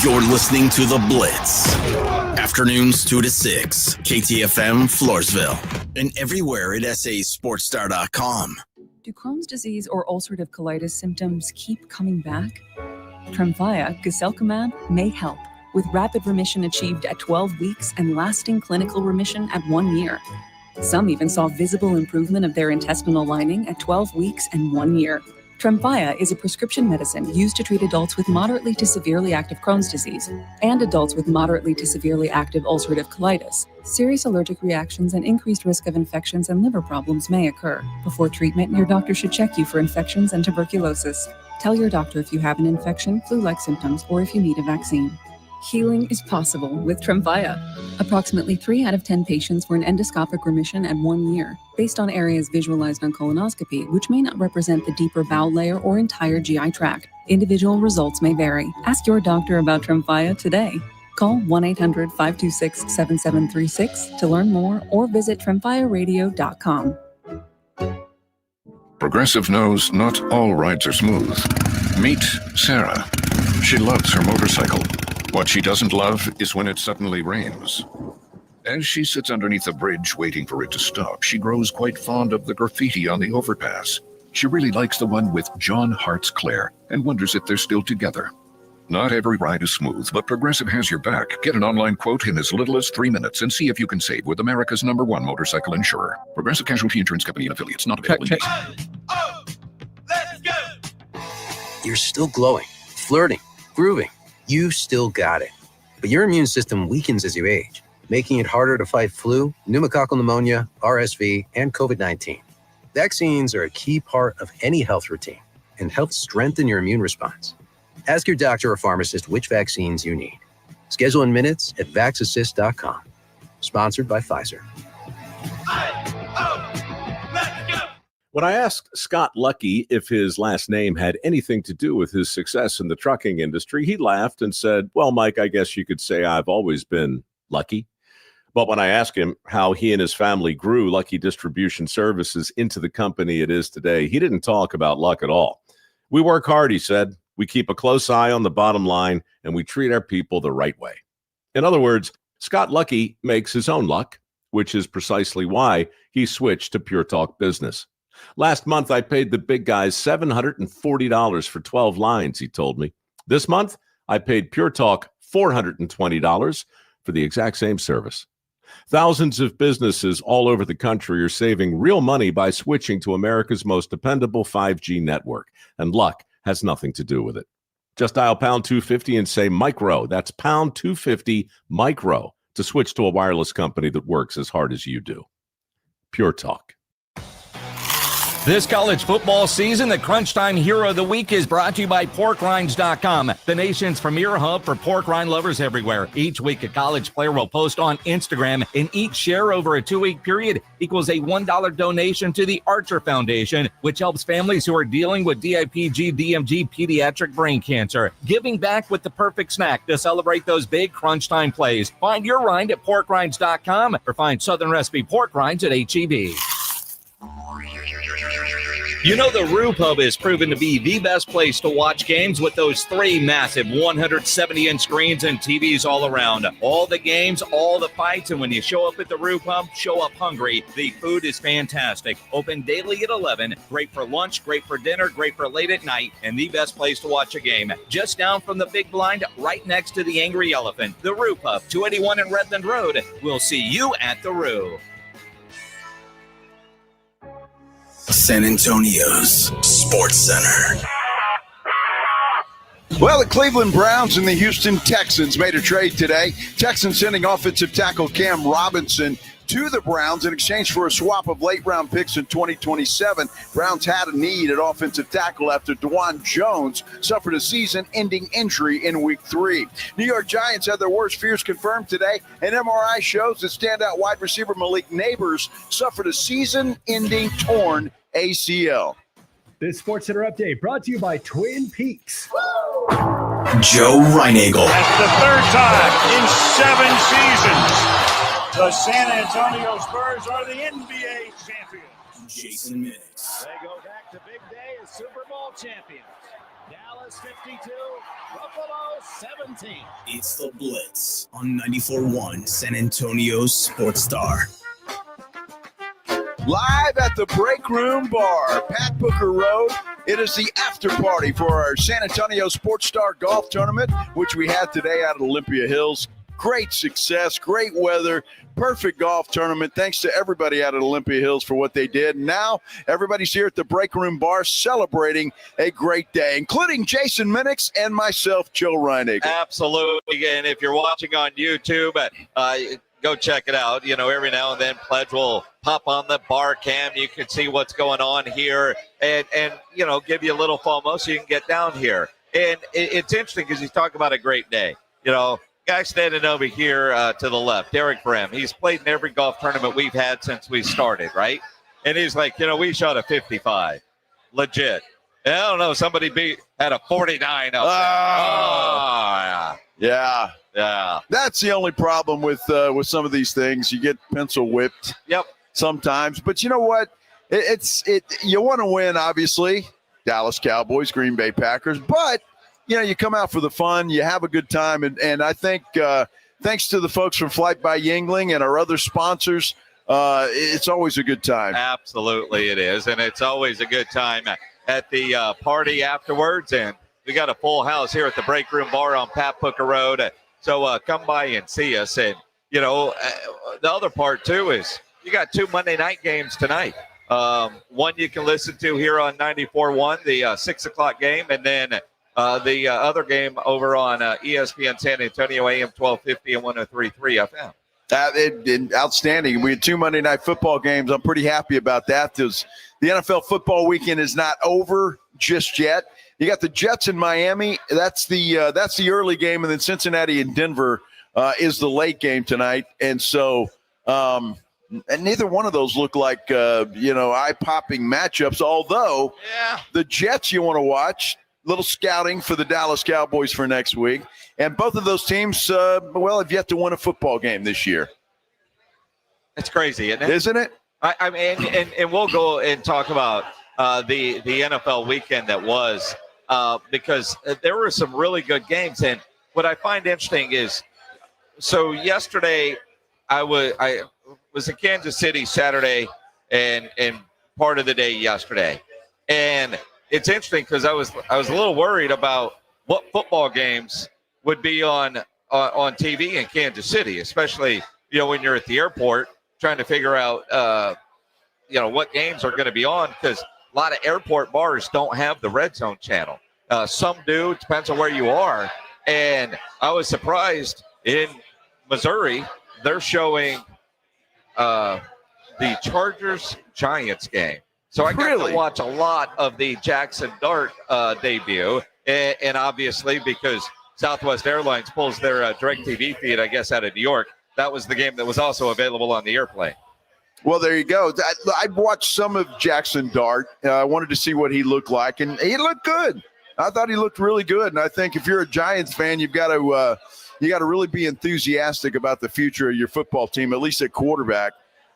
You're listening to The Blitz. Afternoons 2 to 6. KTFM Floresville. And everywhere at sasportstar.com. Do Crohn's disease or ulcerative colitis symptoms keep coming back? Tremfya guselkumab may help, with rapid remission achieved at 12 weeks and lasting clinical remission at 1 year. Some even saw visible improvement of their intestinal lining at 12 weeks and 1 year. Tremfya is a prescription medicine used to treat adults with moderately to severely active Crohn's disease and adults with moderately to severely active ulcerative colitis. Serious allergic reactions and increased risk of infections and liver problems may occur. Before treatment, your doctor should check you for infections and tuberculosis. Tell your doctor if you have an infection, flu-like symptoms, or if you need a vaccine. Healing is possible with Tremfya. Approximately 3 out of 10 patients were in endoscopic remission at 1 year, based on areas visualized on colonoscopy, which may not represent the deeper bowel layer or entire GI tract. Individual results may vary. Ask your doctor about Tremfya today. Call 1-800-526-7736 to learn more, or visit tremfyaradio.com. Progressive knows not all rides are smooth. Meet Sarah. She loves her motorcycle. What she doesn't love is when it suddenly rains. As she sits underneath a bridge waiting for it to stop, she grows quite fond of the graffiti on the overpass. She really likes the one with John Hart's Claire and wonders if they're still together. Not every ride is smooth, but Progressive has your back. Get an online quote in as little as 3 minutes and see if you can save with America's #1 motorcycle insurer. Progressive Casualty Insurance Company and Affiliates. Not available in Let's go! You're still glowing, flirting, grooving. You still got it. But your immune system weakens as you age, making it harder to fight flu, pneumococcal pneumonia, RSV, and COVID-19. Vaccines are a key part of any health routine and help strengthen your immune response. Ask your doctor or pharmacist which vaccines you need. Schedule in minutes at vaxassist.com. Sponsored by Pfizer. When I asked Scott Lucky if his last name had anything to do with his success in the trucking industry, he laughed and said, well, Mike, I guess you could say I've always been lucky. But when I asked him how he and his family grew Lucky Distribution Services into the company it is today, he didn't talk about luck at all. We work hard, he said. We keep a close eye on the bottom line, and we treat our people the right way. In other words, Scott Lucky makes his own luck, which is precisely why he switched to Pure Talk Business. Last month, I paid the big guys $740 for 12 lines, he told me. This month, I paid Pure Talk $420 for the exact same service. Thousands of businesses all over the country are saving real money by switching to America's most dependable 5G network, and luck has nothing to do with it. Just dial pound 250 and say micro. That's pound 250 micro to switch to a wireless company that works as hard as you do. Pure Talk. This college football season, the Crunch Time Hero of the Week is brought to you by PorkRinds.com, the nation's premier hub for pork rind lovers everywhere. Each week, a college player will post on Instagram, and each share over a 2-week period equals a $1 donation to the Archer Foundation, which helps families who are dealing with DIPG, DMG, pediatric brain cancer. Giving back with the perfect snack to celebrate those big Crunch Time plays. Find your rind at PorkRinds.com or find Southern Recipe pork rinds at HEB. You know, the Roo Pub has proven to be the best place to watch games with those 3 massive 170-inch screens and TVs all around. All the games, all the fights, and when you show up at the Roo Pub, show up hungry. The food is fantastic. Open daily at 11. Great for lunch, great for dinner, great for late at night, and the best place to watch a game. Just down from the Big Blind, right next to the Angry Elephant. The Roo Pub, 281 in Redland Road. We'll see you at the Roo. San Antonio's Sports Center. Well, the Cleveland Browns and the Houston Texans made a trade today. Texans sending offensive tackle Cam Robinson to the Browns in exchange for a swap of late-round picks in 2027. Browns had a need at offensive tackle after DeJuan Jones suffered a season-ending injury in Week 3. New York Giants had their worst fears confirmed today. An MRI shows that standout wide receiver Malik Neighbors suffered a season-ending torn ACL. This Sports Center update brought to you by Twin Peaks. Joe Reinagel. That's the 3rd time in 7 seasons. The San Antonio Spurs are the NBA champions. Jason Minix. They go back to big day as Super Bowl champions. Dallas 52, Buffalo 17. It's the Blitz on 94.1 San Antonio's Sports Star. Live at the Break Room Bar, Pat Booker Road. It is the after party for our San Antonio Sports Star Golf Tournament, which we had today out at Olympia Hills. Great success, great weather, perfect golf tournament. Thanks to everybody out at Olympia Hills for what they did. Now, everybody's here at the Break Room Bar celebrating a great day, including Jason Minix and myself, Joe Reinagel. Absolutely. And if you're watching on YouTube, go check it out. You know, every now and then Pledge will pop on the bar cam. You can see what's going on here and you know, give you a little FOMO so you can get down here. And it's interesting because he's talking about a great day. You know, guy standing over here to the left, Derek Brem, he's played in every golf tournament we've had since we started, right? And he's like, you know, we shot a 55. Legit. And I don't know, somebody had a 49 up there. Yeah. Yeah. That's the only problem with some of these things. You get pencil whipped. Yep. Sometimes. But you know what? You want to win, obviously. Dallas Cowboys, Green Bay Packers. But, you know, you come out for the fun. You have a good time. And I think thanks to the folks from Flight by Yingling and our other sponsors, it's always a good time. Absolutely it is. And it's always a good time at the party afterwards. And we got a full house here at the Break Room Bar on Pat Booker Road. So come by and see us. And, you know, the other part, too, is you got 2 Monday night games tonight. One you can listen to here on 94.1, the 6 o'clock game, and then the other game over on ESPN San Antonio, AM 1250 and 103.3 FM. Outstanding. We had 2 Monday night football games. I'm pretty happy about that. The NFL football weekend is not over just yet. You got the Jets in Miami. That's the early game, and then Cincinnati and Denver is the late game tonight. And so and neither one of those look like eye-popping matchups, although the Jets you want to watch, little scouting for the Dallas Cowboys for next week. And both of those teams, have yet to win a football game this year. It's crazy, isn't it? Isn't it? I mean, and we'll go and talk about the NFL weekend that was because there were some really good games. And what I find interesting is, so yesterday I was in Kansas City Saturday and part of the day yesterday. And it's interesting because I was a little worried about what football games would be on TV in Kansas City, especially, you know, when you're at the airport trying to figure out, what games are going to be on, because a lot of airport bars don't have the Red Zone channel. Some do. It depends on where you are. And I was surprised in Missouri, they're showing the Chargers-Giants game So I got to watch a lot of the Jackson Dart debut. And obviously, because Southwest Airlines pulls their DirecTV feed, I guess, out of New York, that was the game that was also available on the airplane. Well, there you go. I watched some of Jackson Dart. I wanted to see what he looked like, and he looked good. I thought he looked really good, and I think if you're a Giants fan, you've got to really be enthusiastic about the future of your football team, at least at quarterback.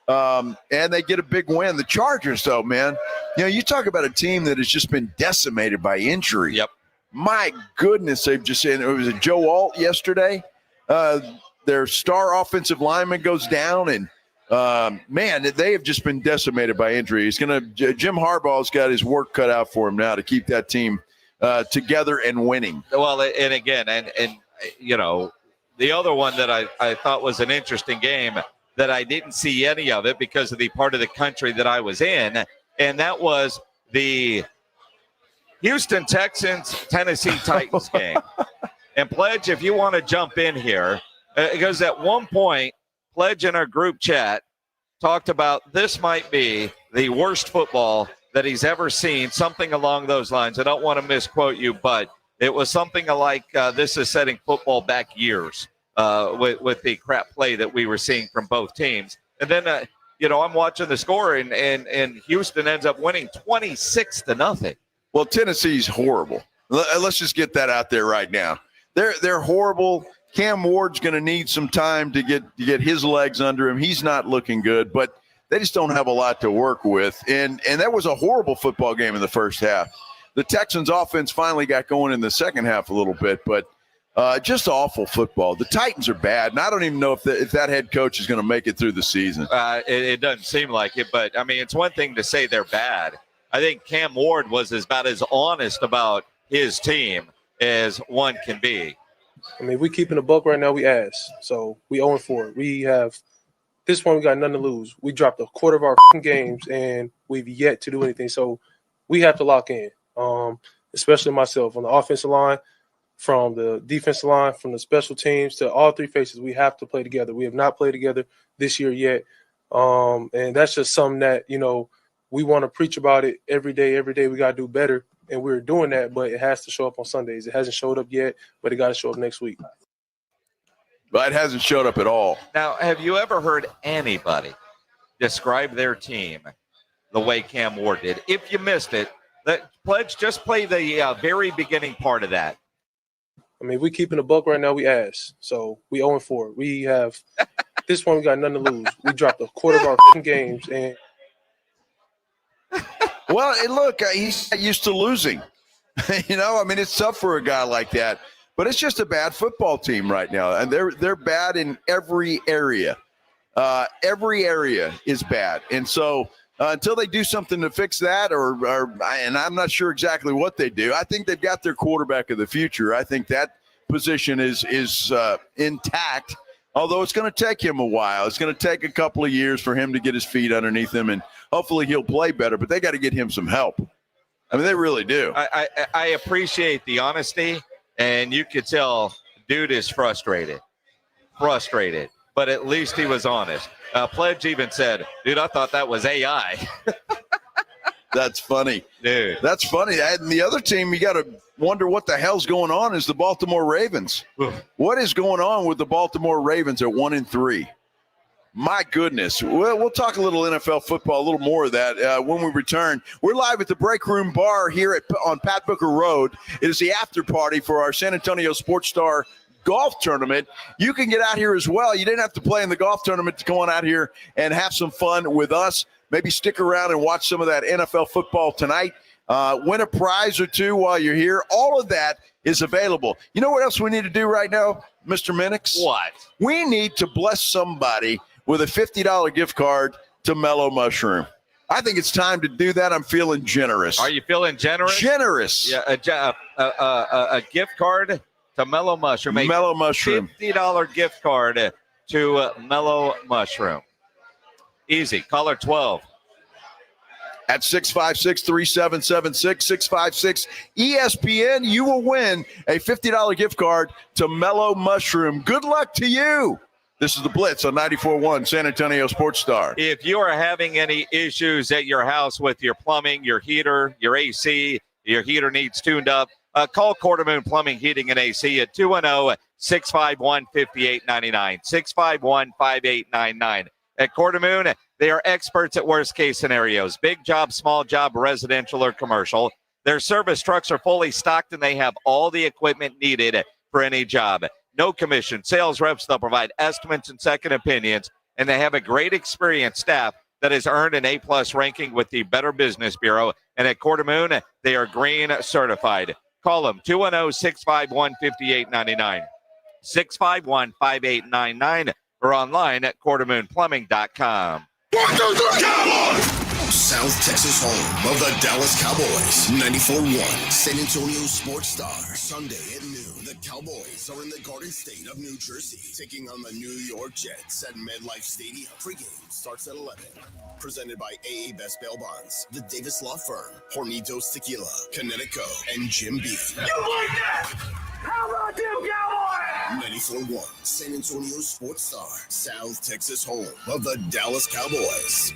And they get a big win. The Chargers, though, man, you talk about a team that has just been decimated by injury. Yep. My goodness, they've just said it was a Joe Alt yesterday. Their star offensive lineman goes down, and man, they have just been decimated by injury. Jim Harbaugh's got his work cut out for him now to keep that team together and winning. Well, and again, and the other one that I thought was an interesting game that I didn't see any of it because of the part of the country that I was in, and that was the Houston Texans, Tennessee Titans game. And Pledge, if you want to jump in here, because at one point, Pledge in our group chat talked about this might be the worst football that he's ever seen, something along those lines. I don't want to misquote you, but it was something like this is setting football back years with the crap play that we were seeing from both teams. And then, I'm watching the score, and Houston ends up winning 26-0. Well, Tennessee's horrible. Let's just get that out there right now. They're horrible. Cam Ward's going to need some time to get his legs under him. He's not looking good, but they just don't have a lot to work with. And that was a horrible football game in the first half. The Texans offense finally got going in the second half a little bit, but just awful football. The Titans are bad, and I don't even know if that head coach is going to make it through the season. It doesn't seem like it, but, I mean, it's one thing to say they're bad. I think Cam Ward was about as honest about his team as one can be. I mean, we keeping the buck right now. We ass, so we 0-4. We have this point. We got nothing to lose. We dropped a quarter of our games, and we've yet to do anything. So we have to lock in, especially myself on the offensive line, from the defensive line, from the special teams to all three faces. We have to play together. We have not played together this year yet, and that's just something that we want to preach about it every day. Every day we got to do better, and we're doing that, but it has to show up on Sundays. It hasn't showed up yet, but it got to show up next week. But it hasn't showed up at all. Now, have you ever heard anybody describe their team the way Cam Ward did? If you missed it, Pledge, just play the very beginning part of that. I mean, we keeping the buck right now. We ass, so we 0-4. We have this point. We got nothing to lose. We dropped a quarter of our games, and well, look, he's not used to losing. I mean, it's tough for a guy like that. But it's just a bad football team right now, and they're bad in every area. Every area is bad, and so until they do something to fix that, and I'm not sure exactly what they do. I think they've got their quarterback of the future. I think that position is intact. Although it's going to take him a while. It's going to take a couple of years for him to get his feet underneath him, and hopefully he'll play better. But they got to get him some help. I mean, they really do. I appreciate the honesty, and you could tell dude is frustrated. But at least he was honest. Pledge even said, dude, I thought that was AI. That's funny. Dude. That's funny. And the other team, you got to wonder what the hell's going on, is the Baltimore Ravens. What is going on with the Baltimore Ravens at 1-3? My goodness. We'll talk a little NFL football, a little more of that when we return. We're live at the Break Room Bar here on Pat Booker Road. It is the after party for our San Antonio Sports Star golf tournament. You can get out here as well. You didn't have to play in the golf tournament to come on out here and have some fun with us. Maybe stick around and watch some of that NFL football tonight. Win a prize or two while you're here. All of that is available. You know what else we need to do right now, Mr. Minix? What? We need to bless somebody with a $50 gift card to Mellow Mushroom. I think it's time to do that. I'm feeling generous. Are you feeling generous? Generous. Yeah, a gift card to Mellow Mushroom. Mellow Mushroom. $50 gift card to Mellow Mushroom. Easy. Caller 12. At 656-3776, 656-ESPN, you will win a $50 gift card to Mellow Mushroom. Good luck to you. This is the Blitz on 94.1 San Antonio Sports Star. If you are having any issues at your house with your plumbing, your heater, your AC, your heater needs tuned up, call Quartermoon Plumbing, Heating, and AC at 210-651-5899, 651-5899. At Quartermoon, they are experts at worst-case scenarios, big job, small job, residential or commercial. Their service trucks are fully stocked, and they have all the equipment needed for any job. No commission. Sales reps, they'll provide estimates and second opinions, and they have a great experienced staff that has earned an A-plus ranking with the Better Business Bureau. And at Quartermoon, they are green certified. Call them 210-651-5899, 651-5899, or online at quartermoonplumbing.com. South Texas home of the Dallas Cowboys. 94.1 San Antonio Sports Star. Sunday at noon, the Cowboys are in the Garden State of New Jersey, taking on the New York Jets at MetLife Stadium. Pre-game starts at 11. Presented by AA Best Bail Bonds, the Davis Law Firm, Hornitos Tequila, Connecticut, and Jim B. You like that? How about them Cowboys? 94.1 San Antonio Sports Star. South Texas home of the Dallas Cowboys.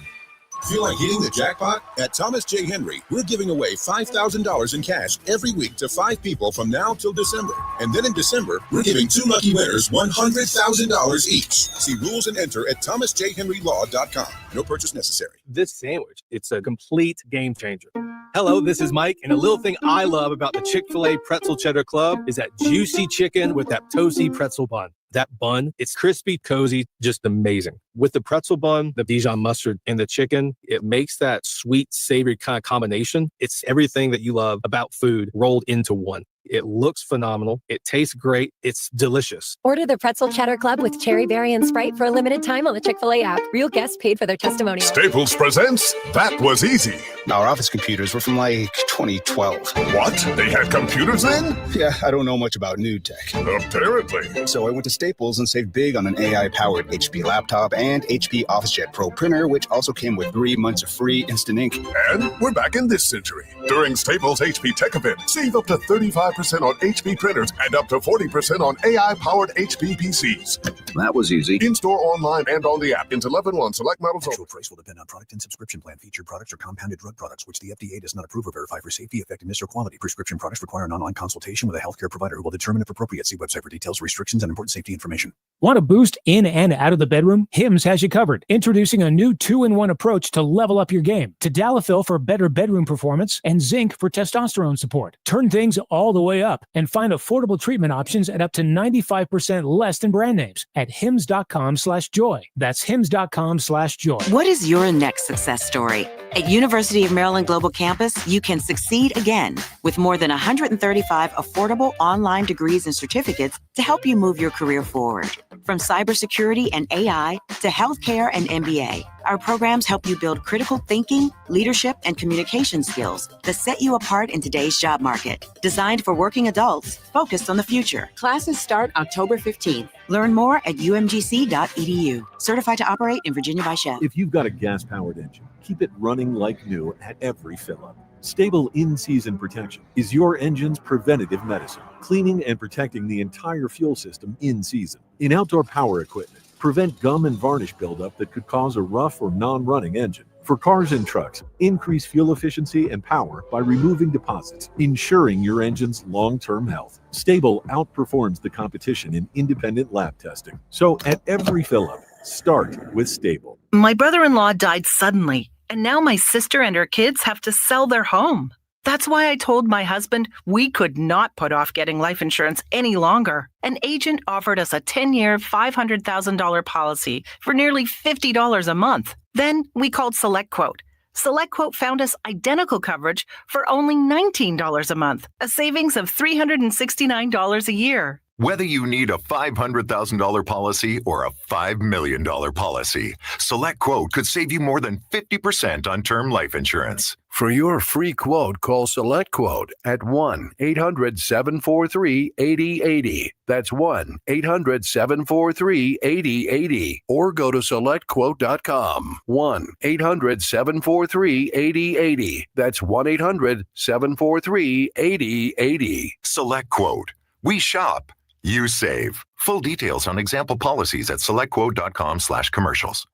Feel like hitting the jackpot? At Thomas J. Henry, we're giving away $5,000 in cash every week to 5 people from now till December. And then in December, we're giving 2 lucky winners $100,000 each. See rules and enter at thomasjhenrylaw.com. No purchase necessary. This sandwich, it's a complete game changer. Hello, this is Mike, and a little thing I love about the Chick-fil-A Pretzel Cheddar Club is that juicy chicken with that toasty pretzel bun. That bun, it's crispy, cozy, just amazing. With the pretzel bun, the Dijon mustard, and the chicken, it makes that sweet, savory kind of combination. It's everything that you love about food rolled into one. It looks phenomenal. It tastes great. It's delicious. Order the Pretzel Cheddar Club with Cherry Berry and Sprite for a limited time on the Chick-fil-A app. Real guests paid for their testimonial. Staples presents That Was Easy. Our office computers were from like 2012. What? They had computers then? Yeah, I don't know much about new tech. Apparently. So I went to Staples and saved big on an AI-powered HP laptop and HP OfficeJet Pro printer, which also came with 3 months of free instant ink. And we're back in this century. During Staples HP Tech Event, save up to 35% on HP printers and up to 40% on AI-powered HP PCs. That was easy. In-store, online, and on the app. Into 11/1 select models. Actual price will depend on product and subscription plan. Featured products or compounded drug products, which the FDA does not approve or verify for safety, effectiveness, or quality. Prescription products require an online consultation with a healthcare provider who will determine if appropriate. See website for details, restrictions, and important safety information. Want a boost in and out of the bedroom? Hims has you covered. Introducing a new 2-in-1 approach to level up your game. Tadalafil for better bedroom performance and zinc for testosterone support. Turn things all the way up and find affordable treatment options at up to 95% less than brand names at hims.com/joy. That's hims.com/joy. What is your next success story? At University of Maryland Global Campus, you can succeed again with more than 135 affordable online degrees and certificates to help you move your career forward. From cybersecurity and AI to healthcare and MBA, our programs help you build critical thinking, leadership, and communication skills that set you apart in today's job market. Designed for working adults focused on the future. Classes start October 15th. Learn more at umgc.edu. Certified to operate in Virginia by Shell. If you've got a gas-powered engine, keep it running like new at every fill-up. Stable in-season protection is your engine's preventative medicine, cleaning and protecting the entire fuel system in season. In outdoor power equipment, prevent gum and varnish buildup that could cause a rough or non-running engine. For cars and trucks, increase fuel efficiency and power by removing deposits, ensuring your engine's long-term health. Stable outperforms the competition in independent lab testing. So at every fill-up, start with Stable. My brother-in-law died suddenly, and now my sister and her kids have to sell their home. That's why I told my husband we could not put off getting life insurance any longer. An agent offered us a 10-year, $500,000 policy for nearly $50 a month. Then we called SelectQuote. SelectQuote found us identical coverage for only $19 a month, a savings of $369 a year. Whether you need a $500,000 policy or a $5 million policy, SelectQuote could save you more than 50% on term life insurance. For your free quote, call SelectQuote at 1-800-743-8080. That's 1-800-743-8080. Or go to SelectQuote.com. 1-800-743-8080. That's 1-800-743-8080. SelectQuote. We shop, You save. Full details on example policies at selectquote.com/commercials.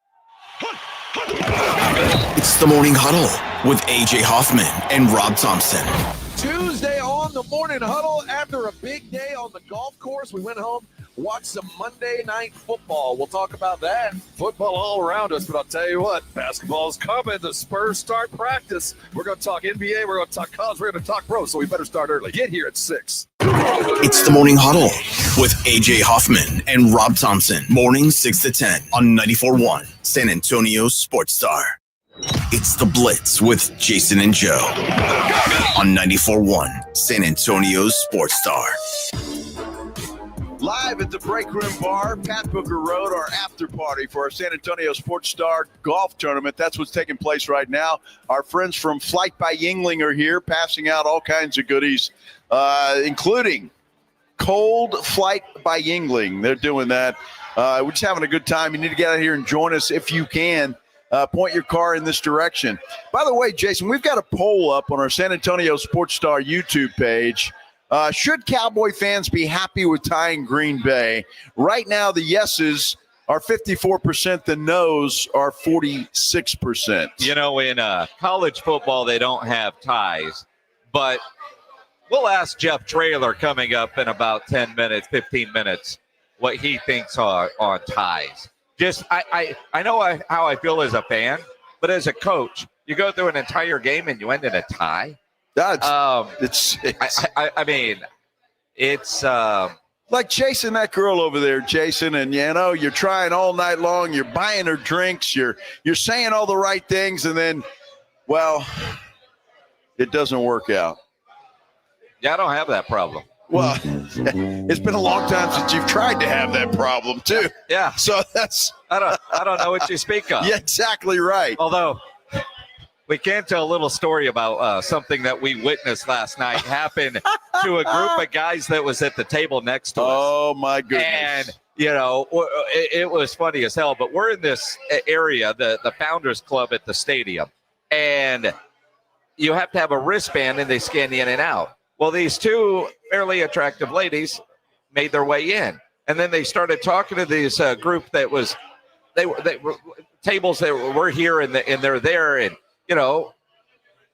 It's the Morning Huddle with AJ Hoffman and Rob Thompson. Tuesday on the Morning Huddle after a big day on the golf course. We went home, watched some Monday Night Football. We'll talk about that. Football all around us, but I'll tell you what, basketball's coming. The Spurs start practice. We're going to talk NBA, we're going to talk college, we're going to talk pro, so we better start early. Get here at 6. It's the Morning Huddle with AJ Hoffman and Rob Thompson. Morning 6 to 10 on 94.1 San Antonio Sports Star. It's the Blitz with Jason and Joe on 94.1 San Antonio Sports Star. Live at the Break Room Bar, Pat Booker Road, our after party for our San Antonio Sports Star golf tournament. That's what's taking place right now. Our friends from Flight by Yingling are here, passing out all kinds of goodies, including Cold Flight by Yingling. They're doing that. We're just having a good time. You need to get out here and join us if you can. Point your car in this direction. By the way, Jason, we've got a poll up on our San Antonio Sports Star YouTube page. Should Cowboy fans be happy with tying Green Bay? Right now, the yeses are 54%. The no's are 46%. You know, in college football, they don't have ties. But we'll ask Jeff Traylor coming up in about 10 minutes, 15 minutes, what he thinks on ties. Just, I know how I feel as a fan, but as a coach, you go through an entire game and you end in a tie. I mean, it's like chasing that girl over there, Jason, and you're trying all night long. You're buying her drinks. You're saying all the right things, and then, well, it doesn't work out. Yeah, I don't have that problem. Well, it's been a long time since you've tried to have that problem too. Yeah. So that's I don't know what you speak of. Yeah, exactly right. Although we can tell a little story about something that we witnessed last night happen to a group of guys that was at the table next to us. Oh, my goodness. And, it was funny as hell. But we're in this area, the Founders Club at the stadium. And you have to have a wristband, and they scan you in and out. Well, these two fairly attractive ladies made their way in. And then they started talking to this group that was – they were tables that were here and they're there. And,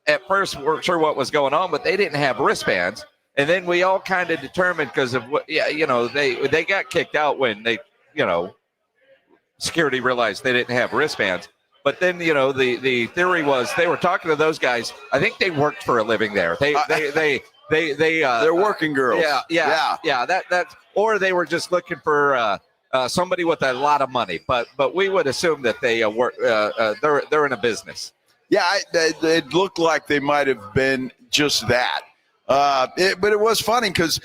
at first we weren't sure what was going on, but they didn't have wristbands. And then we all kind of determined because of what, they got kicked out when they, security realized they didn't have wristbands. But then, the theory was they were talking to those guys. I think they worked for a living there. They're working girls. Yeah. That's or they were just looking for somebody with a lot of money. But we would assume that they work. They're in a business. Yeah, it looked like they might have been just that. But it was funny because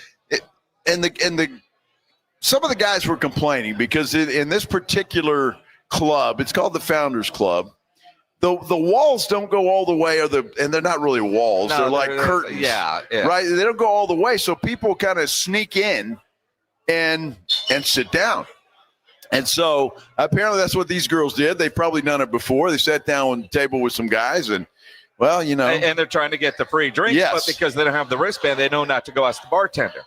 some of the guys were complaining because in this particular club, it's called the Founders Club. The walls don't go all the way, and they're not really walls. No, they're like curtains. Yeah. Right? They don't go all the way, so people kind of sneak in and sit down. And so apparently that's what these girls did. They've probably done it before. They sat down on the table with some guys, and, well, And they're trying to get the free drinks, yes. But because they don't have the wristband, they know not to go ask the bartender.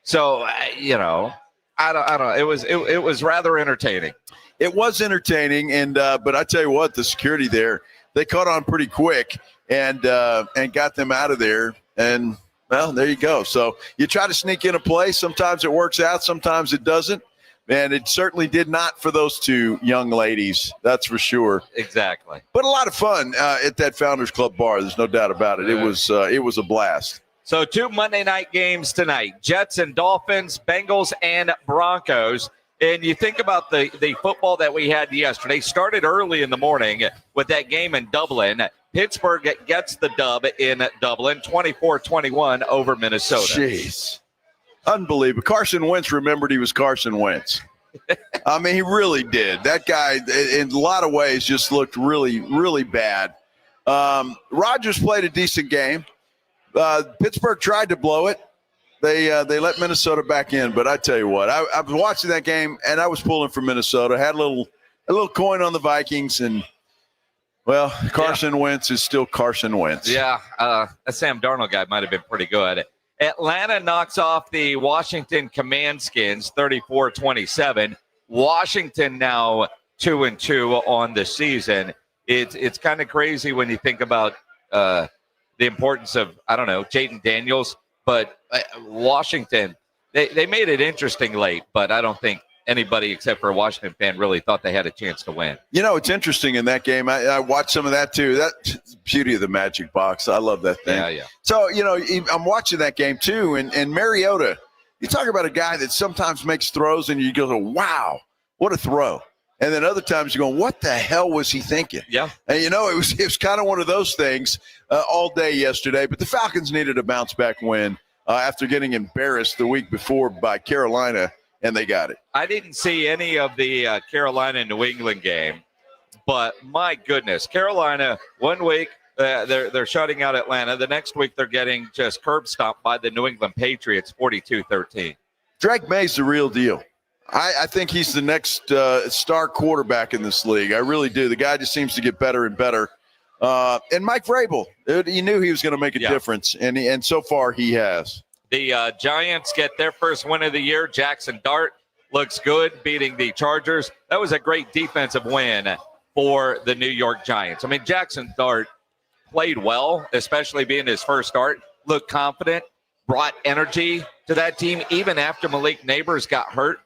So, I don't know. It was rather entertaining. It was entertaining, and but I tell you what, the security there, they caught on pretty quick and got them out of there. And, well, there you go. So you try to sneak in a play. Sometimes it works out. Sometimes it doesn't. And it certainly did not for those two young ladies. That's for sure. Exactly. But a lot of fun at that Founders Club bar. There's no doubt about it. It was a blast. So 2 Monday night games tonight, Jets and Dolphins, Bengals and Broncos. And you think about the football that we had yesterday. Started early in the morning with that game in Dublin. Pittsburgh gets the dub in Dublin, 24-21 over Minnesota. Jeez. Unbelievable. Carson Wentz remembered he was Carson Wentz. I mean, he really did. That guy, in a lot of ways, just looked really, really bad. Rodgers played a decent game. Pittsburgh tried to blow it. They let Minnesota back in, but I tell you what, I was watching that game and I was pulling for Minnesota. Had a little coin on the Vikings, and well, Carson Wentz is still Carson Wentz. Yeah, that Sam Darnold guy might have been pretty good. Atlanta knocks off the Washington Commandskins 34-27. Washington now 2-2 on the season. It's kind of crazy when you think about the importance of, I don't know, Jaden Daniels, but Washington, they made it interesting late, but I don't think anybody except for a Washington fan really thought they had a chance to win. You know, it's interesting in that game. I watched some of that too. That's the beauty of the Magic Box. I love that thing. Yeah. So, you know, I'm watching that game too. And Mariota, you talk about a guy that sometimes makes throws and you go, wow, what a throw. And then other times you're going, what the hell was he thinking? Yeah. And, you know, it was kind of one of those things all day yesterday. But the Falcons needed a bounce-back win after getting embarrassed the week before by Carolina, and they got it. I didn't see any of the Carolina-New England game, but my goodness, Carolina, 1 week, they're shutting out Atlanta. The next week, they're getting just curb stomped by the New England Patriots, 42-13. Drake May's the real deal. I think he's the next star quarterback in this league. I really do. The guy just seems to get better and better. And Mike Vrabel, he knew he was going to make a difference, and so far he has. The Giants get their first win of the year. Jackson Dart looks good, beating the Chargers. That was a great defensive win for the New York Giants. I mean, Jackson Dart played well, especially being his first start, looked confident, brought energy to that team, even after Malik Neighbors got hurt.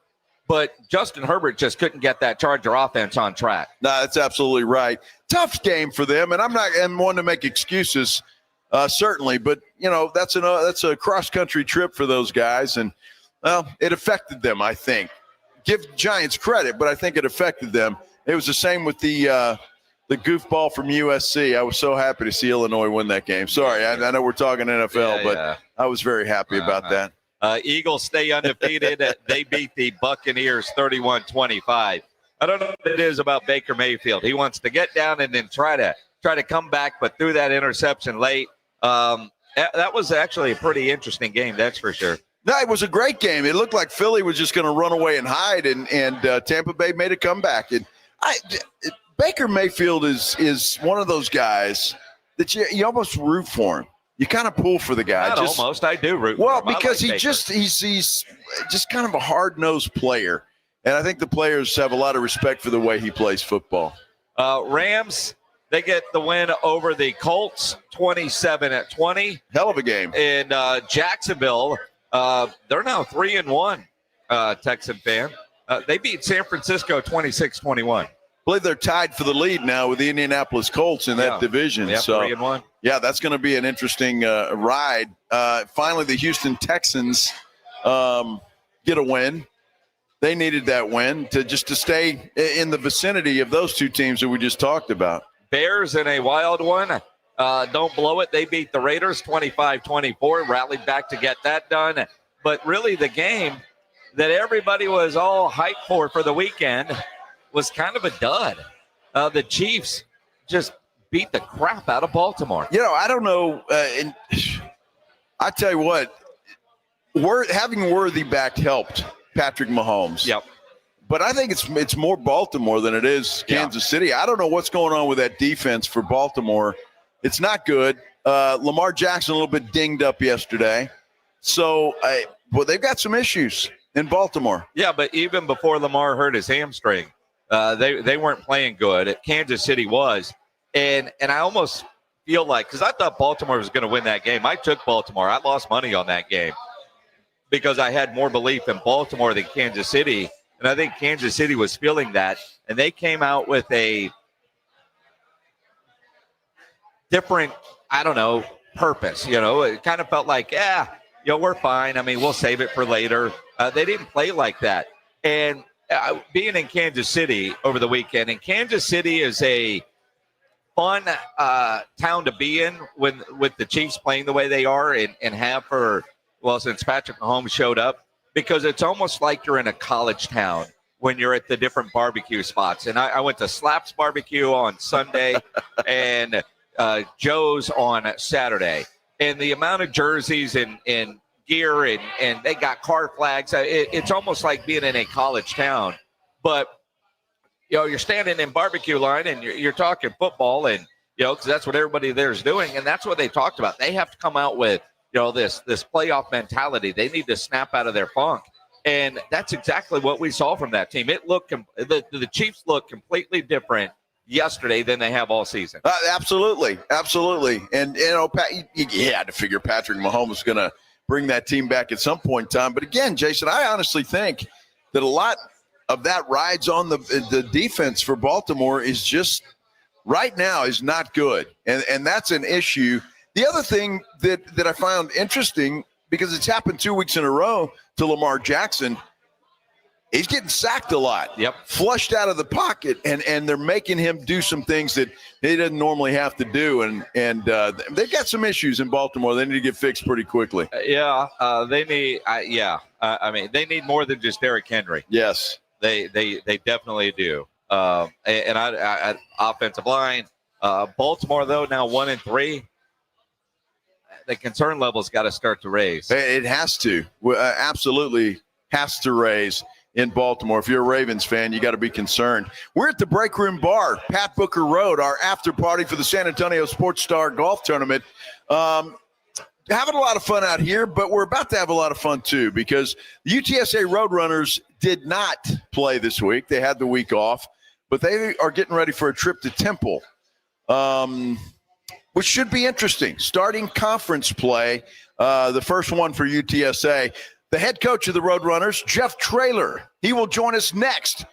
But Justin Herbert just couldn't get that Charger offense on track. No, that's absolutely right. Tough game for them, and I'm not one to make excuses, certainly. But you know, that's a cross country trip for those guys, and well, it affected them. I think. Give the Giants credit, but I think it affected them. It was the same with the goofball from USC. I was so happy to see Illinois win that game. Sorry, I know we're talking NFL, but I was very happy about that. Eagles stay undefeated. They beat the Buccaneers 31-25. I don't know what it is about Baker Mayfield. He wants to get down and then try to come back, but threw that interception late. That was actually a pretty interesting game, that's for sure. No, it was a great game. It looked like Philly was just going to run away and hide, and Tampa Bay made a comeback. And Baker Mayfield is one of those guys that you almost root for him. You kind of pull for the guy. Almost. I do root for him. Well, because like he's just kind of a hard-nosed player. And I think the players have a lot of respect for the way he plays football. Rams, they get the win over the Colts, 27-20. Hell of a game. In Jacksonville, they're now 3-1, Texan fan. They beat San Francisco 26-21. I believe they're tied for the lead now with the Indianapolis Colts in that division. Yeah, so 3-1. Yeah, that's going to be an interesting ride. Finally, the Houston Texans get a win. They needed that win to stay in the vicinity of those two teams that we just talked about. Bears in a wild one. Don't blow it. They beat the Raiders 25-24, rallied back to get that done. But really the game that everybody was all hyped for the weekend was kind of a dud. The Chiefs just beat the crap out of Baltimore. You know, I don't know. And I tell you what, having Worthy back helped Patrick Mahomes. Yep. But I think it's more Baltimore than it is Kansas City. I don't know what's going on with that defense for Baltimore. It's not good. Lamar Jackson a little bit dinged up yesterday. So, they've got some issues in Baltimore. Yeah, but even before Lamar hurt his hamstring, they weren't playing good. Kansas City was. And I almost feel like, because I thought Baltimore was going to win that game. I took Baltimore. I lost money on that game because I had more belief in Baltimore than Kansas City. And I think Kansas City was feeling that. And they came out with a different, purpose. It kind of felt like, we're fine. I mean, we'll save it for later. They didn't play like that. And being in Kansas City over the weekend, and Kansas City is a fun town to be in with the Chiefs playing the way they are and have since Patrick Mahomes showed up, because it's almost like you're in a college town when you're at the different barbecue spots. And I went to Slaps Barbecue on Sunday and Joe's on Saturday. And the amount of jerseys and gear and they got car flags. It's almost like being in a college town. But, you're standing in barbecue line and you're talking football and, because that's what everybody there is doing. And that's what they talked about. They have to come out with this playoff mentality. They need to snap out of their funk. And that's exactly what we saw from that team. It looked the Chiefs looked completely different yesterday than they have all season. Absolutely. And you had to figure Patrick Mahomes was going to bring that team back at some point in time. But again, Jason, I honestly think that a lot of that rides on the defense for Baltimore is just right now is not good. And that's an issue. The other thing that I found interesting, because it's happened 2 weeks in a row to Lamar Jackson, he's getting sacked a lot. Yep. Flushed out of the pocket, and they're making him do some things that he doesn't normally have to do. And they've got some issues in Baltimore. They need to get fixed pretty quickly. They need they need more than just Derrick Henry. Yes. They definitely do. And offensive line, Baltimore, though, now 1-3. The concern level's got to start to raise. It has to. Absolutely has to raise in Baltimore. If you're a Ravens fan, you got to be concerned. We're at the Break Room Bar, Pat Booker Road, our after party for the San Antonio Sports Star Golf Tournament. Having a lot of fun out here, but we're about to have a lot of fun too, because the UTSA Roadrunners did not play this week. They had the week off, but they are getting ready for a trip to Temple, which should be interesting. Starting conference play, the first one for UTSA. The head coach of the Roadrunners, Jeff Traylor, he will join us next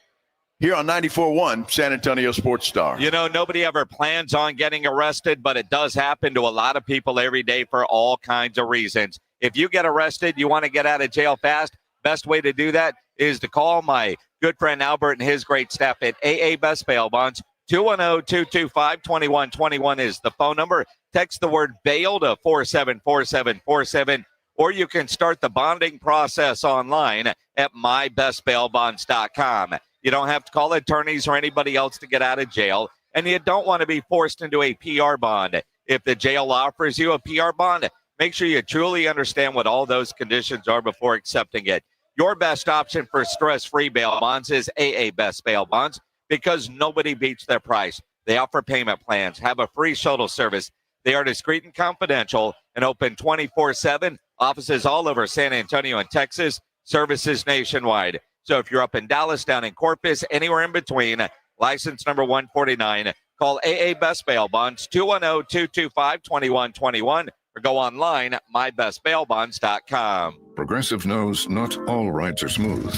here on 94.1 San Antonio Sports Star. Nobody ever plans on getting arrested, but it does happen to a lot of people every day for all kinds of reasons. If you get arrested, you want to get out of jail fast, best way to do that is to call my good friend Albert and his great staff at AA Best Bail Bonds. 210-225-2121 is the phone number. Text the word bail to 474747, or you can start the bonding process online at mybestbailbonds.com. You don't have to call attorneys or anybody else to get out of jail, and you don't want to be forced into a PR bond. If the jail offers you a PR bond, make sure you truly understand what all those conditions are before accepting it. Your best option for stress-free bail bonds is AA Best Bail Bonds, because nobody beats their price. They offer payment plans, have a free shuttle service. They are discreet and confidential and open 24/7. Offices all over San Antonio and Texas, services nationwide. So if you're up in Dallas, down in Corpus, anywhere in between, license number 149, call AA Best Bail Bonds, 210-225-2121, or go online, mybestbailbonds.com. Progressive knows not all rides are smooth.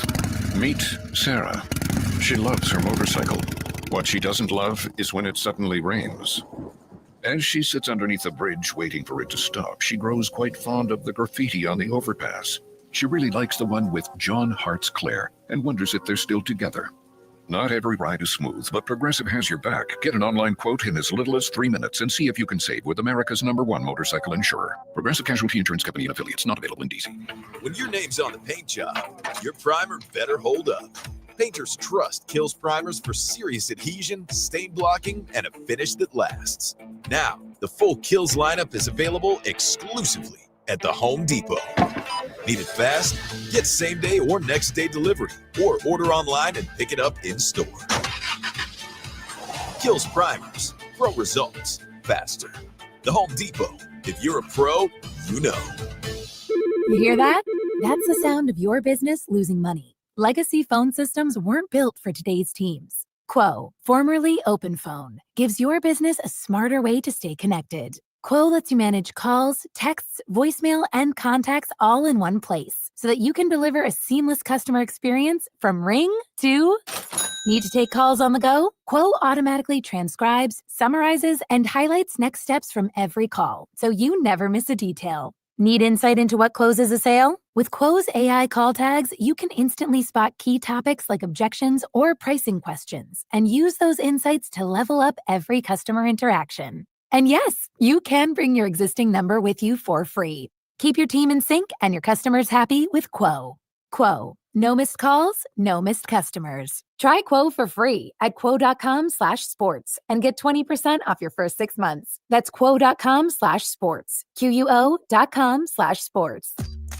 Meet Sarah. She loves her motorcycle. What she doesn't love is when it suddenly rains. As she sits underneath a bridge waiting for it to stop, she grows quite fond of the graffiti on the overpass. She really likes the one with John Hart's Claire and wonders if they're still together. Not every ride is smooth, but Progressive has your back. Get an online quote in as little as 3 minutes and see if you can save with America's #1 motorcycle insurer. Progressive Casualty Insurance Company and affiliates, not available in D.C. When your name's on the paint job, your primer better hold up. Painters trust Kills primers for serious adhesion, stain blocking, and a finish that lasts. Now, the full Kills lineup is available exclusively at the Home Depot. Need it fast? Get same-day or next-day delivery, or order online and pick it up in-store. Kills primers. Pro results faster. The Home Depot. If you're a pro, you know. You hear that? That's the sound of your business losing money. Legacy phone systems weren't built for today's teams. Quo, formerly OpenPhone, gives your business a smarter way to stay connected. Quo lets you manage calls, texts, voicemail, and contacts all in one place so that you can deliver a seamless customer experience from ring to... Need to take calls on the go? Quo automatically transcribes, summarizes, and highlights next steps from every call, so you never miss a detail. Need insight into what closes a sale? With Quo's AI call tags, you can instantly spot key topics like objections or pricing questions and use those insights to level up every customer interaction. And yes, you can bring your existing number with you for free. Keep your team in sync and your customers happy with Quo. Quo. No missed calls, no missed customers. Try Quo for free at quo.com/sports and get 20% off your first 6 months. That's quo.com/sports. QUO.com/sports.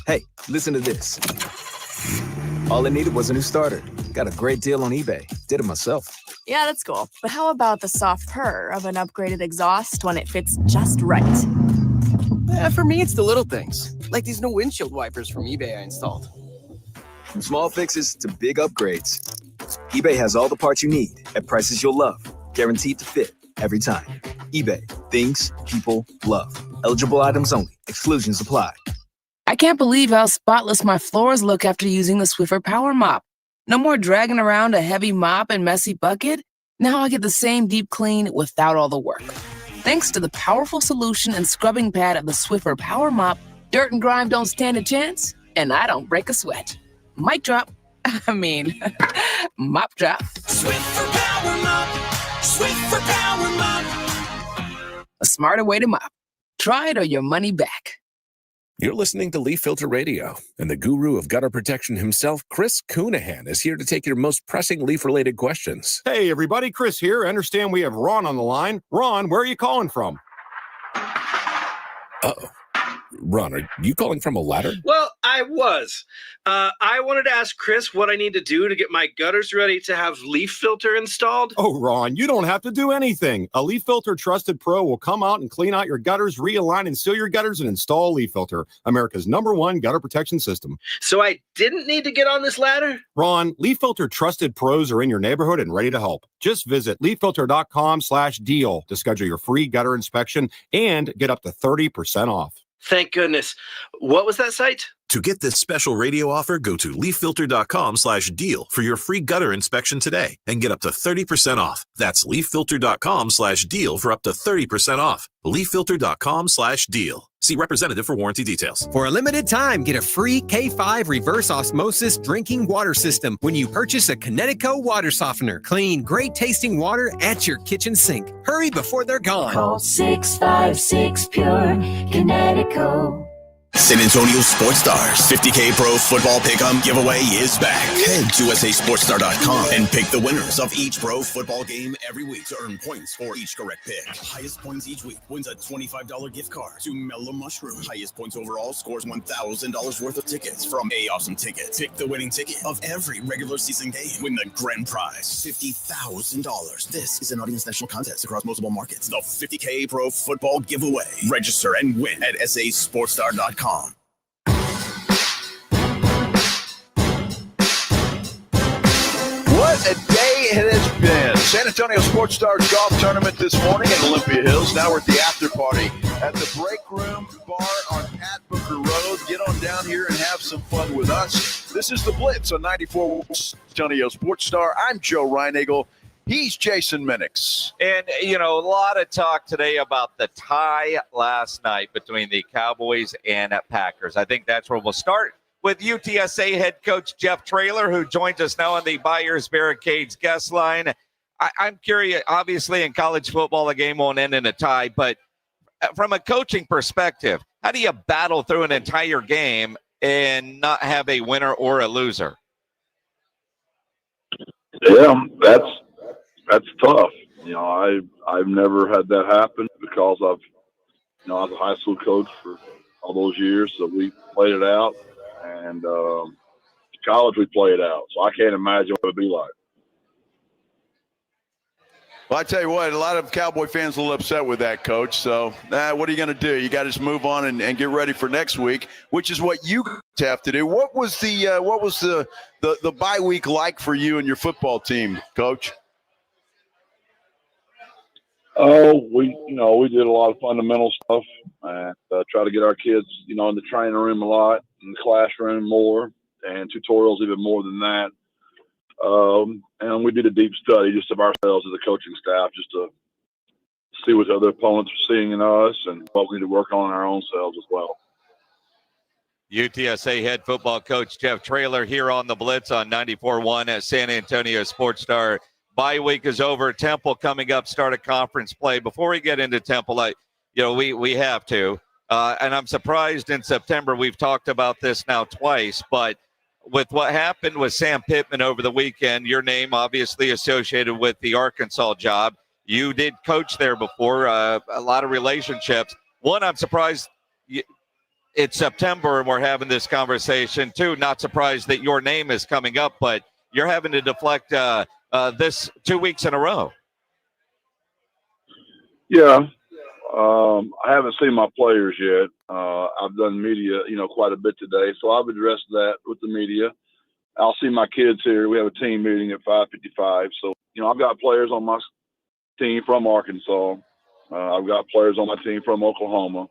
Hey, listen to this. All I needed was a new starter. Got a great deal on eBay. Did it myself. Yeah, that's cool. But how about the soft purr of an upgraded exhaust when it fits just right? For me, it's the little things, like these new windshield wipers from eBay I installed. From small fixes to big upgrades, eBay has all the parts you need at prices you'll love, guaranteed to fit every time. eBay, things people love. Eligible items only. Exclusions apply. I can't believe how spotless my floors look after using the Swiffer Power Mop. No more dragging around a heavy mop and messy bucket. Now I get the same deep clean without all the work. Thanks to the powerful solution and scrubbing pad of the Swiffer Power Mop, dirt and grime don't stand a chance, and I don't break a sweat. Mic drop. Mop drop. Swiffer Power Mop. Swiffer Power Mop. A smarter way to mop. Try it or your money back. You're listening to Leaf Filter Radio, and the guru of gutter protection himself, Chris Coonahan, is here to take your most pressing leaf-related questions. Hey, everybody, Chris here. I understand we have Ron on the line. Ron, where are you calling from? Uh-oh. Ron, are you calling from a ladder? Well, I was. I wanted to ask Chris what I need to do to get my gutters ready to have leaf filter installed. Oh, Ron, you don't have to do anything. A Leaf Filter Trusted Pro will come out and clean out your gutters, realign and seal your gutters, and install Leaf Filter, America's #1 gutter protection system. So I didn't need to get on this ladder? Ron, Leaf Filter Trusted Pros are in your neighborhood and ready to help. Just visit leaffilter.com/deal to schedule your free gutter inspection and get up to 30% off. Thank goodness. What was that site? To get this special radio offer, go to leaffilter.com/deal for your free gutter inspection today and get up to 30% off. That's leaffilter.com/deal for up to 30% off. leaffilter.com/deal. See representative for warranty details. For a limited time, get a free K5 reverse osmosis drinking water system when you purchase a Connecticut water softener. Clean, great tasting water at your kitchen sink. Hurry before they're gone. Call 656-PURE Connecticut. San Antonio Sports Stars 50K Pro Football Pick'em giveaway is back. Head to USASportsStar.com and pick the winners of each pro football game every week to earn points for each correct pick. Highest points each week wins a $25 gift card to Mellow Mushroom. Highest points overall scores $1,000 worth of tickets from A Awesome Tickets. Pick the winning ticket of every regular season game. Win the grand prize, $50,000. This is an audience national contest across multiple markets. The 50K Pro Football Giveaway. Register and win at SASportsStar.com. What a day it has been. San Antonio Sports Stars golf tournament this morning at Olympia Hills. Now we're at the after party at the Break Room Bar on Pat Booker Road. Get on down here and have some fun with us. This is the Blitz on 94 San Antonio Sports Star. I'm Joe Reinagel. He's Jason Minix. And, you know, a lot of talk today about the tie last night between the Cowboys and Packers. I think that's where we'll start with UTSA head coach Jeff Traylor, who joins us now on the Buyers Barricades guest line. I'm curious, obviously in college football, a game won't end in a tie, but from a coaching perspective, how do you battle through an entire game and not have a winner or a loser? Yeah, that's tough. You know, I've never had that happen because I was a high school coach for all those years, so we played it out, and college we play it out. So I can't imagine what it would be like. Well, I tell you what, a lot of Cowboy fans are a little upset with that, Coach. So what are you going to do? You got to just move on and get ready for next week, which is what you have to do. What was the bye week like for you and your football team, Coach? Oh, we did a lot of fundamental stuff and try to get our kids, in the training room a lot, in the classroom more, and tutorials even more than that. And we did a deep study just of ourselves as a coaching staff, just to see what the other opponents are seeing in us and what we need to work on in our own selves as well. UTSA head football coach Jeff Traylor here on the Blitz on 94.1 at San Antonio Sports Star. Bye week is over. Temple coming up, start a conference play. Before we get into Temple, we have to. And I'm surprised in September, we've talked about this now twice, but with what happened with Sam Pittman over the weekend, your name obviously associated with the Arkansas job. You did coach there before, a lot of relationships. One, I'm surprised it's September and we're having this conversation. Two, not surprised that your name is coming up, but you're having to deflect this 2 weeks in a row. Yeah. I haven't seen my players yet. I've done media, quite a bit today, so I've addressed that with the media. I'll see my kids here. We have a team meeting at 5:55. So, I've got players on my team from Arkansas. I've got players on my team from Oklahoma.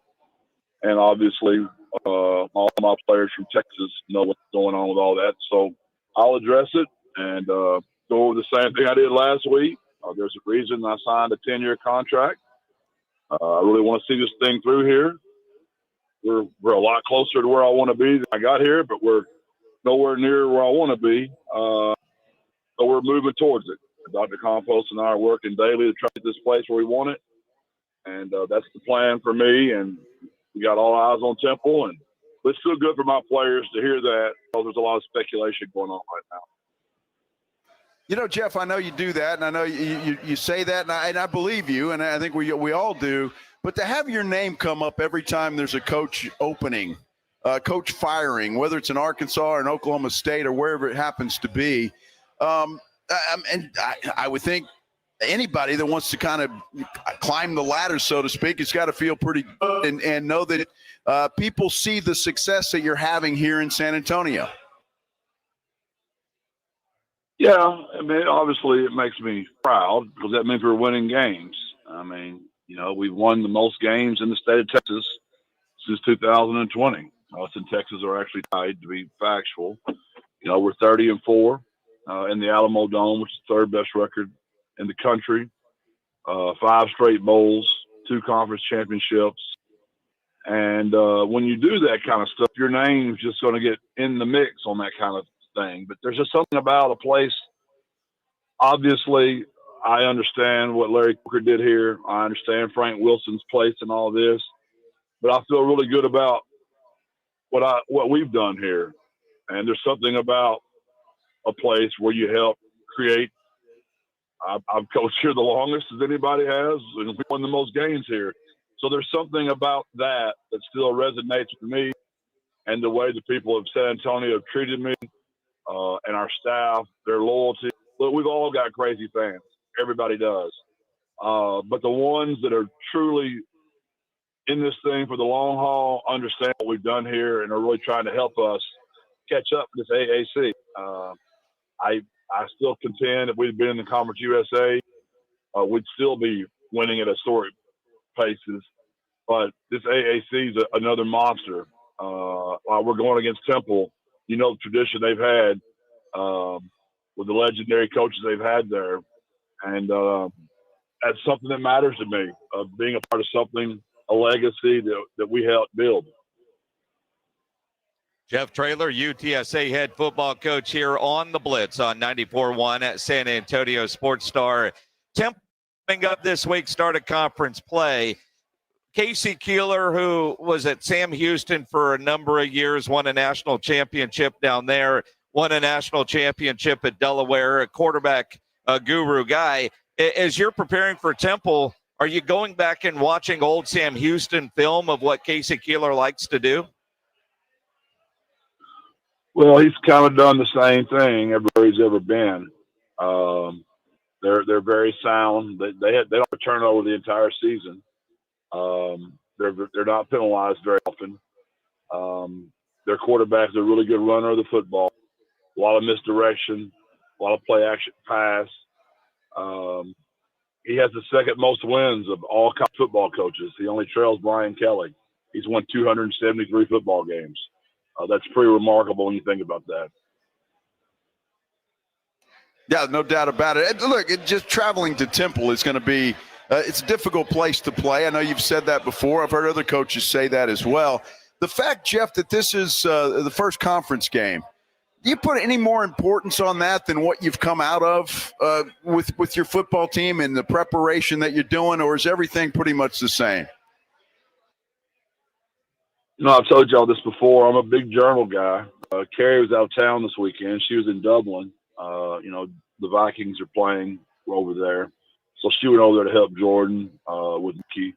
And obviously, all my players from Texas know what's going on with all that. So I'll address it and go over the same thing I did last week. There's a reason I signed a 10-year contract. I really want to see this thing through here. We're a lot closer to where I want to be than I got here, but we're nowhere near where I want to be. So we're moving towards it. Dr. Compost and I are working daily to try to get this place where we want it. And that's the plan for me. And we got all eyes on Temple. And it's still good for my players to hear that. There's a lot of speculation going on right now. Jeff, I know you do that, and I know you say that, and I believe you, and I think we all do. But to have your name come up every time there's a coach opening, coach firing, whether it's in Arkansas or in Oklahoma State or wherever it happens to be, and I would think anybody that wants to kind of climb the ladder, so to speak, has got to feel pretty good and know that people see the success that you're having here in San Antonio. Yeah, obviously it makes me proud because that means we're winning games. We've won the most games in the state of Texas since 2020. Us and Texas are actually tied, to be factual. We're 30-4 in the Alamo Dome, which is the third best record in the country. 5 straight bowls, 2 conference championships. And when you do that kind of stuff, your name's just going to get in the mix on that kind of thing. But there's just something about a place. Obviously, I understand what Larry Cooker did here. I understand Frank Wilson's place in all this. But I feel really good about what we've done here. And there's something about a place where you help create. I've coached here the longest as anybody has, and we won the most games here. So there's something about that still resonates with me and the way the people of San Antonio have treated me and our staff, their loyalty. Look, we've all got crazy fans. Everybody does. But the ones that are truly in this thing for the long haul understand what we've done here and are really trying to help us catch up with this AAC. I still contend if we'd been in the Conference USA, we'd still be winning at historic paces. But this AAC is another monster. While we're going against Temple, the tradition they've had with the legendary coaches they've had there. And that's something that matters to me, being a part of something, a legacy that we helped build. Jeff Traylor, UTSA head football coach here on the Blitz on 94.1 at San Antonio Sports Star. Temple coming up this week, started conference play. Casey Keeler, who was at Sam Houston for a number of years, won a national championship down there, won a national championship at Delaware, a quarterback guru guy. As you're preparing for Temple, are you going back and watching old Sam Houston film of what Casey Keeler likes to do? Well, he's kind of done the same thing everywhere he's ever been. They're very sound. They don't turn over the entire season. They're not penalized very often. Their quarterback's a really good runner of the football. A lot of misdirection, a lot of play action pass. He has the second most wins of all football coaches. He only trails Brian Kelly. He's won 273 football games. That's pretty remarkable when you think about that. Yeah, no doubt about it. Look, just traveling to Temple is going to be it's a difficult place to play. I know you've said that before. I've heard other coaches say that as well. The fact, Jeff, that this is the first conference game, do you put any more importance on that than what you've come out of with your football team and the preparation that you're doing, or is everything pretty much the same? I've told y'all this before. I'm a big journal guy. Carrie was out of town this weekend. She was in Dublin. The Vikings are playing over there. So she went over there to help Jordan with Mickey,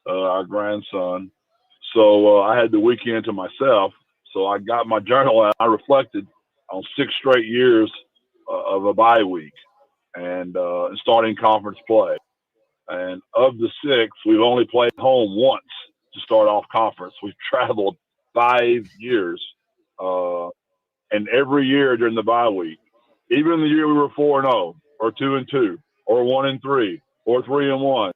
our grandson. So I had the weekend to myself. So I got my journal out. I reflected on 6 straight years of a bye week and starting conference play. And of the 6, we've only played home once to start off conference. We've traveled 5 years, and every year during the bye week, even the year we were 4-0 or 2-2 or 1-3 or 3-1,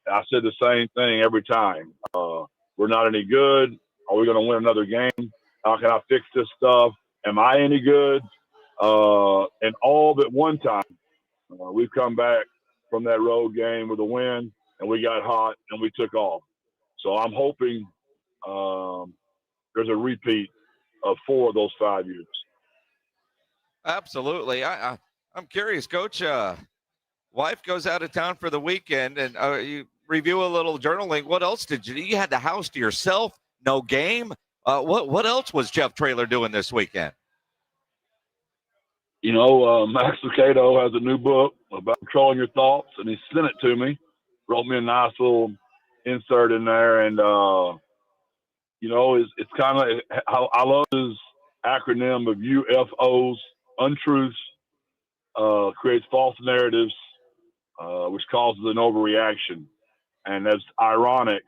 I said the same thing every time. We're not any good. Are we going to win another game? How can I fix this stuff? Am I any good? And all but one time, we've come back from that road game with a win, and we got hot and we took off. So I'm hoping there's a repeat of 4 of those 5 years. Absolutely. I'm curious, Coach. Wife goes out of town for the weekend, and you review a little journaling. What else did you do? You had the house to yourself, no game. What else was Jeff Traylor doing this weekend? You know, Max Lucado has a new book about controlling your thoughts, and he sent it to me. Wrote me a nice little insert in there, and you know, it's kind of I love his acronym of UFOs, untruths, creates false narratives, which causes an overreaction. And that's ironic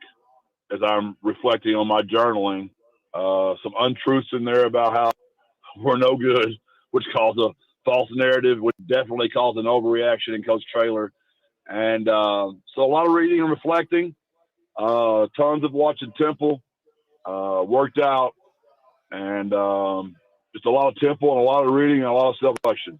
as I'm reflecting on my journaling, some untruths in there about how we're no good, which caused a false narrative, which definitely caused an overreaction in Coach Traylor. And so a lot of reading and reflecting, tons of watching Temple, worked out, and just a lot of Temple and a lot of reading and a lot of self-reflection.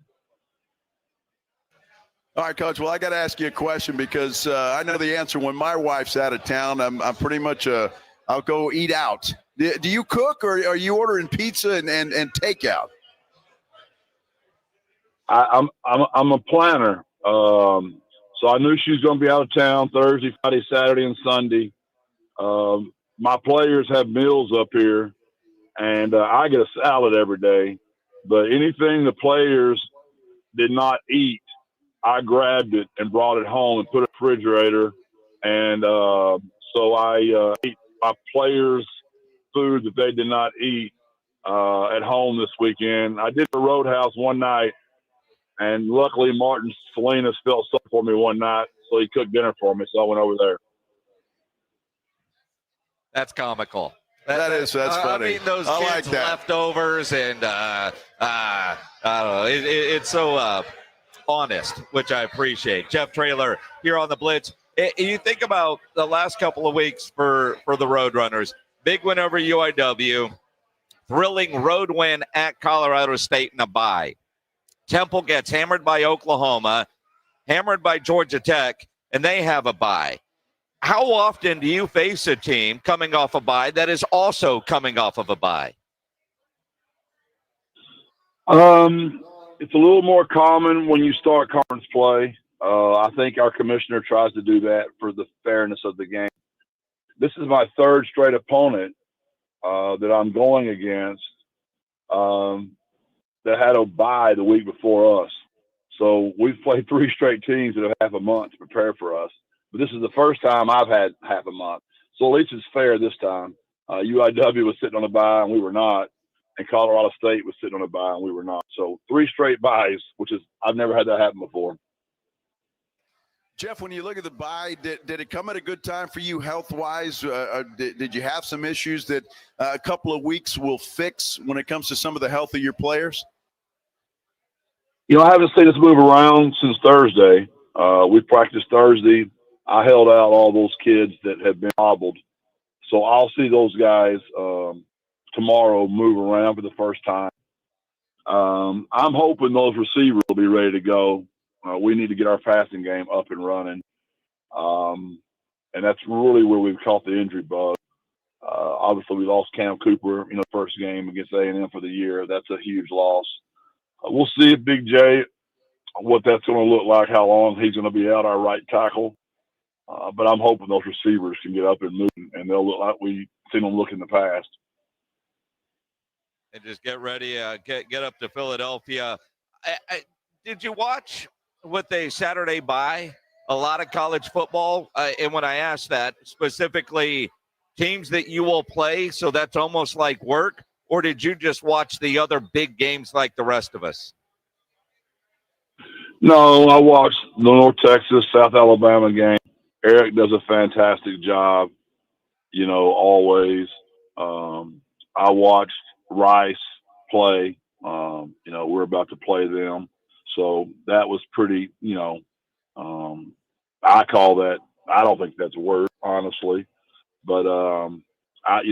All right, Coach. Well, I got to ask you a question because I know the answer. When my wife's out of town, I'm pretty much I'll go eat out. Do you cook, or are you ordering pizza and takeout? I'm a planner. So I knew she was going to be out of town Thursday, Friday, Saturday, and Sunday. My players have meals up here, and I get a salad every day. But anything the players did not eat, I grabbed it and brought it home and put it in the refrigerator. And so I ate my players' food that they did not eat at home this weekend. I did the Roadhouse one night, and luckily Martin Salinas felt sorry for me one night, so he cooked dinner for me, so I went over there. That's comical. That's funny. I mean, those I kids' like that. leftovers, and I don't know. It's so honest, which I appreciate. Jeff Traylor here on the Blitz. You think about the last couple of weeks for the Roadrunners. Big win over UIW. Thrilling road win at Colorado State in a bye. Temple gets hammered by Oklahoma, hammered by Georgia Tech, and they have a bye. How often do you face a team coming off a bye that is also coming off of a bye? It's a little more common when you start conference play. I think our commissioner tries to do that for the fairness of the game. This is my third straight opponent that I'm going against that had a bye the week before us. So we've played 3 straight teams that have half a month to prepare for us. But this is the first time I've had half a month. So at least it's fair this time. UIW was sitting on a bye and we were not. And Colorado State was sitting on a bye and we were not. So 3 straight byes, which is I've never had that happen before. Jeff, when you look at the bye, did it come at a good time for you health-wise? Did you have some issues that a couple of weeks will fix when it comes to some of the health of your players? You know, I haven't seen us move around since Thursday. We practiced Thursday. I held out all those kids that have been hobbled. So I'll see those guys tomorrow move around for the first time. I'm hoping those receivers will be ready to go. We need to get our passing game up and running. And that's really where we've caught the injury bug. Obviously, we lost Cam Cooper in the first game against A&M for the year. That's a huge loss. We'll see if Big J, what that's going to look like, how long he's going to be out, our right tackle. But I'm hoping those receivers can get up and move, and they'll look like we've seen them look in the past. And just get ready, get up to Philadelphia. Did you watch with a Saturday bye a lot of college football? And when I asked that, specifically teams that you will play, so that's almost like work, or did you just watch the other big games like the rest of us? No, I watched the North Texas, South Alabama game. Eric does a fantastic job. always. I watched Rice play. We're about to play them. So that was pretty, I call that, I don't think that's a word, honestly. But, I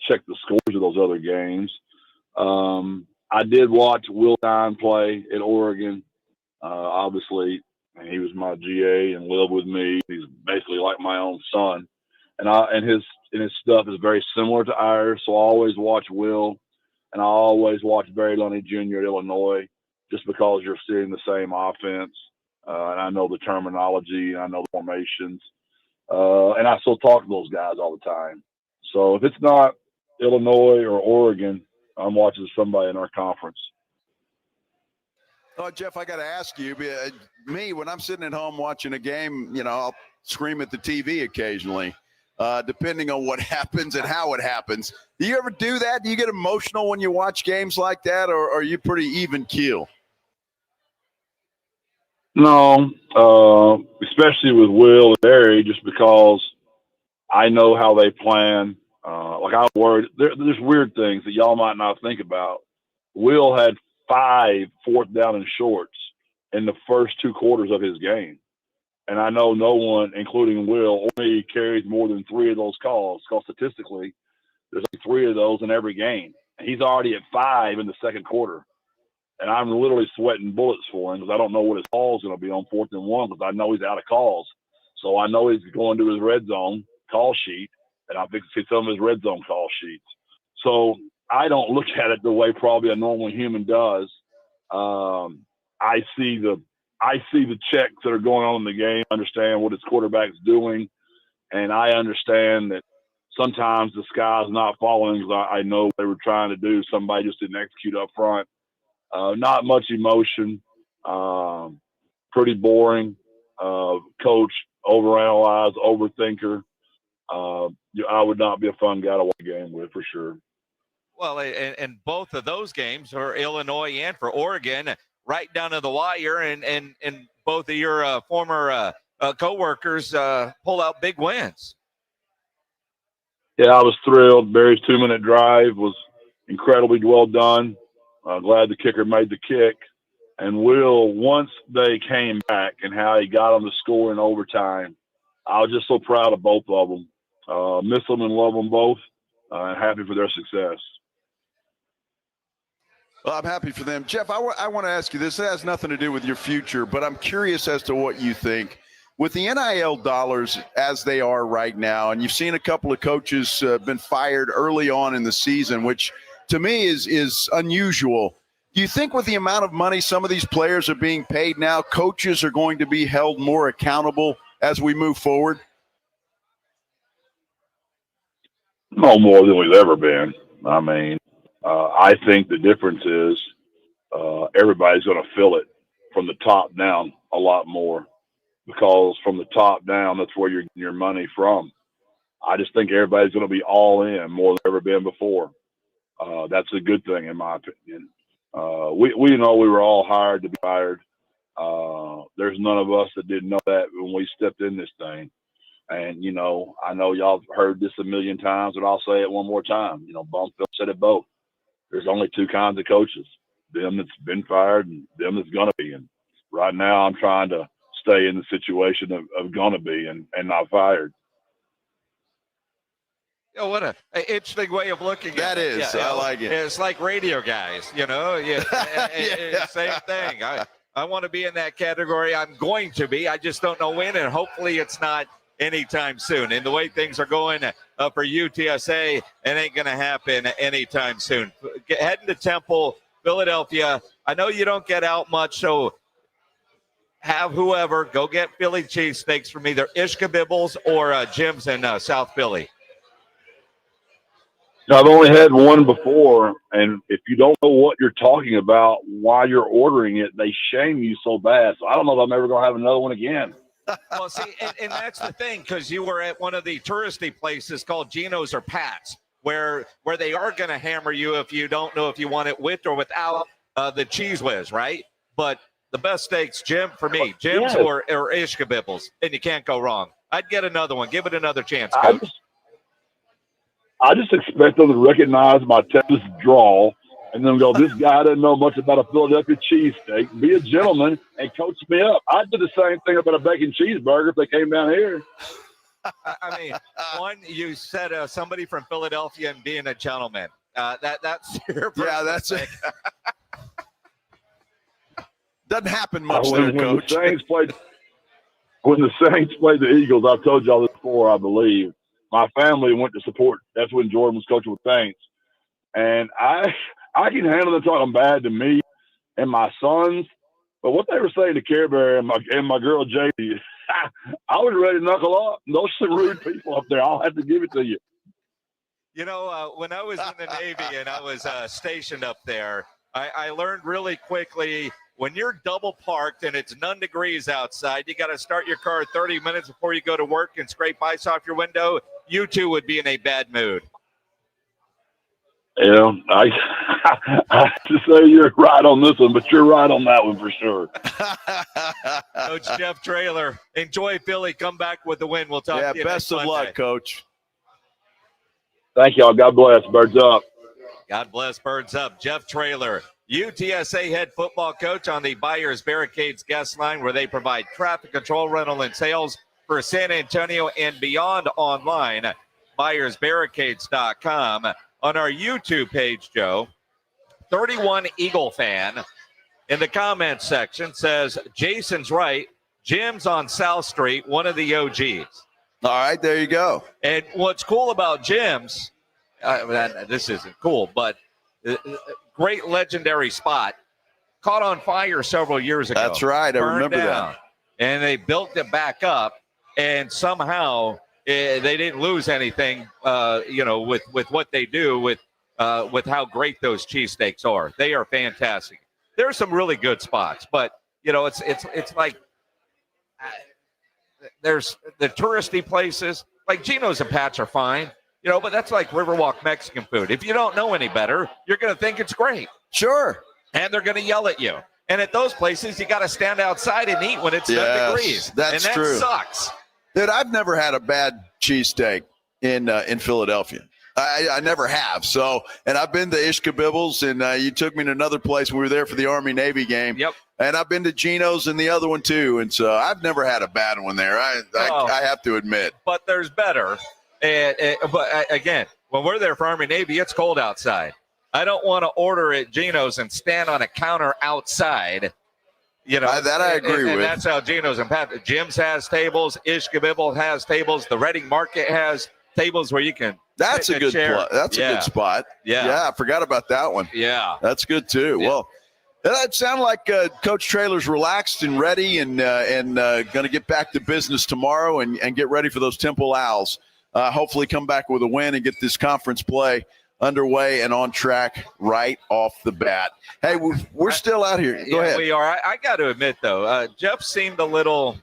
checked the scores of those other games. I did watch Will Dine play at Oregon. Obviously, he was my GA and lived with me. He's basically like my own son. And his stuff is very similar to ours. So I always watch Will, and I always watch Barry Lunny Jr. at Illinois, just because you're seeing the same offense. And I know the terminology, and I know the formations. And I still talk to those guys all the time. So if it's not Illinois or Oregon, I'm watching somebody in our conference. Oh, Jeff, I got to ask you, me, when I'm sitting at home watching a game, I'll scream at the TV occasionally, depending on what happens and how it happens. Do you ever do that? Do you get emotional when you watch games like that, or are you pretty even keel? No, especially with Will and Barry, just because I know how they plan. I'm worried. There's weird things that y'all might not think about. Will had 5 4th down and shorts in the first 2 quarters of his game. And I know no one, including Will or me, carries more than 3 of those calls, because statistically, there's like 3 of those in every game. And he's already at 5 in the second quarter. And I'm literally sweating bullets for him because I don't know what his call is going to be on 4th and 1, because I know he's out of calls. So I know he's going to his red zone call sheet, and I think see some of his red zone call sheets. So I don't look at it the way probably a normal human does. I see the checks that are going on in the game, understand what his quarterback's doing, and I understand that sometimes the sky's not falling, because I know what they were trying to do. Somebody just didn't execute up front. Not much emotion. Pretty boring. Coach overanalyze, overthinker. I would not be a fun guy to watch a game with, for sure. Well, and both of those games are Illinois and for Oregon, right down to the wire, and both of your former co-workers pull out big wins. Yeah, I was thrilled. Barry's 2-minute drive was incredibly well done. Glad the kicker made the kick. And Will, once they came back and how he got them to score in overtime, I was just so proud of both of them. Miss them and love them both, and happy for their success. Well, I'm happy for them. Jeff, I want to ask you this. It has nothing to do with your future, but I'm curious as to what you think. With the NIL dollars as they are right now, and you've seen a couple of coaches been fired early on in the season, which to me is unusual. Do you think with the amount of money some of these players are being paid now, coaches are going to be held more accountable as we move forward? No more than we've ever been. I mean, I think the difference is everybody's going to feel it from the top down a lot more, because from the top down, that's where you're getting your money from. I just think everybody's going to be all in more than ever been before. That's a good thing, in my opinion. We know we were all hired to be fired. There's none of us that didn't know that when we stepped in this thing. And, I know y'all have heard this a million times, but I'll say it one more time. Bumfield said it both. There's only 2 kinds of coaches, them that's been fired and them that's going to be. And right now I'm trying to stay in the situation of going to be and not fired. What a interesting way of looking at it. That is. I like it. It's like radio guys, same thing. I want to be in that category. I'm going to be. I just don't know when, and hopefully it's not anytime soon. And the way things are going for UTSA, it ain't going to happen anytime soon. Heading to Temple, Philadelphia. I know you don't get out much, so have whoever go get Philly cheesesteaks from either Ishkabibbles or Jim's in South Philly. I've only had one before, and if you don't know what you're talking about while you're ordering it, they shame you so bad. So I don't know if I'm ever going to have another one again. Well, see, and that's the thing, because you were at one of the touristy places called Geno's or Pat's, where they are going to hammer you if you don't know if you want it with or without the cheese whiz, right? But the best steaks, Jim's yes. or Ishkabibbles, and you can't go wrong. I'd get another one. Give it another chance, I Coach. I just expect them to recognize my Texas drawl and then go, this guy doesn't know much about a Philadelphia cheesesteak. Be a gentleman and coach me up. I did the same thing about a bacon cheeseburger if they came down here. I mean, one, you said somebody from Philadelphia and being a gentleman. That's your that's it. Doesn't happen much when there, Coach. When the Saints played the Eagles, I've told y'all this before, I believe. My family went to support. That's when Jordan was coaching with Saints. And I can handle them talking bad to me and my sons. But what they were saying to Care Bear and my girl, JD, I was ready to knuckle up. Those some rude people up there. I'll have to give it to you. You know, when I was in the Navy and I was stationed up there, I learned really quickly when you're double parked and it's 9 degrees outside, you got to start your car 30 minutes before you go to work and scrape ice off your window. You too would be in a bad mood. Yeah, I have to say you're right on this one, but you're right on that one for sure. Coach Jeff Traylor, enjoy Philly. Come back with the win. We'll talk to you best of luck, Coach. Thank y'all. God bless. Birds up. God bless. Birds up. Jeff Traylor, UTSA head football coach on the Buyers Barricades guest line, where they provide traffic control, rental, and sales for San Antonio and beyond online. BuyersBarricades.com. On our YouTube page, Joe, 31 Eagle fan in the comments section says, Jason's right. Jim's on South Street, one of the OGs. All right, there you go. And what's cool about Jim's, this isn't cool, but great legendary spot, caught on fire several years ago. That's right. I remember that. And they built it back up, and somehow they didn't lose anything, with what they do with how great those cheesesteaks are. They are fantastic. There are some really good spots, but it's like there's the touristy places like Gino's and Pat's are fine, but that's like Riverwalk Mexican food. If you don't know any better, you're going to think it's great. Sure. And they're going to yell at you. And at those places, you got to stand outside and eat when it's 9 degrees. That's and that true. Sucks. Dude, I've never had a bad cheesesteak in Philadelphia. I never have. So, and I've been to Ishkabibbles, and you took me to another place. We were there for the Army-Navy game. Yep. And I've been to Gino's and the other one too. And so I've never had a bad one there. I have to admit. But there's better. But again, when we're there for Army-Navy, it's cold outside. I don't want to order at Gino's and stand on a counter outside. That I agree with. And that's how Gino's and Pat. Jim's has tables. Ishkabibble has tables. The Reading Market has tables where you can. That's a good. That's a good spot. Yeah. I forgot about that one. Yeah, that's good too. Yeah. Well, that sounded like Coach Traylor's relaxed and ready, and going to get back to business tomorrow and get ready for those Temple Owls. Hopefully, come back with a win and get this conference play underway and on track right off the bat. Hey, we're still out here. Go ahead. We are. I got to admit, though, Jeff seemed a little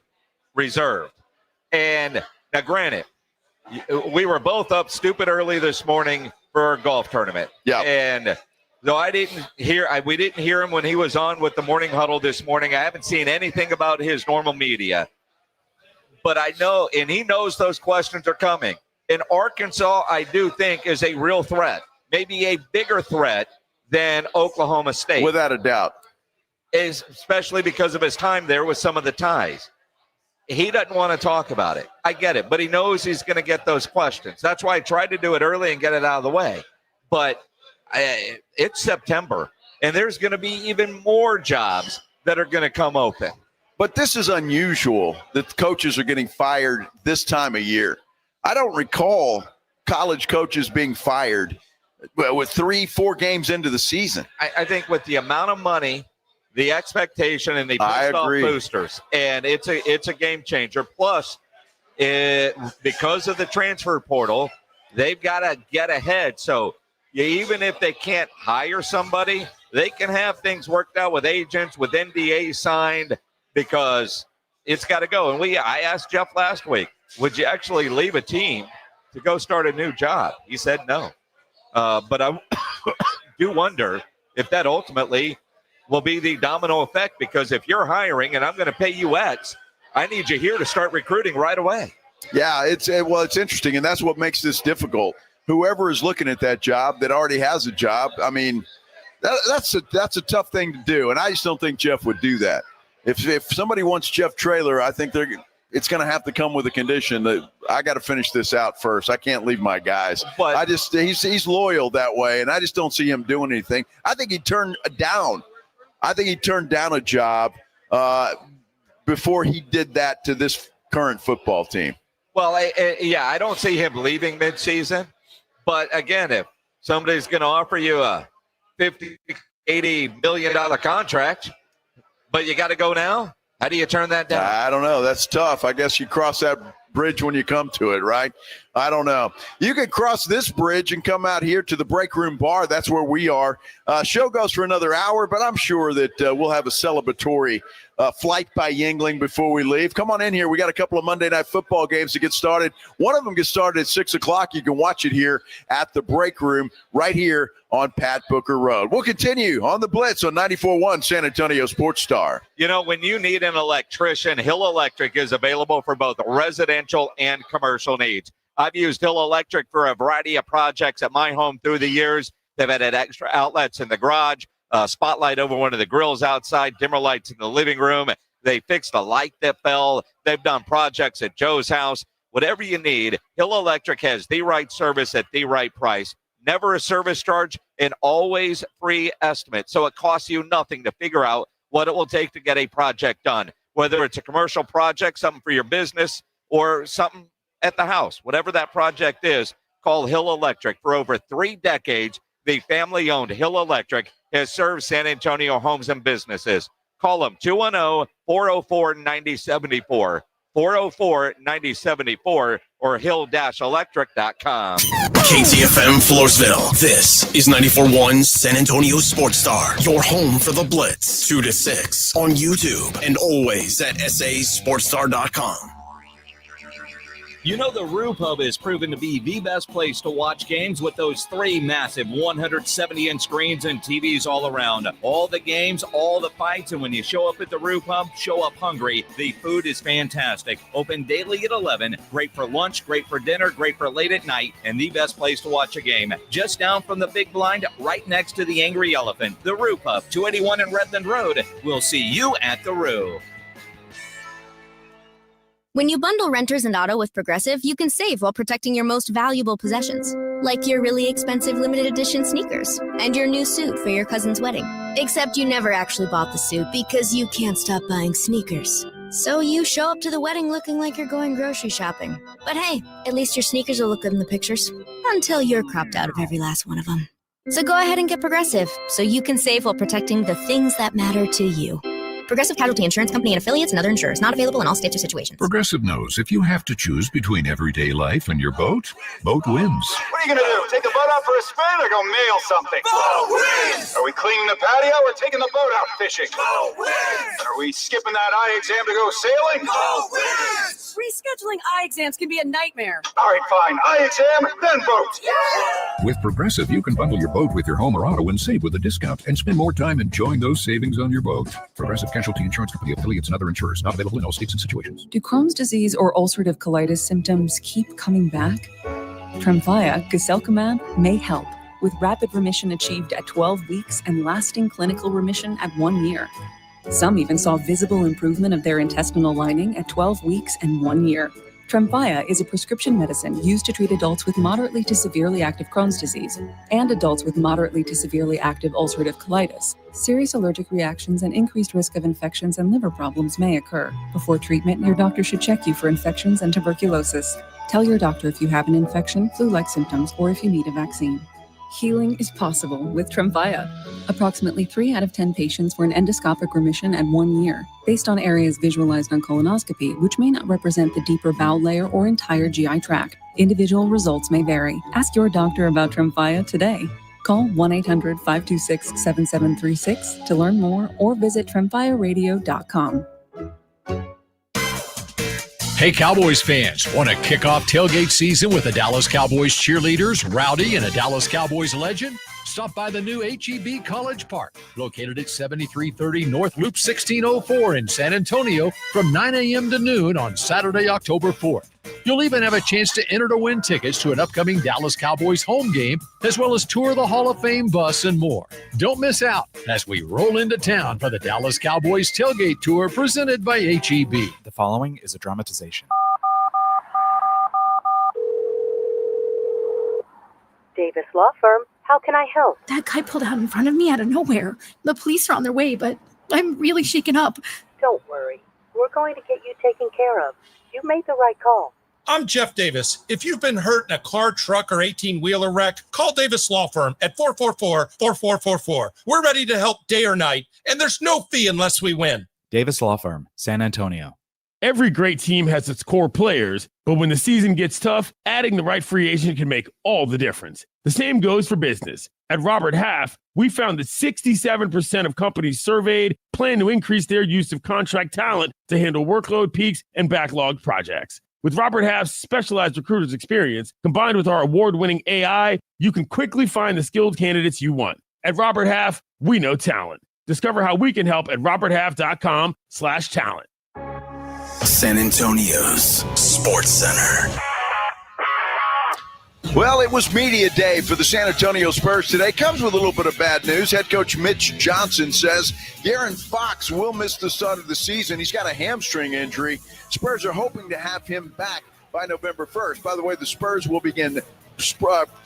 reserved. And now, granted, we were both up stupid early this morning for our golf tournament. Yeah. And though we didn't hear him when he was on with the morning huddle this morning. I haven't seen anything about his normal media. But I know, and he knows those questions are coming. And Arkansas, I do think, is a real threat, maybe a bigger threat than Oklahoma State. Without a doubt. Especially because of his time there with some of the ties. He doesn't want to talk about it. I get it. But he knows he's going to get those questions. That's why I tried to do it early and get it out of the way. But it's September, and there's going to be even more jobs that are going to come open. But this is unusual that coaches are getting fired this time of year. I don't recall college coaches being fired with 3-4 games into the season. I think with the amount of money, the expectation, and the pissed off boosters, and it's a game changer. Plus, because of the transfer portal, they've got to get ahead. So even if they can't hire somebody, they can have things worked out with agents, with NDAs signed, because it's got to go. And I asked Jeff last week, would you actually leave a team to go start a new job? He said no. But I do wonder if that ultimately will be the domino effect, because if you're hiring and I'm going to pay you X, I need you here to start recruiting right away. Yeah, it's interesting, and that's what makes this difficult whoever is looking at that job that already has a job. I mean, that's a tough thing to do, and I just don't think Jeff would do that. If somebody wants Jeff Traylor, I think it's going to have to come with a condition that I got to finish this out first. I can't leave my guys. But he's loyal that way, and I just don't see him doing anything. I think he turned down a job before he did that to this current football team. Well, I don't see him leaving midseason. But again, if somebody's going to offer you a $50, $80 million contract, but you got to go now, how do you turn that down? I don't know. That's tough. I guess you cross that bridge when you come to it, right? I don't know. You could cross this bridge and come out here to the break room bar. That's where we are. Show goes for another hour, but I'm sure that we'll have a celebratory flight by Yingling before we leave. Come on in here. We got a couple of Monday Night Football games to get started. One of them gets started at 6 o'clock. You can watch it here at the break room right here on Pat Booker Road. We'll continue on the Blitz on 94.1 San Antonio Sports Star. You know, when you need an electrician, Hill Electric is available for both residential and commercial needs. I've used Hill Electric for a variety of projects at my home through the years. They've added extra outlets in the garage, spotlight over one of the grills outside, dimmer lights in the living room. They fixed a light that fell. They've done projects at Joe's house. Whatever you need, Hill Electric has the right service at the right price. Never a service charge and always free estimate. So it costs you nothing to figure out what it will take to get a project done, whether it's a commercial project, something for your business, or something at the house. Whatever that project is, call Hill Electric. For over 3 decades, the family-owned Hill Electric has served San Antonio homes and businesses. Call them 210-404-9074, 404-9074, or hill-electric.com. KTFM Floresville. This is 94.1 San Antonio Sports Star, your home for the Blitz, 2 to 6 on YouTube and always at sasportsstar.com. You know, the Roo Pub is proven to be the best place to watch games with those 3 massive 170-inch screens and TVs all around. All the games, all the fights, and when you show up at the Roo Pub, show up hungry. The food is fantastic. Open daily at 11. Great for lunch, great for dinner, great for late at night, and the best place to watch a game. Just down from the big blind, right next to the Angry Elephant. The Roo Pub, 281 in Redland Road. We'll see you at the Roo. When you bundle renters and auto with Progressive, you can save while protecting your most valuable possessions, like your really expensive limited edition sneakers and your new suit for your cousin's wedding. Except you never actually bought the suit because you can't stop buying sneakers. So you show up to the wedding looking like you're going grocery shopping. But hey, at least your sneakers will look good in the pictures, until you're cropped out of every last one of them. So go ahead and get Progressive, so you can save while protecting the things that matter to you. Progressive Casualty Insurance Company and affiliates and other insurers. Not available in all states or situations. Progressive knows if you have to choose between everyday life and your boat, boat wins. What are you going to do? Take the boat out for a spin or go mail something? Boat wins! Are we cleaning the patio or taking the boat out fishing? Boat wins! Are we skipping that eye exam to go sailing? Boat wins! Rescheduling eye exams can be a nightmare. All right, fine. Eye exam, then boat. Yeah! With Progressive, you can bundle your boat with your home or auto and save with a discount and spend more time enjoying those savings on your boat. Progressive Casualty Insurance Company, affiliates, and other insurers. Not available in all states and situations. Do Crohn's disease or ulcerative colitis symptoms keep coming back? Tremfya, guselkumab, may help, with rapid remission achieved at 12 weeks and lasting clinical remission at 1 year. Some even saw visible improvement of their intestinal lining at 12 weeks and 1 year. Tremfya is a prescription medicine used to treat adults with moderately to severely active Crohn's disease and adults with moderately to severely active ulcerative colitis. Serious allergic reactions and increased risk of infections and liver problems may occur. Before treatment, your doctor should check you for infections and tuberculosis. Tell your doctor if you have an infection, flu-like symptoms, or if you need a vaccine. Healing is possible with Tremfya. Approximately 3 out of 10 patients were in endoscopic remission at 1 year, based on areas visualized on colonoscopy, which may not represent the deeper bowel layer or entire GI tract. Individual results may vary. Ask your doctor about Tremfya today. Call 1-800-526-7736 to learn more or visit tremfyaradio.com. Hey, Cowboys fans, want to kick off tailgate season with the Dallas Cowboys cheerleaders, Rowdy, and a Dallas Cowboys legend? Stop by the new HEB College Park, located at 7330 North Loop 1604 in San Antonio from 9 a.m. to noon on Saturday, October 4th. You'll even have a chance to enter to win tickets to an upcoming Dallas Cowboys home game, as well as tour the Hall of Fame bus and more. Don't miss out as we roll into town for the Dallas Cowboys Tailgate Tour presented by HEB. The following is a dramatization. Davis Law Firm, how can I help? That guy pulled out in front of me out of nowhere. The police are on their way, but I'm really shaken up. Don't worry. We're going to get you taken care of. You made the right call. I'm Jeff Davis. If you've been hurt in a car, truck, or 18-wheeler wreck, call Davis Law Firm at 444-4444. We're ready to help day or night, and there's no fee unless we win. Davis Law Firm, San Antonio. Every great team has its core players, but when the season gets tough, adding the right free agent can make all the difference. The same goes for business. At Robert Half, we found that 67% of companies surveyed plan to increase their use of contract talent to handle workload peaks and backlogged projects. With Robert Half's specialized recruiters experience, combined with our award-winning AI, you can quickly find the skilled candidates you want. At Robert Half, we know talent. Discover how we can help at roberthalf.com/talent. San Antonio's Sports Center. Well, it was media day for the San Antonio Spurs today. Comes with a little bit of bad news. Head coach Mitch Johnson says De'Aaron Fox will miss the start of the season. He's got a hamstring injury. Spurs are hoping to have him back by November 1st. By the way, the Spurs will begin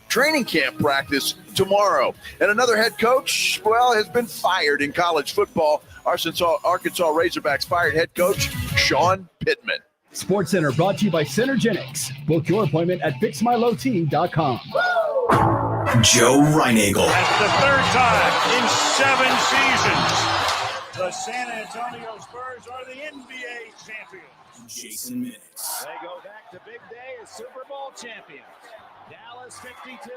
training camp practice tomorrow. And another head coach, well, has been fired in college football. Arkansas Razorbacks fired head coach Sean Pittman. SportsCenter brought to you by Synergenics. Book your appointment at fixmylowteam.com. Joe Reinagle. That's the third time in 7 seasons. The San Antonio Spurs are the NBA champions. Jason Minix. They go back to big day as Super Bowl champions. Dallas 52,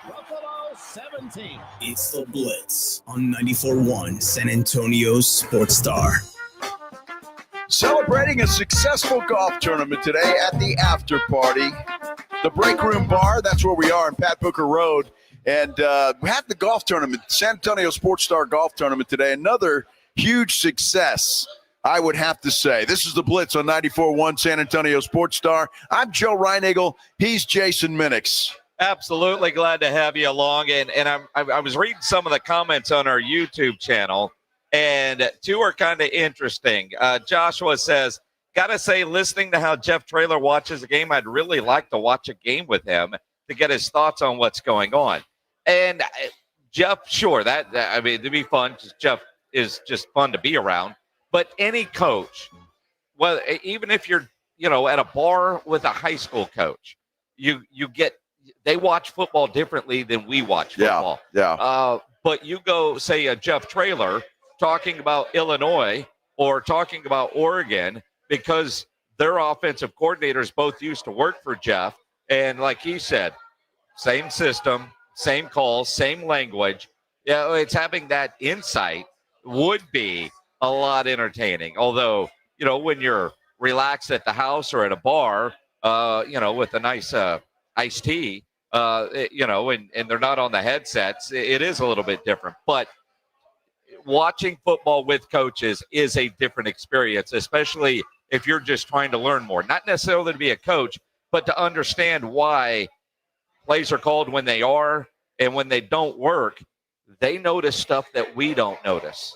Buffalo 17. It's the Blitz on 94.1 San Antonio's Sports Star. Celebrating a successful golf tournament today at the Afterparty, the Break Room Bar. That's where we are on Pat Booker Road. And we had the golf tournament, San Antonio Sports Star Golf Tournament today. Another huge success, I would have to say. This is the Blitz on 94.1 San Antonio Sports Star. I'm Joe Reinagle. He's Jason Minix. Absolutely glad to have you along. And I was reading some of the comments on our YouTube channel, and two are kind of interesting. Joshua says, gotta say, listening to how Jeff Traylor watches a game, I'd really like to watch a game with him to get his thoughts on what's going on. And Jeff, sure, I mean, it'd be fun. Jeff is just fun to be around. But any coach, well, even if you're, at a bar with a high school coach, they watch football differently than we watch football. Yeah. But you go, say, Jeff Traylor talking about Illinois or talking about Oregon, because their offensive coordinators both used to work for Jeff. And like he said, same system, same calls, same language. It's having that insight would be a lot entertaining. Although, when you're relaxed at the house or at a bar, with a nice iced tea, and they're not on the headsets, it is a little bit different. But watching football with coaches is a different experience, especially if you're just trying to learn more. Not necessarily to be a coach, but to understand why plays are called when they are, and when they don't work, they notice stuff that we don't notice.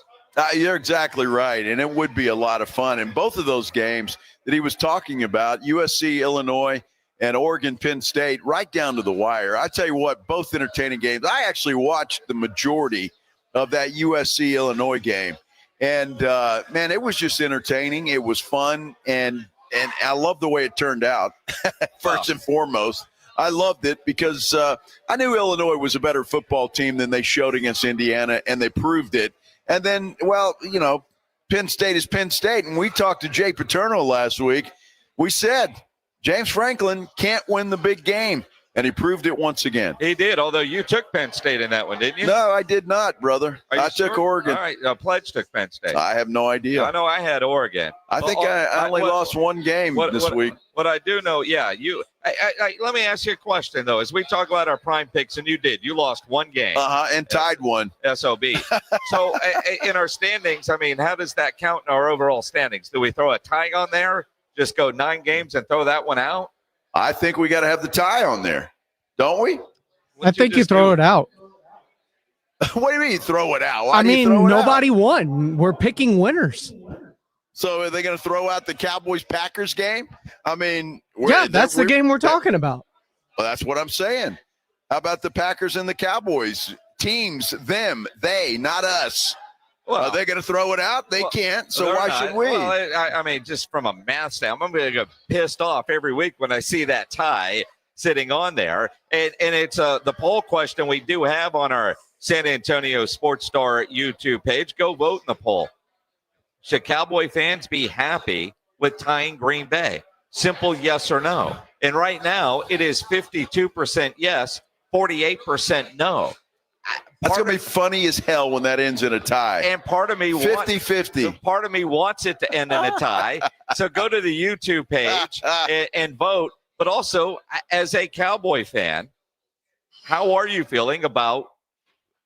You're exactly right, and it would be a lot of fun. And both of those games that he was talking about, USC, Illinois, and Oregon, Penn State, right down to the wire. I tell you what, both entertaining games. I actually watched the majority of that USC, Illinois game. And, man, it was just entertaining. It was fun, and I love the way it turned out, first and foremost. I loved it because I knew Illinois was a better football team than they showed against Indiana, and they proved it. And then, well, Penn State is Penn State. And we talked to Jay Paterno last week. We said James Franklin can't win the big game. And he proved it once again. He did, although you took Penn State in that one, didn't you? No, I did not, brother. I took Oregon. All right, Pledge took Penn State. I have no idea. I know I had Oregon. I think I only lost one game this week. What I do know, let me ask you a question, though. As we talk about our prime picks, and you did, you lost one game. And tied one. SOB. So in our standings, I mean, how does that count in our overall standings? Do we throw a tie on there, just go 9 games and throw that one out? I think we got to have the tie on there, don't we? I think you throw it out. What do you mean throw it out? I mean, nobody won. We're picking winners. So are they going to throw out the Cowboys-Packers game? I mean, that's the game we're talking about. Well, that's what I'm saying. How about the Packers and the Cowboys? Teams, them, they, not us. Well, are they going to throw it out? They can't, so why should we? Well, I mean, just from a math standpoint, I'm going to get pissed off every week when I see that tie sitting on there. And it's the poll question we do have on our San Antonio Sports Star YouTube page. Go vote in the poll. Should Cowboy fans be happy with tying Green Bay? Simple yes or no. And right now, it is 52% yes, 48% no. That's going to be funny as hell when that ends in a tie. And part of me 50-50. Part of me wants it to end in a tie. So go to the YouTube page and vote. But also, as a Cowboy fan, how are you feeling about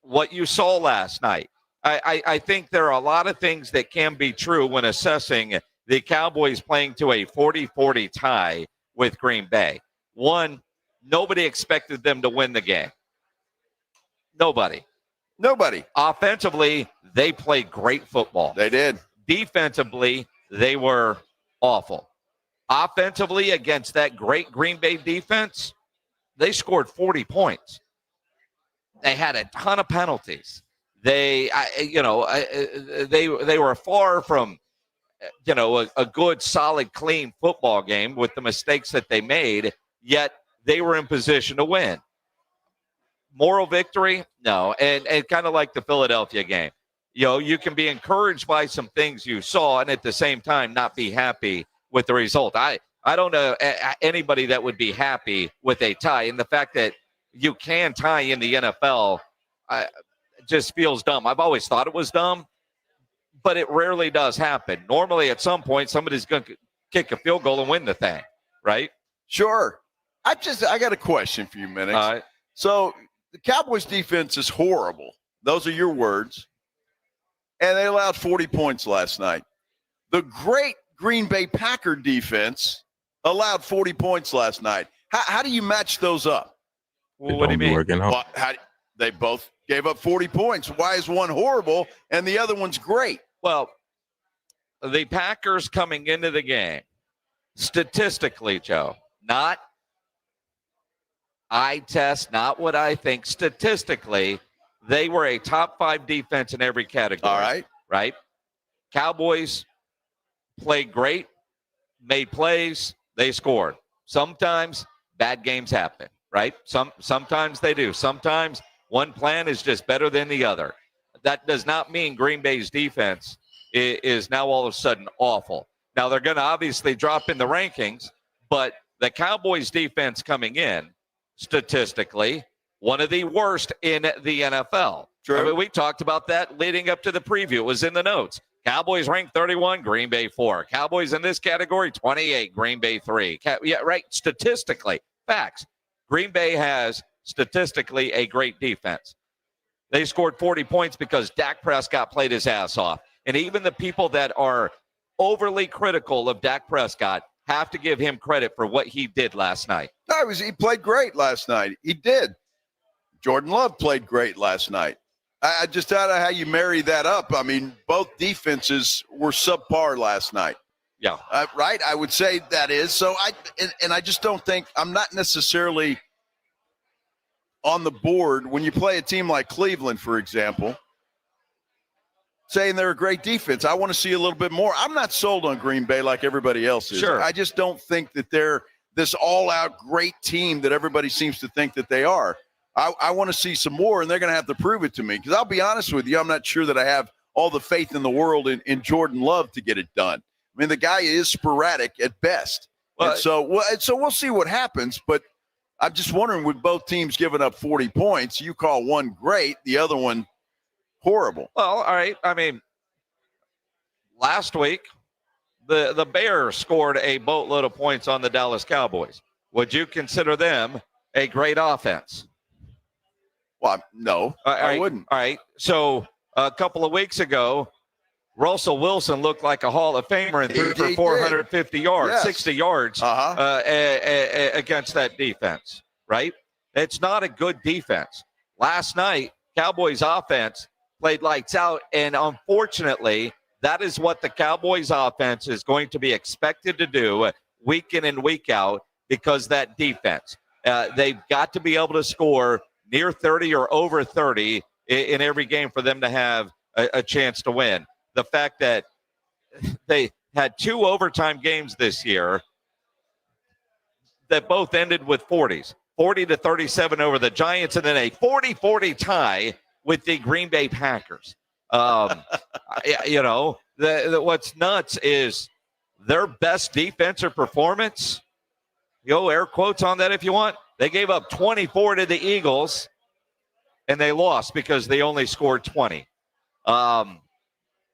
what you saw last night? I think there are a lot of things that can be true when assessing the Cowboys playing to a 40-40 tie with Green Bay. One, nobody expected them to win the game. Nobody. Offensively, they played great football. They did. Defensively, they were awful. Offensively, against that great Green Bay defense, they scored 40 points. They had a ton of penalties. They were far from, a good, solid, clean football game with the mistakes that they made, yet they were in position to win. Moral victory? No. And kind of like the Philadelphia game. You can be encouraged by some things you saw and at the same time not be happy with the result. I don't know anybody that would be happy with a tie. And the fact that you can tie in the NFL just feels dumb. I've always thought it was dumb, but it rarely does happen. Normally, at some point, somebody's going to kick a field goal and win the thing, right? Sure. I got a question for you, Minix. So the Cowboys defense is horrible. Those are your words. And they allowed 40 points last night. The great Green Bay Packer defense allowed 40 points last night. How do you match those up? Well, what do you mean? Well, they both gave up 40 points. Why is one horrible and the other one's great? Well, the Packers coming into the game, statistically, Joe, not eye test, not what I think. Statistically, they were a top 5 defense in every category. All right. Right? Cowboys played great, made plays, they scored. Sometimes bad games happen, right? Sometimes they do. Sometimes one plan is just better than the other. That does not mean Green Bay's defense is now all of a sudden awful. Now, they're going to obviously drop in the rankings, but the Cowboys defense coming in, statistically, one of the worst in the NFL. True. I mean, we talked about that leading up to the preview. It was in the notes. Cowboys ranked 31, Green Bay 4. Cowboys in this category, 28, Green Bay 3. Yeah, right. Statistically, facts. Green Bay has statistically a great defense. They scored 40 points because Dak Prescott played his ass off. And even the people that are overly critical of Dak Prescott have to give him credit for what he did last night. No, he played great last night. He did. Jordan Love played great last night. I just don't know how you marry that up. I mean, both defenses were subpar last night. Yeah. Right? I would say that is. So I just don't think – I'm not necessarily on the board when you play a team like Cleveland, for example, saying they're a great defense. I want to see a little bit more. I'm not sold on Green Bay like everybody else is. Sure. I just don't think that they're this all-out great team that everybody seems to think that they are. I want to see some more, and they're going to have to prove it to me. Because I'll be honest with you, I'm not sure that I have all the faith in the world in Jordan Love to get it done. I mean, the guy is sporadic at best. Well, and so we'll see what happens. But I'm just wondering, with both teams giving up 40 points, you call one great, the other one horrible. Well, all right. I mean, last week, the Bears scored a boatload of points on the Dallas Cowboys. Would you consider them a great offense? Well, no, I wouldn't. All right. So a couple of weeks ago, Russell Wilson looked like a Hall of Famer and threw for 450 yards, 60 yards against that defense, right? It's not a good defense. Last night, Cowboys offense played lights out, and unfortunately, that is what the Cowboys offense is going to be expected to do week in and week out because that defense. They've got to be able to score near 30 or over 30 in every game for them to have a chance to win. The fact that they had 2 overtime games this year that both ended with 40s, 40-37 over the Giants, and then a 40-40 tie with the Green Bay Packers. What's nuts is their best defensive performance. Air quotes on that if you want. They gave up 24 to the Eagles, and they lost because they only scored 20.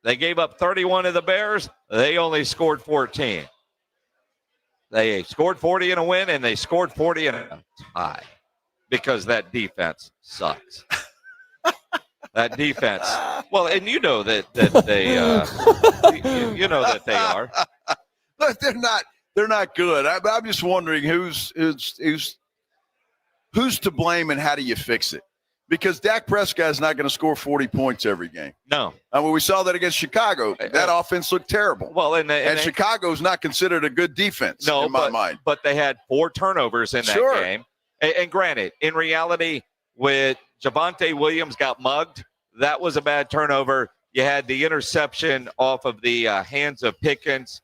They gave up 31 to the Bears. They only scored 14. They scored 40 in a win, and they scored 40 in a tie because that defense sucks. That defense. Well, and you know that they, you know that they are. Look, they're not good. I'm just wondering who's to blame and how do you fix it? Because Dak Prescott is not going to score 40 points every game. No. I mean, we saw that against Chicago. That offense looked terrible. Well, and Chicago's not considered a good defense in my mind. But they had 4 turnovers in that game. And granted, in reality, with Javonte Williams got mugged, that was a bad turnover. You had the interception off of the hands of Pickens,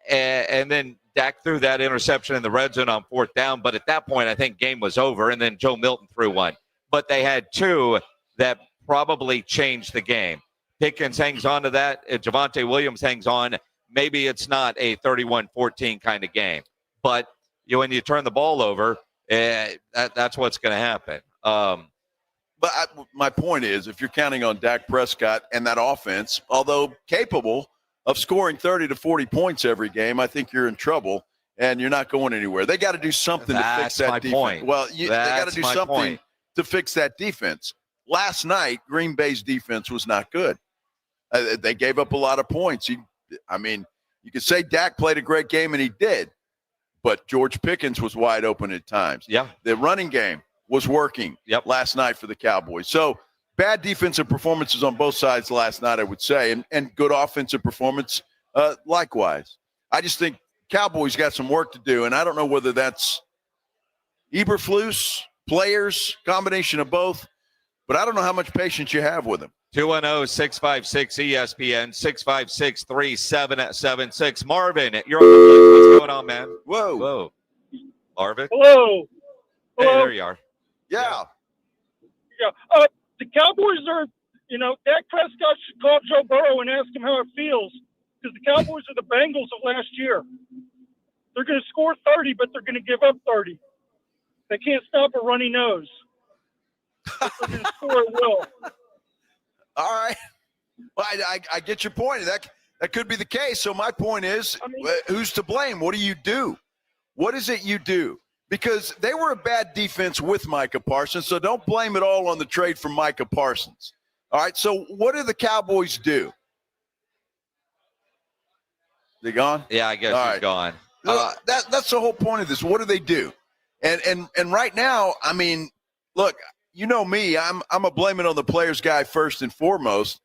and then Dak threw that interception in the red zone on 4th down. But at that point, I think game was over, and then Joe Milton threw one. But they had 2 that probably changed the game. Pickens hangs on to that. Javonte Williams hangs on. Maybe it's not a 31-14 kind of game. But when you turn the ball over, that's what's going to happen. But my point is, if you're counting on Dak Prescott and that offense, although capable of scoring 30 to 40 points every game, I think you're in trouble and you're not going anywhere. They got to do something to fix that defense. Point. Well, they got to do something to fix that defense. Last night, Green Bay's defense was not good. They gave up a lot of points. You could say Dak played a great game, and he did, but George Pickens was wide open at times. Yeah. The running game was working last night for the Cowboys. So bad defensive performances on both sides last night, I would say, and good offensive performance likewise. I just think Cowboys got some work to do, and I don't know whether that's Eberflus, players, combination of both, but I don't know how much patience you have with them. 210-656-ESPN, 656-3776. Marvin, you're on the Blitz. What's going on, man? Whoa. Marvin? Hello. Hey, there you are. Yeah. The Cowboys are, Dak Prescott should call Joe Burrow and ask him how it feels because the Cowboys are the Bengals of last year. They're going to score 30, but they're going to give up 30. They can't stop a runny nose. They're going to score at will. All right. Well, I get your point. That could be the case. So my point is, who's to blame? What do you do? What is it you do? Because they were a bad defense with Micah Parsons, so don't blame it all on the trade for Micah Parsons. All right, so what do the Cowboys do? They gone? Yeah, I guess he's gone. That's the whole point of this. What do they do? And right now, I mean, look, you know me, I'm a blame it on the players guy first and foremost,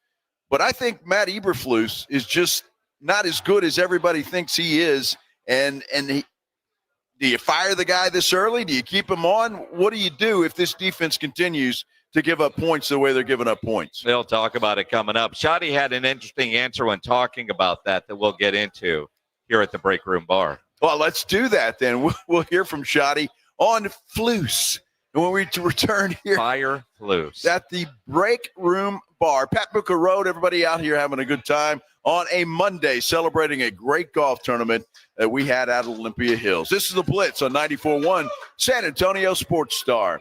but I think Matt Eberflus is just not as good as everybody thinks he is, and do you fire the guy this early? Do you keep him on? What do you do if this defense continues to give up points the way they're giving up points? They'll talk about it coming up. Schotty had an interesting answer when talking about that we'll get into here at the Break Room Bar. Well, let's do that then. We'll hear from Schotty on Flus. And when we return here Fire Flus at the Break Room Bar, Pat Booker Road, everybody out here having a good time on a Monday, celebrating a great golf tournament that we had out at Olympia Hills. This is the Blitz on 94.1 San Antonio Sports Star.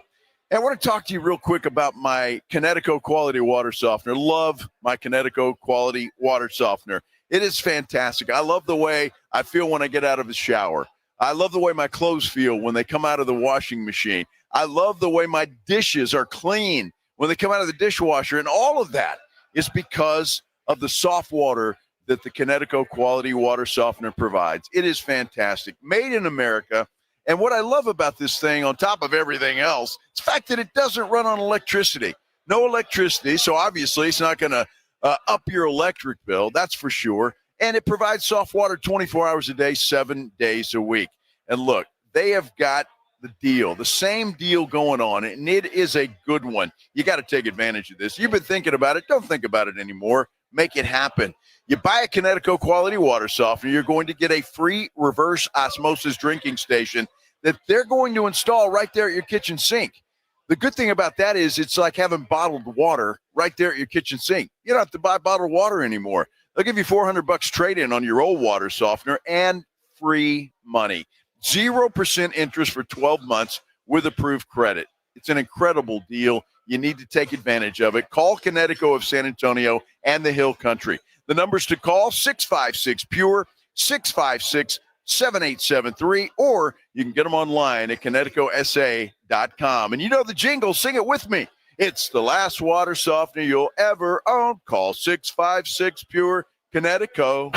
And I want to talk to you real quick about my Connecticut Quality Water Softener. Love my Connecticut Quality Water Softener. It is fantastic. I love the way I feel when I get out of the shower. I love the way my clothes feel when they come out of the washing machine. I love the way my dishes are clean when they come out of the dishwasher. And all of that is because of the soft water that the Kinetico quality water softener provides. It is fantastic. Made in America. And what I love about this thing, on top of everything else, is the fact that it doesn't run on electricity. No electricity, so obviously it's not going to up your electric bill, that's for sure. And it provides soft water 24 hours a day, 7 days a week. And look, they have got the deal, the same deal going on, and it is a good one. You got to take advantage of this. You've been thinking about it. Don't think about it anymore. Make it happen. You buy a Kinetico quality water softener, you're going to get a free reverse osmosis drinking station that they're going to install right there at your kitchen sink. The good thing about that is it's like having bottled water right there at your kitchen sink. You don't have to buy bottled water anymore. They'll give you $400 trade-in on your old water softener and free money. 0% interest for 12 months with approved credit. It's an incredible deal. You need to take advantage of it. Call Kinetico of San Antonio and the Hill Country. The numbers to call, 656-PURE, 656-7873, or you can get them online at KineticoSA.com. And you know the jingle, sing it with me. It's the last water softener you'll ever own. Call 656-PURE, Kinetico.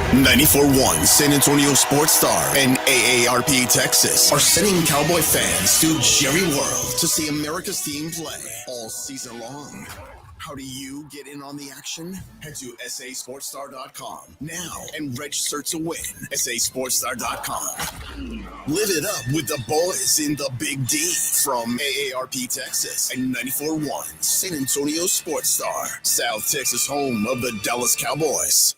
94.1 San Antonio Sports Star and AARP Texas are sending Cowboy fans to Jerry World to see America's team play all season long. How do you get in on the action? Head to sasportstar.com now and register to win. sasportstar.com. Live it up with the boys in the Big D from AARP Texas and 94.1 San Antonio Sports Star, South Texas home of the Dallas Cowboys.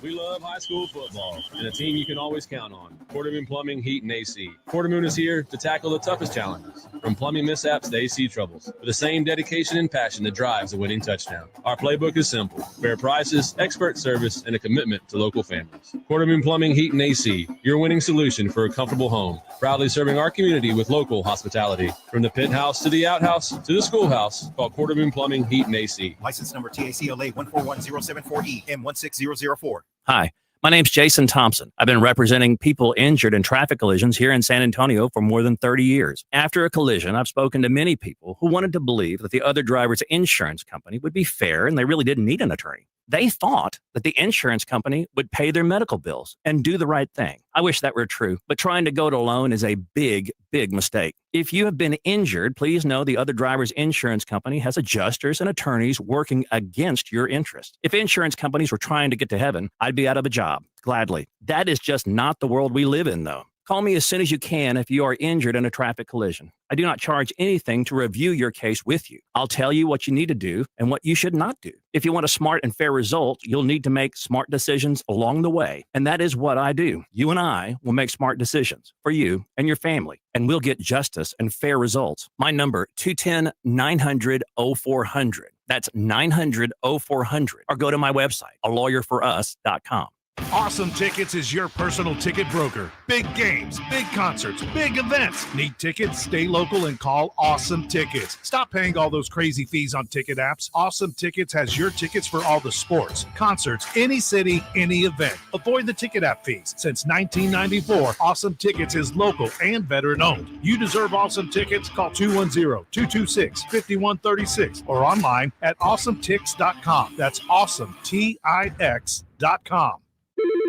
We love high school football and a team you can always count on. Quartermoon Plumbing, Heat, and AC. Quartermoon is here to tackle the toughest challenges, from plumbing mishaps to AC troubles, with the same dedication and passion that drives a winning touchdown. Our playbook is simple: fair prices, expert service, and a commitment to local families. Quartermoon Plumbing, Heat, and AC, your winning solution for a comfortable home. Proudly serving our community with local hospitality. From the pit house to the outhouse to the schoolhouse, call Quartermoon Plumbing, Heat, and AC. License number TACLA 141074E M16004. Hi, my name's Jason Thompson. I've been representing people injured in traffic collisions here in San Antonio for more than 30 years. After a collision, I've spoken to many people who wanted to believe that the other driver's insurance company would be fair and they really didn't need an attorney. They thought that the insurance company would pay their medical bills and do the right thing. I wish that were true, but trying to go it alone is a big, big mistake. If you have been injured, please know the other driver's insurance company has adjusters and attorneys working against your interest. If insurance companies were trying to get to heaven, I'd be out of a job, gladly. That is just not the world we live in, though. Call me as soon as you can if you are injured in a traffic collision. I do not charge anything to review your case with you. I'll tell you what you need to do and what you should not do. If you want a smart and fair result, you'll need to make smart decisions along the way. And that is what I do. You and I will make smart decisions for you and your family, and we'll get justice and fair results. My number, 210-900-0400. That's 900-0400. Or go to my website, alawyerforus.com. Awesome Tickets is your personal ticket broker. Big games, big concerts, big events. Need tickets? Stay local and call Awesome Tickets. Stop paying all those crazy fees on ticket apps. Awesome Tickets has your tickets for all the sports, concerts, any city, any event. Avoid the ticket app fees. Since 1994, Awesome Tickets is local and veteran owned. You deserve Awesome Tickets. Call 210-226-5136 or online at awesometix.com. That's awesometix.com.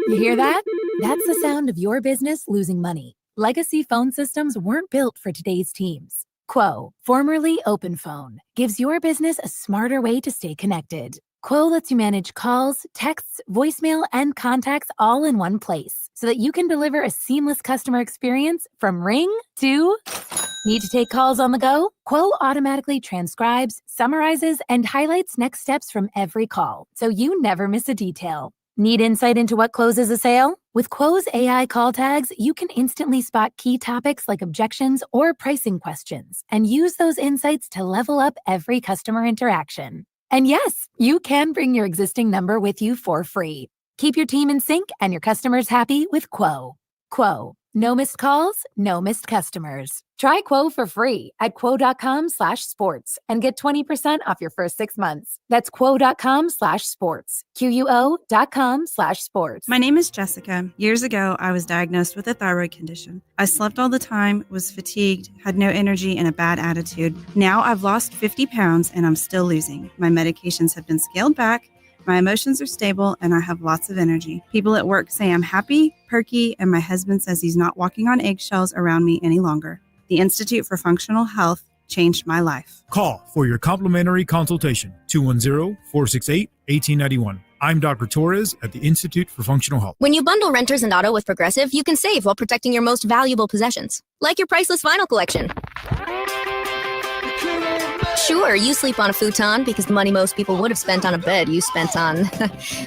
You hear that? That's the sound of your business losing money. Legacy phone systems weren't built for today's teams. Quo, formerly OpenPhone, gives your business a smarter way to stay connected. Quo lets you manage calls, texts, voicemail, and contacts all in one place so that you can deliver a seamless customer experience from ring to... Need to take calls on the go? Quo automatically transcribes, summarizes, and highlights next steps from every call, so you never miss a detail. Need insight into what closes a sale? With Quo's AI call tags, you can instantly spot key topics like objections or pricing questions and use those insights to level up every customer interaction. And yes, you can bring your existing number with you for free. Keep your team in sync and your customers happy with Quo. Quo, No missed calls, no missed customers. Try Quo for free at quo.com/sports and get 20% off your first 6 months. That's quo.com/sports. QUO.com/sports. My name is Jessica. Years ago, I was diagnosed with a thyroid condition. I slept all the time, was fatigued, had no energy, and a bad attitude. Now I've lost 50 pounds and I'm still losing. My medications have been scaled back. My emotions are stable and I have lots of energy. People at work say I'm happy, perky, and my husband says he's not walking on eggshells around me any longer. The Institute for Functional Health changed my life. Call for your complimentary consultation, 210-468-1891. I'm Dr. Torres at the Institute for Functional Health. When you bundle renters and auto with Progressive, you can save while protecting your most valuable possessions, like your priceless vinyl collection. Sure, you sleep on a futon because the money most people would have spent on a bed you spent on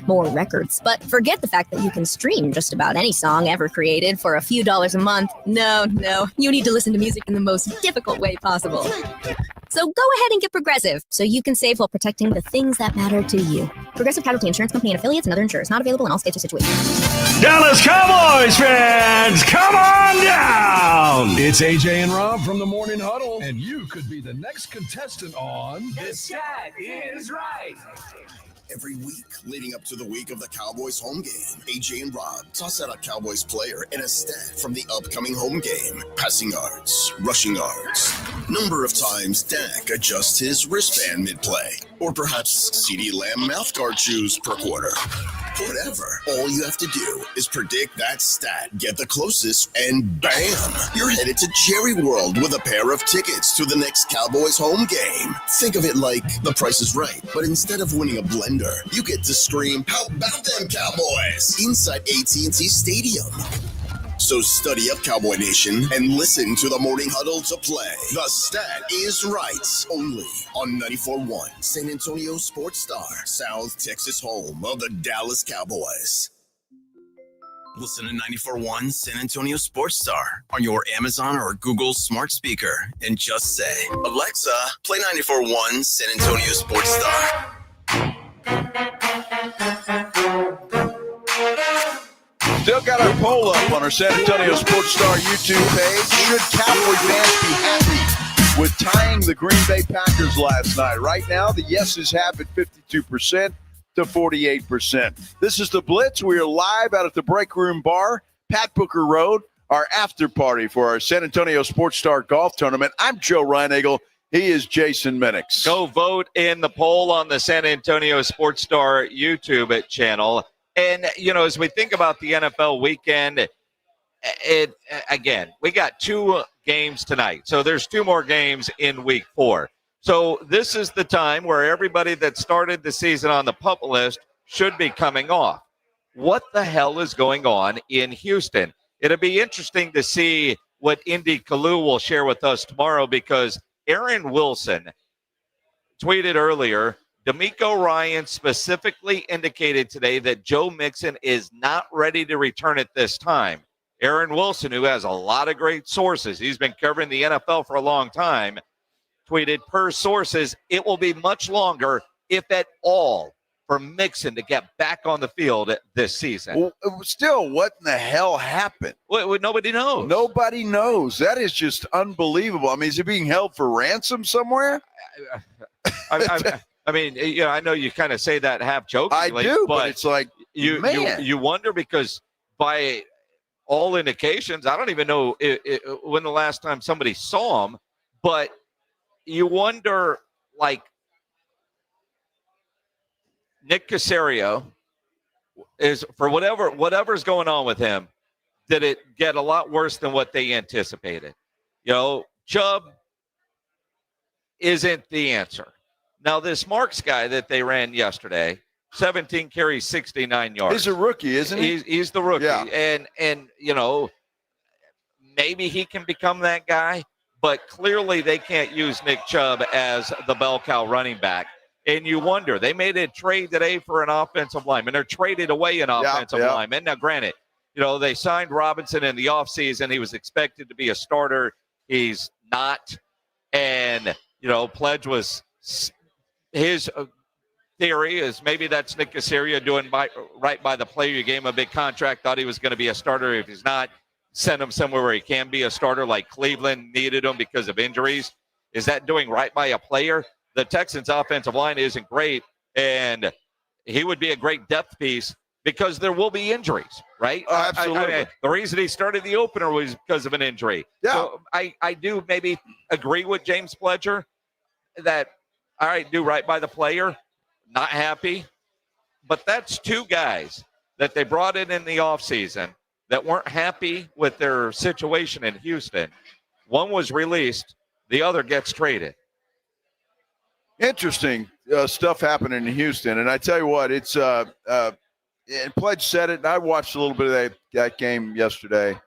more records. But forget the fact that you can stream just about any song ever created for a few dollars a month. No, you need to listen to music in the most difficult way possible. So go ahead and get Progressive so you can save while protecting the things that matter to you. Progressive Casualty Insurance Company and affiliates and other insurers. Not available in all states or situations. Dallas Cowboys fans, come on down! It's AJ and Rob from the Morning Huddle, and you could be the next contestant on The Stat Is Right. Every week leading up to the week of the Cowboys home game, AJ and Rob toss out a Cowboys player and a stat from the upcoming home game. Passing yards, rushing yards, number of times Dak adjusts his wristband mid-play, or perhaps CeeDee Lamb mouthguard chews per quarter. Whatever. All you have to do is predict that stat, get the closest, and bam! You're headed to Jerry World with a pair of tickets to the next Cowboys home game. Think of it like The Price is Right, but instead of winning a blender, you get to scream, "How about them Cowboys?" inside AT&T Stadium. So study up, Cowboy Nation, and listen to the Morning Huddle to play. The Stat Is Right, only on 94.1 San Antonio Sports Star, South Texas home of the Dallas Cowboys. Listen to 94.1 San Antonio Sports Star on your Amazon or Google smart speaker and just say, "Alexa, play 94.1 San Antonio Sports Star." Still got our poll up on our San Antonio Sports Star YouTube page. Should Cowboy fans be happy with tying the Green Bay Packers last night? Right now, the yeses have it 52% to 48%. This is the Blitz. We are live out at the Break Room Bar, Pat Booker Road, our after party for our San Antonio Sports Star Golf Tournament. I'm Joe Reinagle. He is Jason Minix. Go vote in the poll on the San Antonio Sports Star YouTube channel. And, as we think about the NFL weekend, we got 2 games tonight. So there's 2 more games in week 4. So this is the time where everybody that started the season on the pup list should be coming off. What the hell is going on in Houston? It'll be interesting to see what Indy Kalu will share with us tomorrow, because Aaron Wilson tweeted earlier, D'Amico Ryan specifically indicated today that Joe Mixon is not ready to return at this time. Aaron Wilson, who has a lot of great sources, he's been covering the NFL for a long time, tweeted, per sources, it will be much longer, if at all, for Mixon to get back on the field this season. Well, still, what in the hell happened? Well, nobody knows. Nobody knows. That is just unbelievable. I mean, is he being held for ransom somewhere? I mean, I know you kind of say that half jokingly. I do, but it's like, you wonder, because by all indications, I don't even know when the last time somebody saw him, but you wonder, like, Nick Caserio is, for whatever's going on with him, did it get a lot worse than what they anticipated? Chubb isn't the answer. Now, this Marks guy that they ran yesterday, 17 carries, 69 yards. He's a rookie, isn't he? He's the rookie. Yeah. And maybe he can become that guy, but clearly they can't use Nick Chubb as the bell cow running back. And you wonder, they made a trade today for an offensive lineman. They're traded away an offensive lineman. Now, granted, they signed Robinson in the offseason. He was expected to be a starter. He's not. And, Pledge was his theory is maybe that's Nick Caserio doing right by the player. You gave him a big contract, thought he was going to be a starter. If he's not, send him somewhere where he can be a starter like Cleveland needed him because of injuries? Is that doing right by a player? The Texans' offensive line isn't great, and he would be a great depth piece because there will be injuries, right? Absolutely. The reason he started the opener was because of an injury. Yeah. So I do maybe agree with James Pledger that, all right, do right by the player, not happy. But that's two guys that they brought in the offseason that weren't happy with their situation in Houston. One was released. The other gets traded. Interesting stuff happening in Houston. And I tell you what, it's and Pledge said it, and I watched a little bit of that game yesterday.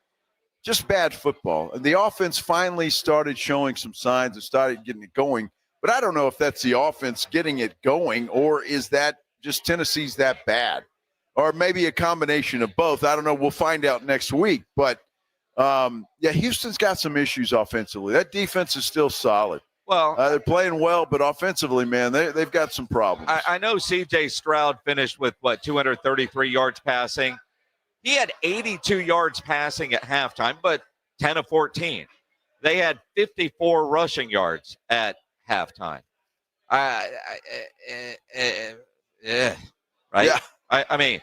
Just bad football. And the offense finally started showing some signs and started getting it going. But I don't know if that's the offense getting it going, or is that just Tennessee's that bad? Or maybe a combination of both. I don't know. We'll find out next week. But, Houston's got some issues offensively. That defense is still solid. Well, they're playing well, but offensively, man, they've got some problems. I know C.J. Stroud finished with, 233 yards passing. He had 82 yards passing at halftime, but 10 of 14. They had 54 rushing yards at halftime. Right? Yeah. I mean,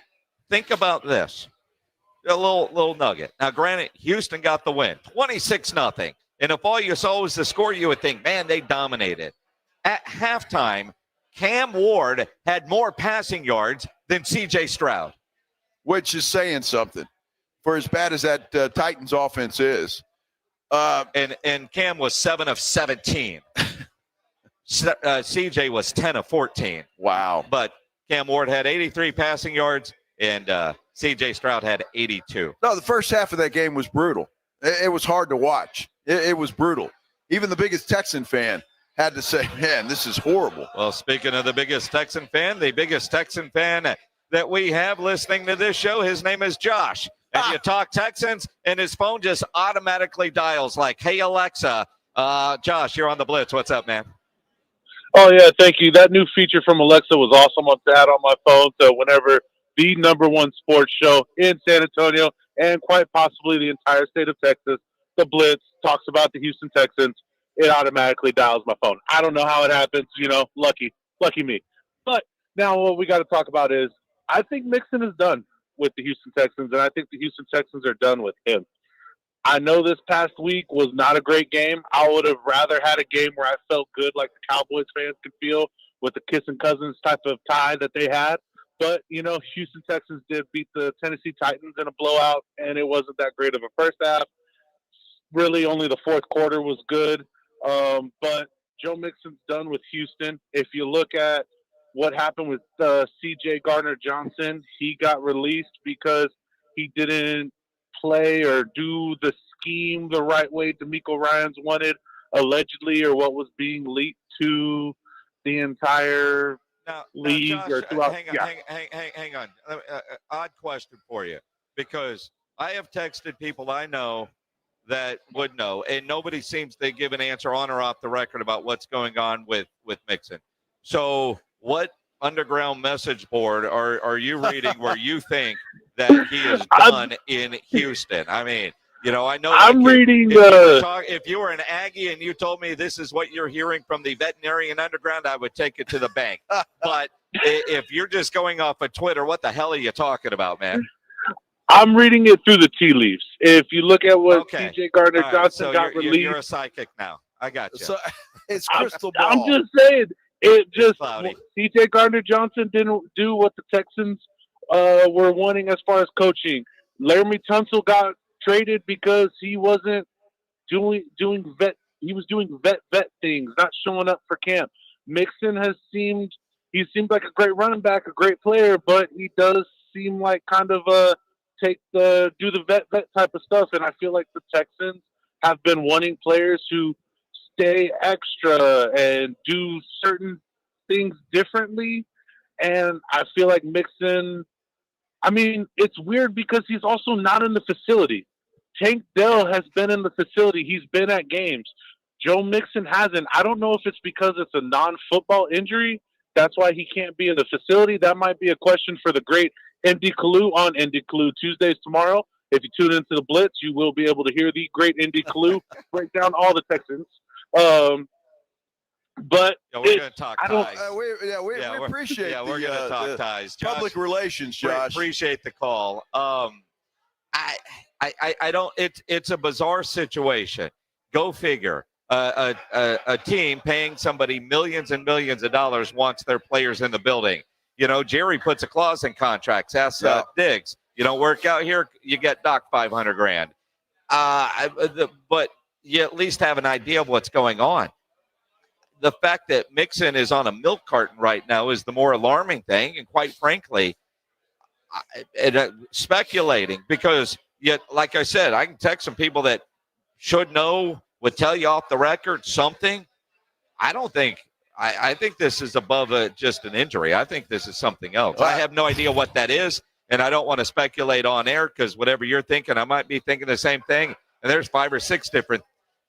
think about this. A little nugget. Now, granted, Houston got the win, 26-0. And if all you saw was the score, you would think, man, they dominated. At halftime, Cam Ward had more passing yards than C.J. Stroud. Which is saying something for as bad as that Titans offense is. And Cam was 7 of 17. CJ was 10 of 14. Wow. But Cam Ward had 83 passing yards, and CJ Stroud had 82. No, the first half of that game was brutal. It was hard to watch. It was brutal. Even the biggest Texan fan had to say, man, this is horrible. Well, speaking of the biggest Texan fan that we have listening to this show, his name is Josh. And you talk Texans, and his phone just automatically dials like, hey, Alexa, Josh, you're on the Blitz. What's up, man? Oh, yeah, thank you. That new feature from Alexa was awesome to add on my phone. So whenever the #1 sports show in San Antonio and quite possibly the entire state of Texas, the Blitz, talks about the Houston Texans, it automatically dials my phone. I don't know how it happens, lucky me. But now what we got to talk about is I think Mixon is done with the Houston Texans, and I think the Houston Texans are done with him. I know this past week was not a great game. I would have rather had a game where I felt good like the Cowboys fans could feel with the kissing cousins type of tie that they had. But, Houston Texans did beat the Tennessee Titans in a blowout, and it wasn't that great of a first half. Really, only the fourth quarter was good. But Joe Mixon's done with Houston. If you look at what happened with C.J. Gardner-Johnson, he got released because he didn't play or do the scheme the right way DeMeco Ryans wanted, allegedly, or what was being leaked to the entire league. Josh, or throughout. Hang on. Odd question for you, because I have texted people I know that would know, and nobody seems to give an answer on or off the record about what's going on with Mixon. So what underground message board are you reading where you think that he is done in Houston? I mean, I know. I'm reading if you were an Aggie and you told me this is what you're hearing from the veterinarian underground, I would take it to the bank. But if you're just going off of Twitter, what the hell are you talking about, man? I'm reading it through the tea leaves. If you look at what C.J. Gardner-Johnson got released. You're a psychic now. I got you. So it's crystal ball. I'm just saying. C.J. Gardner-Johnson didn't do what the Texans were wanting as far as coaching. Laramie Tunsil got traded because he wasn't doing vet. He was doing vet things, not showing up for camp. Mixon seemed like a great running back, a great player, but he does seem like kind of do the vet type of stuff. And I feel like the Texans have been wanting players who stay extra and do certain things differently. And I feel like Mixon, it's weird because he's also not in the facility. Tank Dell has been in the facility. He's been at games. Joe Mixon hasn't. I don't know if it's because it's a non-football injury. That's why he can't be in the facility. That might be a question for the great Indy Kalu on Indy Kalu Tuesdays tomorrow. If you tune into the Blitz, you will be able to hear the great Indy Clue break down all the Texans. But we're going to talk ties. We appreciate we're going to talk ties. Josh, public relations, Josh. Appreciate the call. I don't. It's a bizarre situation. Go figure. A team paying somebody millions and millions of dollars wants their players in the building. Jerry puts a clause in contracts. Ask Diggs. You don't work out here, you get Doc $500,000. But you at least have an idea of what's going on. The fact that Mixon is on a milk carton right now is the more alarming thing, and quite frankly, speculating, because yet, like I said, I can text some people that should know, would tell you off the record something. I think this is above just an injury. I think this is something else. I have no idea what that is, and I don't want to speculate on air, because whatever you're thinking, I might be thinking the same thing, and there's 5 or 6 different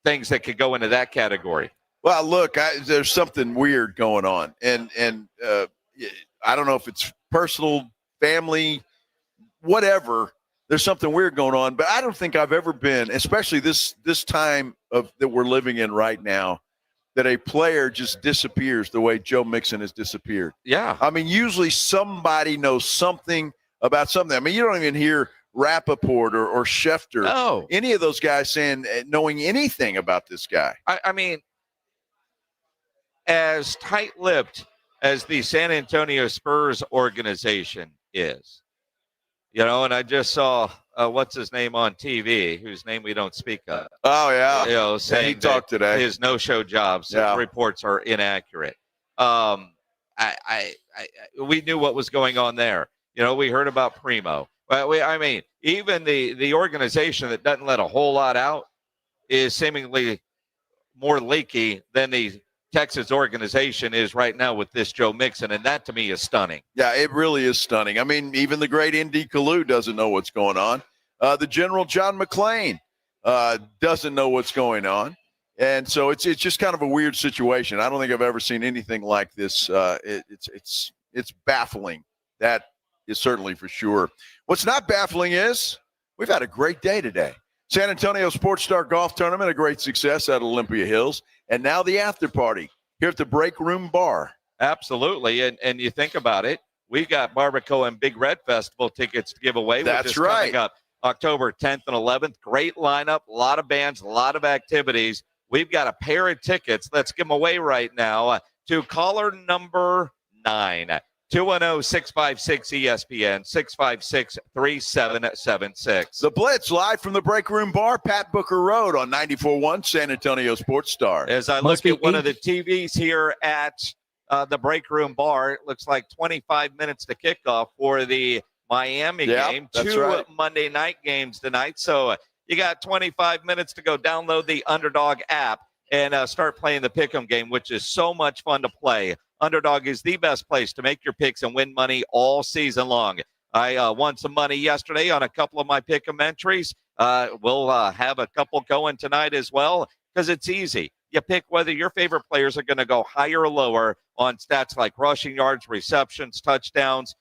things that could go into that category. Well, look, there's something weird going on, and I don't know if it's personal, family, whatever. There's something weird going on, but I don't think I've ever been, especially this time that we're living in right now, that a player just disappears the way Joe Mixon has disappeared. Yeah. I mean, usually somebody knows something about something. I mean, you don't even hear Rappaport or Schefter, any of those guys knowing anything about this guy. I mean, as tight-lipped as the San Antonio Spurs organization is, and I just saw what's his name on TV, whose name we don't speak of. Oh yeah, saying he talked today. His no-show jobs reports are inaccurate. We knew what was going on there. We heard about Primo. Even the organization that doesn't let a whole lot out is seemingly more leaky than the Texas organization is right now with this Joe Mixon, and that to me is stunning. Yeah, it really is stunning. I mean, even the great Indy Kalu doesn't know what's going on. The General John McClain doesn't know what's going on, and so it's just kind of a weird situation. I don't think I've ever seen anything like this. It's baffling. That is certainly for sure. What's not baffling is we've had a great day today. San Antonio Sports Star Golf Tournament, a great success at Olympia Hills. And now the after party here at the Break Room Bar. Absolutely. And you think about it, we've got Barbacoa and Big Red Festival tickets to give away. That's right. Coming up October 10th and 11th. Great lineup, a lot of bands, a lot of activities. We've got a pair of tickets. Let's give them away right now to caller number 9. 210-656-ESPN, 656-3776. The Blitz live from the Break Room Bar, Pat Booker Road on 94.1 San Antonio Sports Star. As I look at one of the TVs here at the Break Room Bar, it looks like 25 minutes to kickoff for the Miami game. 2 Monday night games tonight. So you got 25 minutes to go. Download the Underdog app and start playing the Pick'em game, which is so much fun to play. Underdog is the best place to make your picks and win money all season long. I won some money yesterday on a couple of my Pick'em entries. We'll have a couple going tonight as well, because it's easy. You pick whether your favorite players are going to go higher or lower on stats like rushing yards, receptions, touchdowns,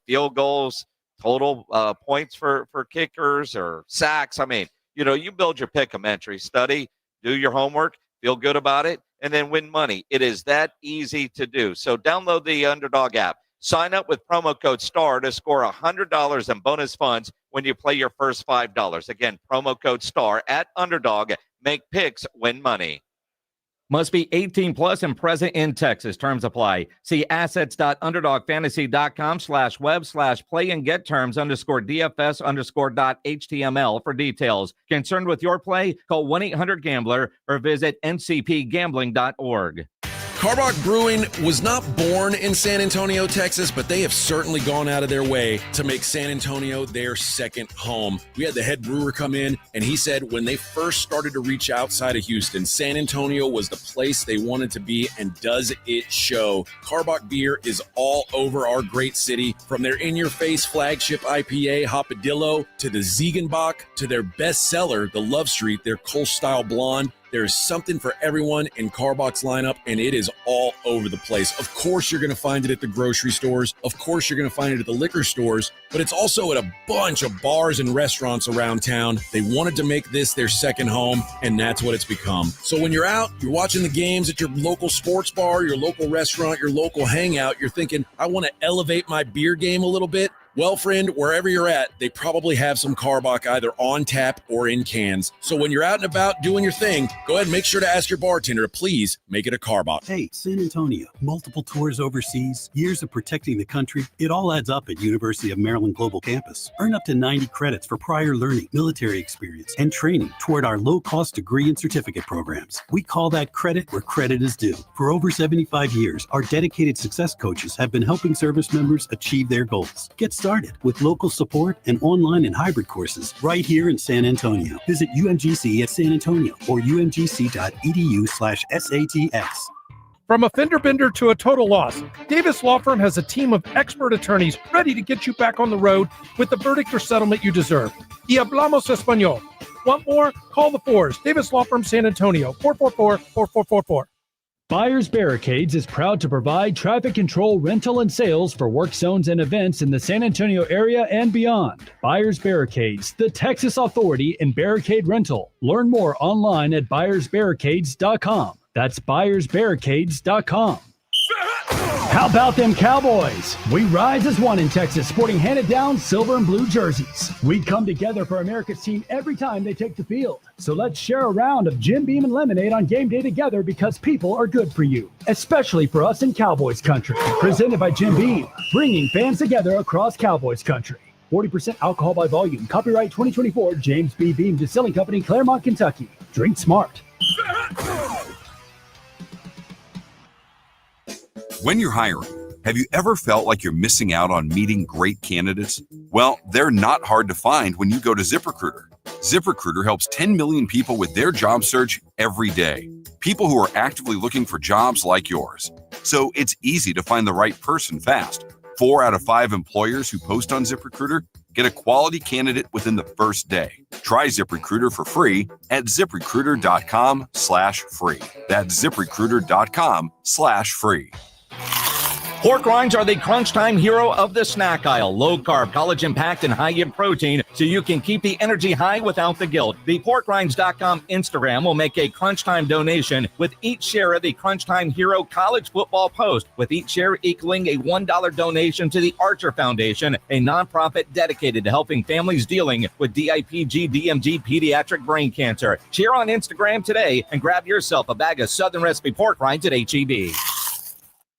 field goals, total points for kickers or sacks. I mean, you build your Pick'em entry, study, do your homework, feel good about it, and then win money. It is that easy to do. So download the Underdog app. Sign up with promo code STAR to score $100 in bonus funds when you play your first $5. Again, promo code STAR at Underdog. Make picks, win money. Must be 18 plus and present in Texas. Terms apply. See assets.underdogfantasy.com/web/play and get terms _DFS_.html for details. Concerned with your play? Call 1-800-GAMBLER or visit ncpgambling.org. Carbach Brewing was not born in San Antonio, Texas, but they have certainly gone out of their way to make San Antonio their second home. We had the head brewer come in, and he said when they first started to reach outside of Houston, San Antonio was the place they wanted to be, and does it show. Carbach beer is all over our great city, from their in-your-face flagship IPA, Hopadillo, to the Ziegenbach, to their best seller, the Love Street, their Kolsch-style blonde. There's something for everyone in Carbox lineup, and it is all over the place. Of course, you're going to find it at the grocery stores. Of course, you're going to find it at the liquor stores, but it's also at a bunch of bars and restaurants around town. They wanted to make this their second home, and that's what it's become. So when you're out, you're watching the games at your local sports bar, your local restaurant, your local hangout, you're thinking, I want to elevate my beer game a little bit. Well, friend, wherever you're at, they probably have some Carbach either on tap or in cans. So when you're out and about doing your thing, go ahead and make sure to ask your bartender to please make it a Carbach. Hey, San Antonio, multiple tours overseas, years of protecting the country. It all adds up at University of Maryland Global Campus. Earn up to 90 credits for prior learning, military experience, and training toward our low-cost degree and certificate programs. We call that credit where credit is due. For over 75 years, our dedicated success coaches have been helping service members achieve their goals. Get started with local support and online and hybrid courses right here in San Antonio. Visit UMGC at San Antonio or umgc.edu/SATX. From a fender bender to a total loss, Davis Law Firm has a team of expert attorneys ready to get you back on the road with the verdict or settlement you deserve. Y hablamos español. Want more? Call the Fours. Davis Law Firm, San Antonio, 444-4444. Buyers Barricades is proud to provide traffic control, rental, and sales for work zones and events in the San Antonio area and beyond. Buyers Barricades, the Texas authority in barricade rental. Learn more online at buyersbarricades.com. That's buyersbarricades.com. How about them Cowboys? We rise as one in Texas, sporting handed-down silver and blue jerseys. We come together for America's team every time they take the field. So let's share a round of Jim Beam and lemonade on game day together, because people are good for you, especially for us in Cowboys country. Presented by Jim Beam, bringing fans together across Cowboys country. 40% alcohol by volume. Copyright 2024, James B. Beam Distilling Company, Claremont, Kentucky. Drink smart. When you're hiring, have you ever felt like you're missing out on meeting great candidates? Well, they're not hard to find when you go to ZipRecruiter. ZipRecruiter helps 10 million people with their job search every day. People who are actively looking for jobs like yours. So it's easy to find the right person fast. 4 out of 5 employers who post on ZipRecruiter get a quality candidate within the first day. Try ZipRecruiter for free at ZipRecruiter.com/free. That's ZipRecruiter.com/free. Pork rinds are the crunch time hero of the snack aisle. Low carb, college packed, and high in protein, so you can keep the energy high without the guilt. The porkrinds.com Instagram will make a crunch time donation with each share of the Crunch Time Hero college football post, with each share equaling a $1 donation to the Archer Foundation, a nonprofit dedicated to helping families dealing with DIPG, DMG, pediatric brain cancer. Share on Instagram today and grab yourself a bag of Southern Recipe pork rinds at HEB.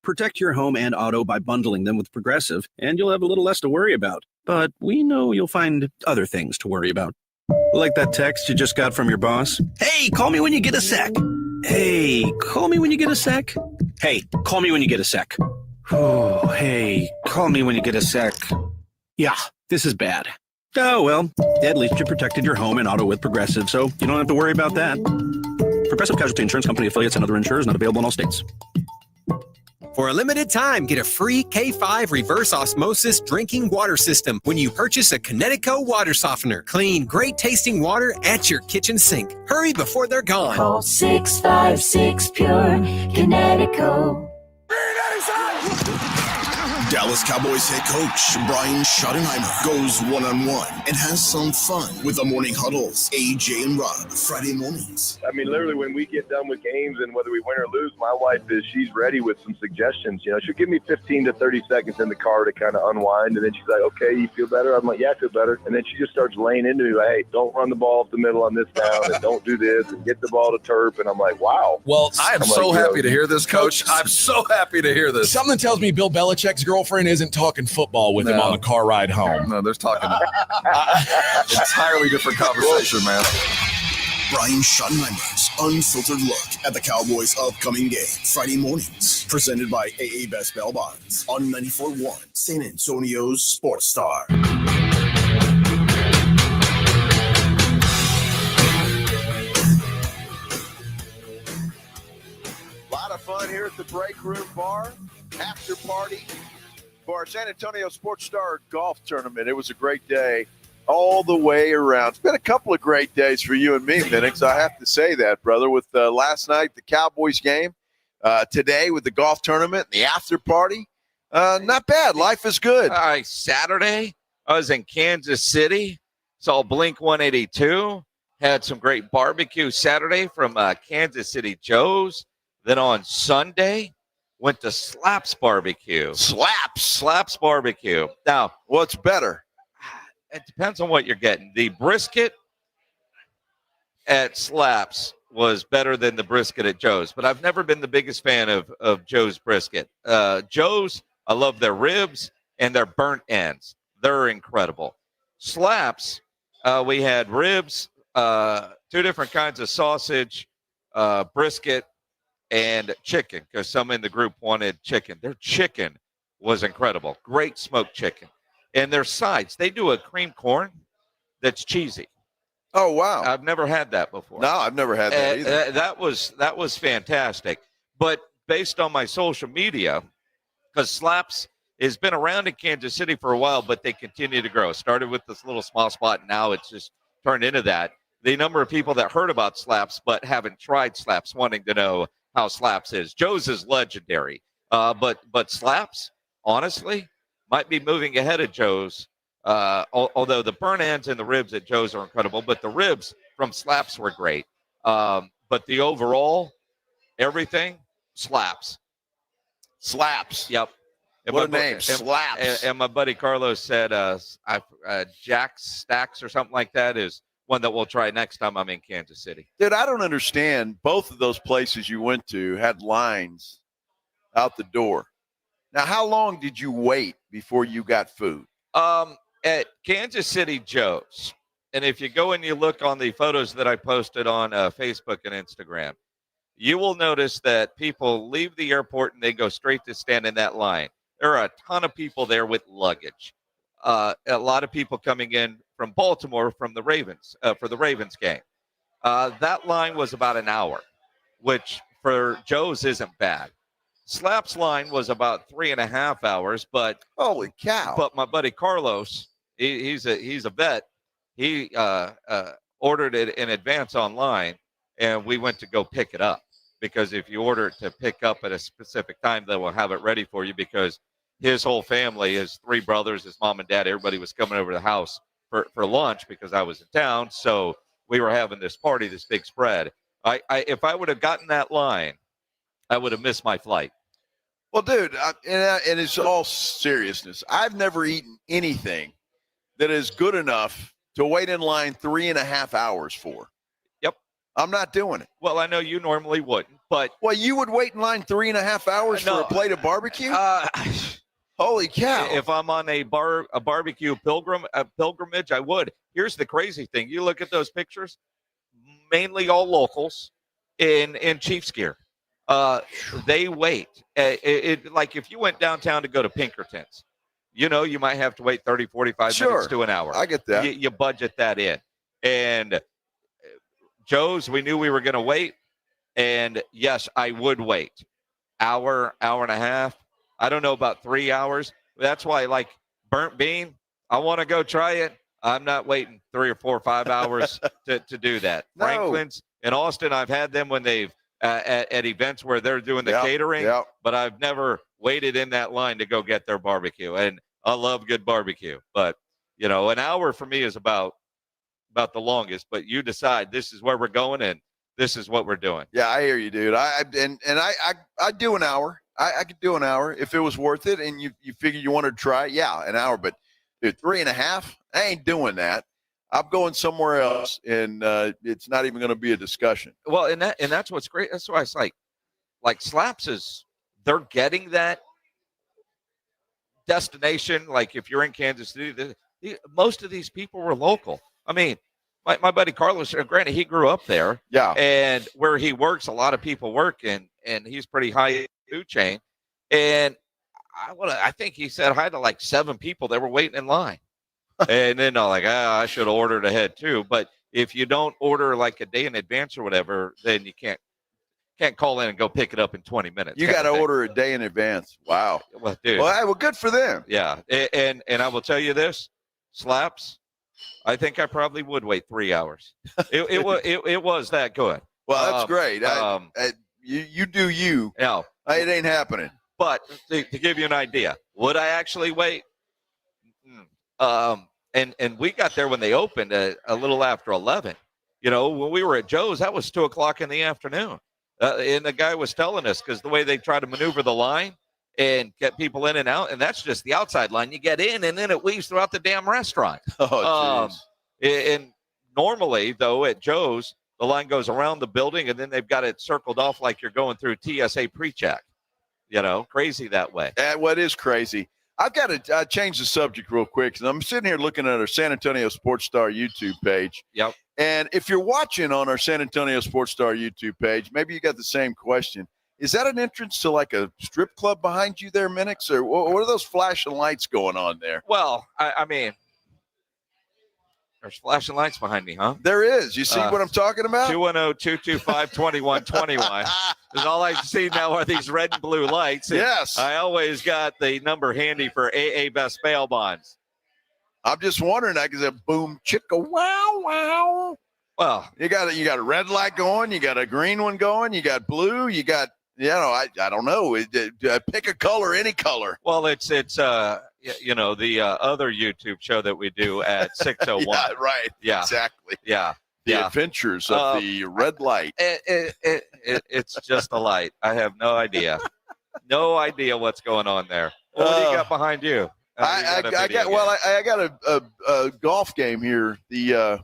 Protect your home and auto by bundling them with Progressive, and you'll have a little less to worry about. But we know you'll find other things to worry about. Like that text you just got from your boss. Hey, call me when you get a sec. Hey, call me when you get a sec. Hey, call me when you get a sec. Oh, hey, call me when you get a sec. Yeah, this is bad. Oh, well, at least you protected your home and auto with Progressive, so you don't have to worry about that. Progressive Casualty Insurance Company affiliates and other insurers not available in all states. For a limited time, get a free K5 reverse osmosis drinking water system when you purchase a Connecticut water softener. Clean, great tasting water at your kitchen sink. Hurry before they're gone. Call 656-PURE, Connecticut. Dallas Cowboys head coach Brian Schottenheimer goes one-on-one and has some fun with the morning huddles. AJ and Rob, Friday mornings. I mean, literally, when we get done with games and whether we win or lose, my wife she's ready with some suggestions. You know, she'll give me 15 to 30 seconds in the car to kind of unwind, and then she's like, okay, you feel better? I'm like, yeah, I feel better. And then she just starts laying into me like, hey, don't run the ball up the middle on this down, and don't do this, and get the ball to Turp. And I'm like, wow. Well, I am so happy to hear this, Coach. I'm so happy to hear this. Something tells me Bill Belichick's girlfriend isn't talking football with him on the car ride home. No, there's talking entirely different conversation, man. Brian Schottenheimer's unfiltered look at the Cowboys' upcoming game. Friday mornings, presented by AA Best Bell Bonds on 94.1 San Antonio's Sports Star. A lot of fun here at the Break Room Bar. After party for our San Antonio Sports Star golf tournament. It was a great day. all the way around. It's been a couple of great days for you and me, Minix. I have to say that, brother, with last night, the Cowboys game, today with the golf tournament, the after party. Not bad. Life is good. All right, Saturday, I was in Kansas City, saw Blink 182, had some great barbecue Saturday from Kansas City Joe's. Then on Sunday, went to Slaps Barbecue. Slaps Barbecue. Now, what's better? It depends on what you're getting. The brisket at Slaps was better than the brisket at Joe's, but I've never been the biggest fan of Joe's brisket. Joe's, I love their ribs and their burnt ends. They're incredible. Slaps, we had ribs, 2 different kinds of sausage, brisket, and chicken, because some in the group wanted chicken. Their chicken was incredible. Great smoked chicken. And their sides, they do a cream corn that's cheesy. Oh, wow. I've never had that before. No, I've never had that either. That was fantastic. But based on my social media, because Slaps has been around in Kansas City for a while, but they continue to grow. It started with this little small spot, and now it's just turned into that. The number of people that heard about Slaps but haven't tried Slaps, wanting to know how Slaps is. Joe's is legendary. But Slaps, honestly, might be moving ahead of Joe's, although the burnt ends and the ribs at Joe's are incredible, but the ribs from Slaps were great. But the overall, everything, Slaps. Yep. And what a name, Slaps. And my buddy Carlos said Jack's Stacks or something like that is one that we'll try next time I'm in Kansas City. Dude, I don't understand. Both of those places you went to had lines out the door. Now, how long did you wait before you got food? At Kansas City Joe's, and if you go and you look on the photos that I posted on Facebook and Instagram, you will notice that people leave the airport and they go straight to stand in that line. There are a ton of people there with luggage. A lot of people coming in from Baltimore from the Ravens for the Ravens game. That line was about an hour, which for Joe's isn't bad. Slaps line was about 3.5 hours, but holy cow! But my buddy Carlos, he's a vet. He ordered it in advance online, and we went to go pick it up, because if you order it to pick up at a specific time, they will have it ready for you, because his whole family, his 3 brothers, his mom and dad, everybody was coming over to the house for lunch because I was in town. So we were having this party, this big spread. If I would have gotten that line, I would have missed my flight. Well, dude, and it's all seriousness. I've never eaten anything that is good enough to wait in line 3.5 hours for. Yep. I'm not doing it. Well, I know you normally wouldn't, but. Well, you would wait in line 3.5 hours for a plate of barbecue? Holy cow. If I'm on a barbecue pilgrimage, I would. Here's the crazy thing. You look at those pictures, mainly all locals in Chiefs gear. They wait. Like if you went downtown to go to Pinkerton's, you might have to wait 30, 45 minutes to an hour. I get that. You budget that in. And Joe's, we knew we were going to wait. And yes, I would wait. Hour and a half. I don't know about 3 hours. That's why, like burnt bean, I want to go try it. I'm not waiting 3 or 4 or 5 hours to do that. No. Franklin's in Austin, I've had them when they've at events where they're doing the catering, but I've never waited in that line to go get their barbecue. And I love good barbecue, but an hour for me is about the longest. But you decide this is where we're going and this is what we're doing. Yeah, I hear you, dude. I do an hour. I could do an hour if it was worth it, and you figure you wanted to try it. Yeah, an hour, but dude, 3.5, I ain't doing that. I'm going somewhere else, and it's not even going to be a discussion. Well, and that's what's great. That's why it's like Slaps is, they're getting that destination. Like if you're in Kansas City, most of these people were local. I mean, my buddy Carlos, granted, he grew up there. Yeah. And where he works, a lot of people work, and he's pretty high food chain. And I think he said hi to like 7 people that were waiting in line. And then I'm like, I should have ordered ahead too. But if you don't order like a day in advance or whatever, then you can't call in and go pick it up in 20 minutes. You got to order a day in advance. Wow. Well, dude. Well, good for them. Yeah. And I will tell you this, Slaps, I think I probably would wait 3 hours. It was that good. Well, that's great. You do you. Yeah. It ain't happening. But to give you an idea, would I actually wait? And we got there when they opened a little after 11. When we were at Joe's, that was 2:00 in the afternoon. And the guy was telling us, because the way they try to maneuver the line and get people in and out, and that's just the outside line. You get in, and then it weaves throughout the damn restaurant. Oh, jeez. And normally, though, at Joe's, the line goes around the building, and then they've got it circled off like you're going through TSA pre-check. Crazy that way. What is crazy? I've got to change the subject real quick. I'm sitting here looking at our San Antonio Sports Star YouTube page. Yep. And if you're watching on our San Antonio Sports Star YouTube page, maybe you got the same question. Is that an entrance to like a strip club behind you there, Minix? Or what are those flashing lights going on there? Well, I mean, there's flashing lights behind me, huh? There is. You see what I'm talking about? 210-225-2121. Because all I see now are these red and blue lights. And yes. I always got the number handy for AA Best Bail Bonds. I'm just wondering, I can boom, chicka, wow, wow. Well, you got a red light going, you got a green one going, you got blue, you got, I don't know. Pick a color, any color. Well, it's the other YouTube show that we do at 6:01. Yeah, right. Yeah, exactly. Yeah. The adventures of the red light. It's just a light. I have no idea. No idea what's going on there. What do you got behind you? I got a golf game here. I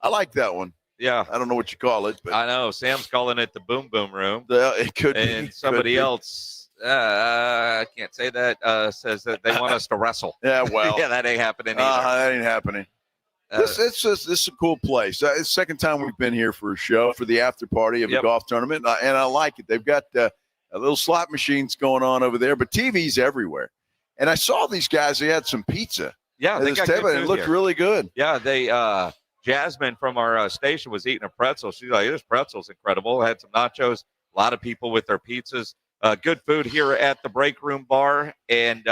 like that one. Yeah. I don't know what you call it, but I know Sam's calling it the Boom Boom Room. It could be. And somebody else, I can't say that, says that they want us to wrestle. Yeah, well. Yeah, that ain't happening either. That ain't happening. This is a cool place. It's the second time we've been here for a show, for the after party of the golf tournament, and I like it. They've got little slot machines going on over there, but TVs everywhere. And I saw these guys. They had some pizza. Yeah, they got table, good and it food looked here. really good. Yeah, they Jasmine from our station was eating a pretzel. She's like, "This pretzel's incredible." Had some nachos. A lot of people with their pizzas. Good food here at the Break Room Bar, and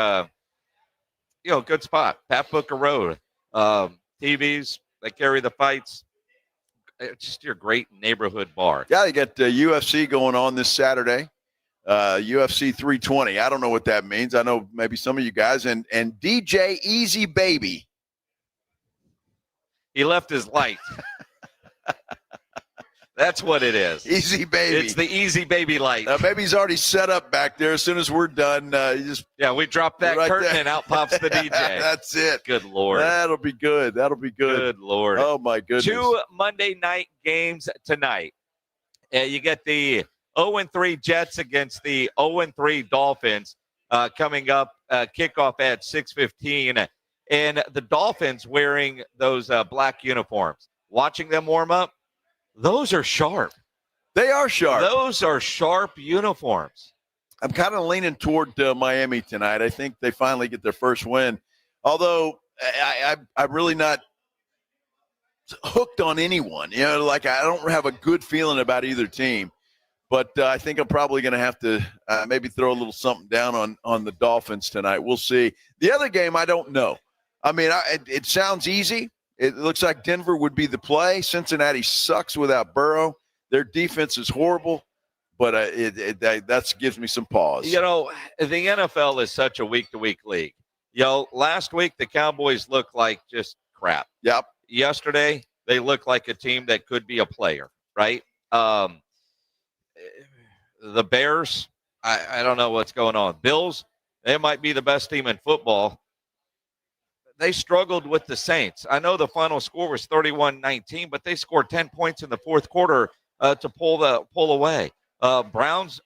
good spot. Pat Booker Road. TVs, they carry the fights. It's just your great neighborhood bar. Yeah, they got UFC going on this Saturday. UFC 320. I don't know what that means. I know maybe some of you guys. And DJ Easy Baby. He left his light. That's what it is. Easy Baby. It's the Easy Baby light. Maybe he's already set up back there. As soon as we're done, we drop that curtain and out pops the DJ. That's it. Good Lord. That'll be good. Good Lord. Oh, my goodness. 2 Monday night games tonight. You get the 0-3 Jets against the 0-3 Dolphins coming up. Kickoff at 6:15. And the Dolphins wearing those black uniforms. Watching them warm up, those are sharp. They are sharp. Those are sharp uniforms. I'm kind of leaning toward Miami tonight. I think they finally get their first win. Although I'm really not hooked on anyone. I don't have a good feeling about either team. But I think I'm probably going to have to maybe throw a little something down on the Dolphins tonight. We'll see. The other game, I don't know. I mean, it sounds easy. It looks like Denver would be the play. Cincinnati sucks without Burrow. Their defense is horrible, but that gives me some pause. The NFL is such a week-to-week league. Last week the Cowboys looked like just crap. Yep. Yesterday they looked like a team that could be a player, right? The Bears, I don't know what's going on. Bills, they might be the best team in football. They struggled with the Saints. I know the final score was 31-19, but they scored 10 points in the fourth quarter to pull away. Browns,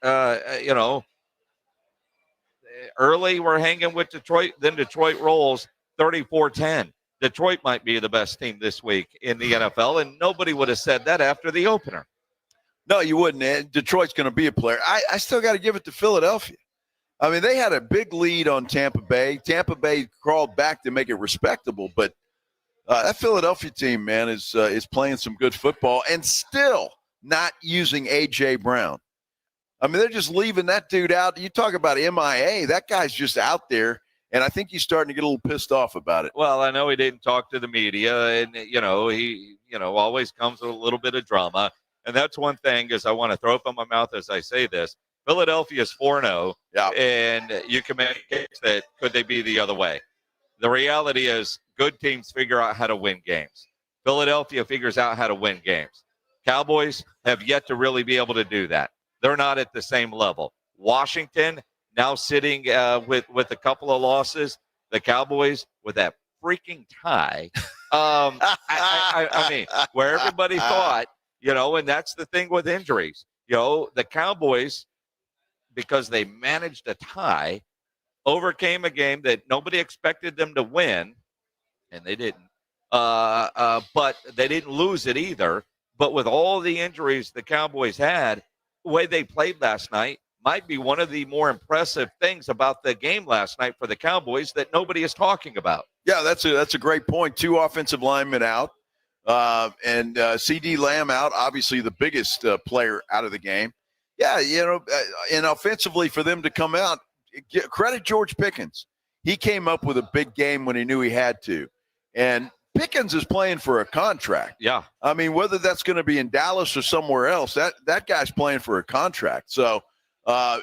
early we're hanging with Detroit. Then Detroit rolls 34-10. Detroit might be the best team this week in the NFL, and nobody would have said that after the opener. No, you wouldn't. Detroit's going to be a player. I still got to give it to Philadelphia. I mean, they had a big lead on Tampa Bay. Tampa Bay crawled back to make it respectable, but that Philadelphia team, man, is playing some good football and still not using A.J. Brown. I mean, they're just leaving that dude out. You talk about MIA. That guy's just out there, And I think he's starting to get a little pissed off about it. Well, I know he didn't talk to the media, and, he, always comes with a little bit of drama. And that's one thing is I want to throw up in my mouth as I say this. Philadelphia's 4-0, and you can make a case that could they be the other way. The reality is good teams figure out how to win games. Philadelphia figures out how to win games. Cowboys have yet to really be able to do that. They're not at the same level. Washington now sitting with a couple of losses. The Cowboys with that freaking tie. I mean, where everybody thought, and that's the thing with injuries. The Cowboys, because they managed a tie, overcame a game that nobody expected them to win, and they didn't. But they didn't lose it either. But with all the injuries the Cowboys had, the way they played last night might be one of the more impressive things about the game last night for the Cowboys that nobody is talking about. Yeah, that's a great point. 2 offensive linemen out, and C.D. Lamb out, obviously the biggest player out of the game. Yeah, and offensively for them to come out, credit George Pickens. He came up with a big game when he knew he had to. And Pickens is playing for a contract. Yeah. I mean, whether that's going to be in Dallas or somewhere else, that guy's playing for a contract. So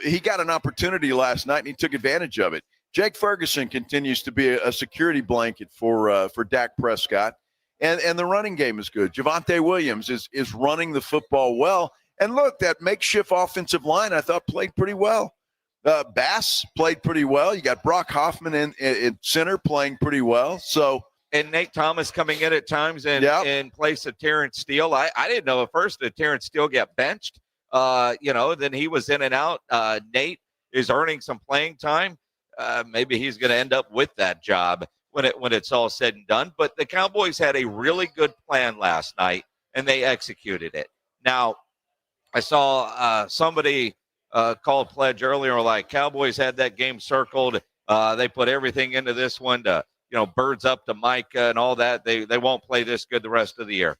he got an opportunity last night, and he took advantage of it. Jake Ferguson continues to be a security blanket for Dak Prescott. And the running game is good. Javonte Williams is running the football well. And look, that makeshift offensive line, I thought, played pretty well. Bass played pretty well. You got Brock Hoffman in center playing pretty well. So, and Nate Thomas coming in at times in place of Terrence Steele. I didn't know at first that Terrence Steele got benched. Then he was in and out. Nate is earning some playing time. Maybe he's going to end up with that job when it's all said and done. But the Cowboys had a really good plan last night, and they executed it. Now, I saw somebody called pledge earlier, like Cowboys had that game circled. They put everything into this one to, birds up to Micah and all that. They won't play this good the rest of the year.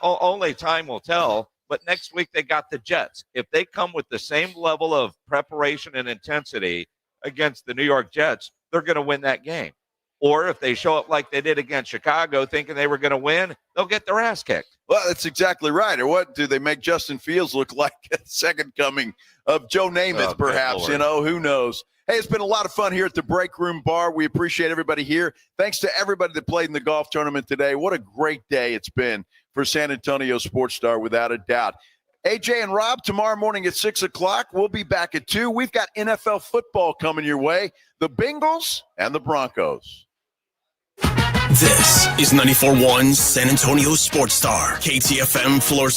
Only time will tell. But next week they got the Jets. If they come with the same level of preparation and intensity against the New York Jets, they're going to win that game. Or if they show up like they did against Chicago thinking they were going to win, they'll get their ass kicked. Well, that's exactly right. Or what, do they make Justin Fields look like a second coming of Joe Namath, perhaps? Who knows? Hey, it's been a lot of fun here at the Break Room Bar. We appreciate everybody here. Thanks to everybody that played in the golf tournament today. What a great day it's been for San Antonio Sports Star, without a doubt. AJ and Rob, tomorrow morning at 6 o'clock. We'll be back at 2. We've got NFL football coming your way. The Bengals and the Broncos. This is 94.1 San Antonio Sports Star, KTFM Floor's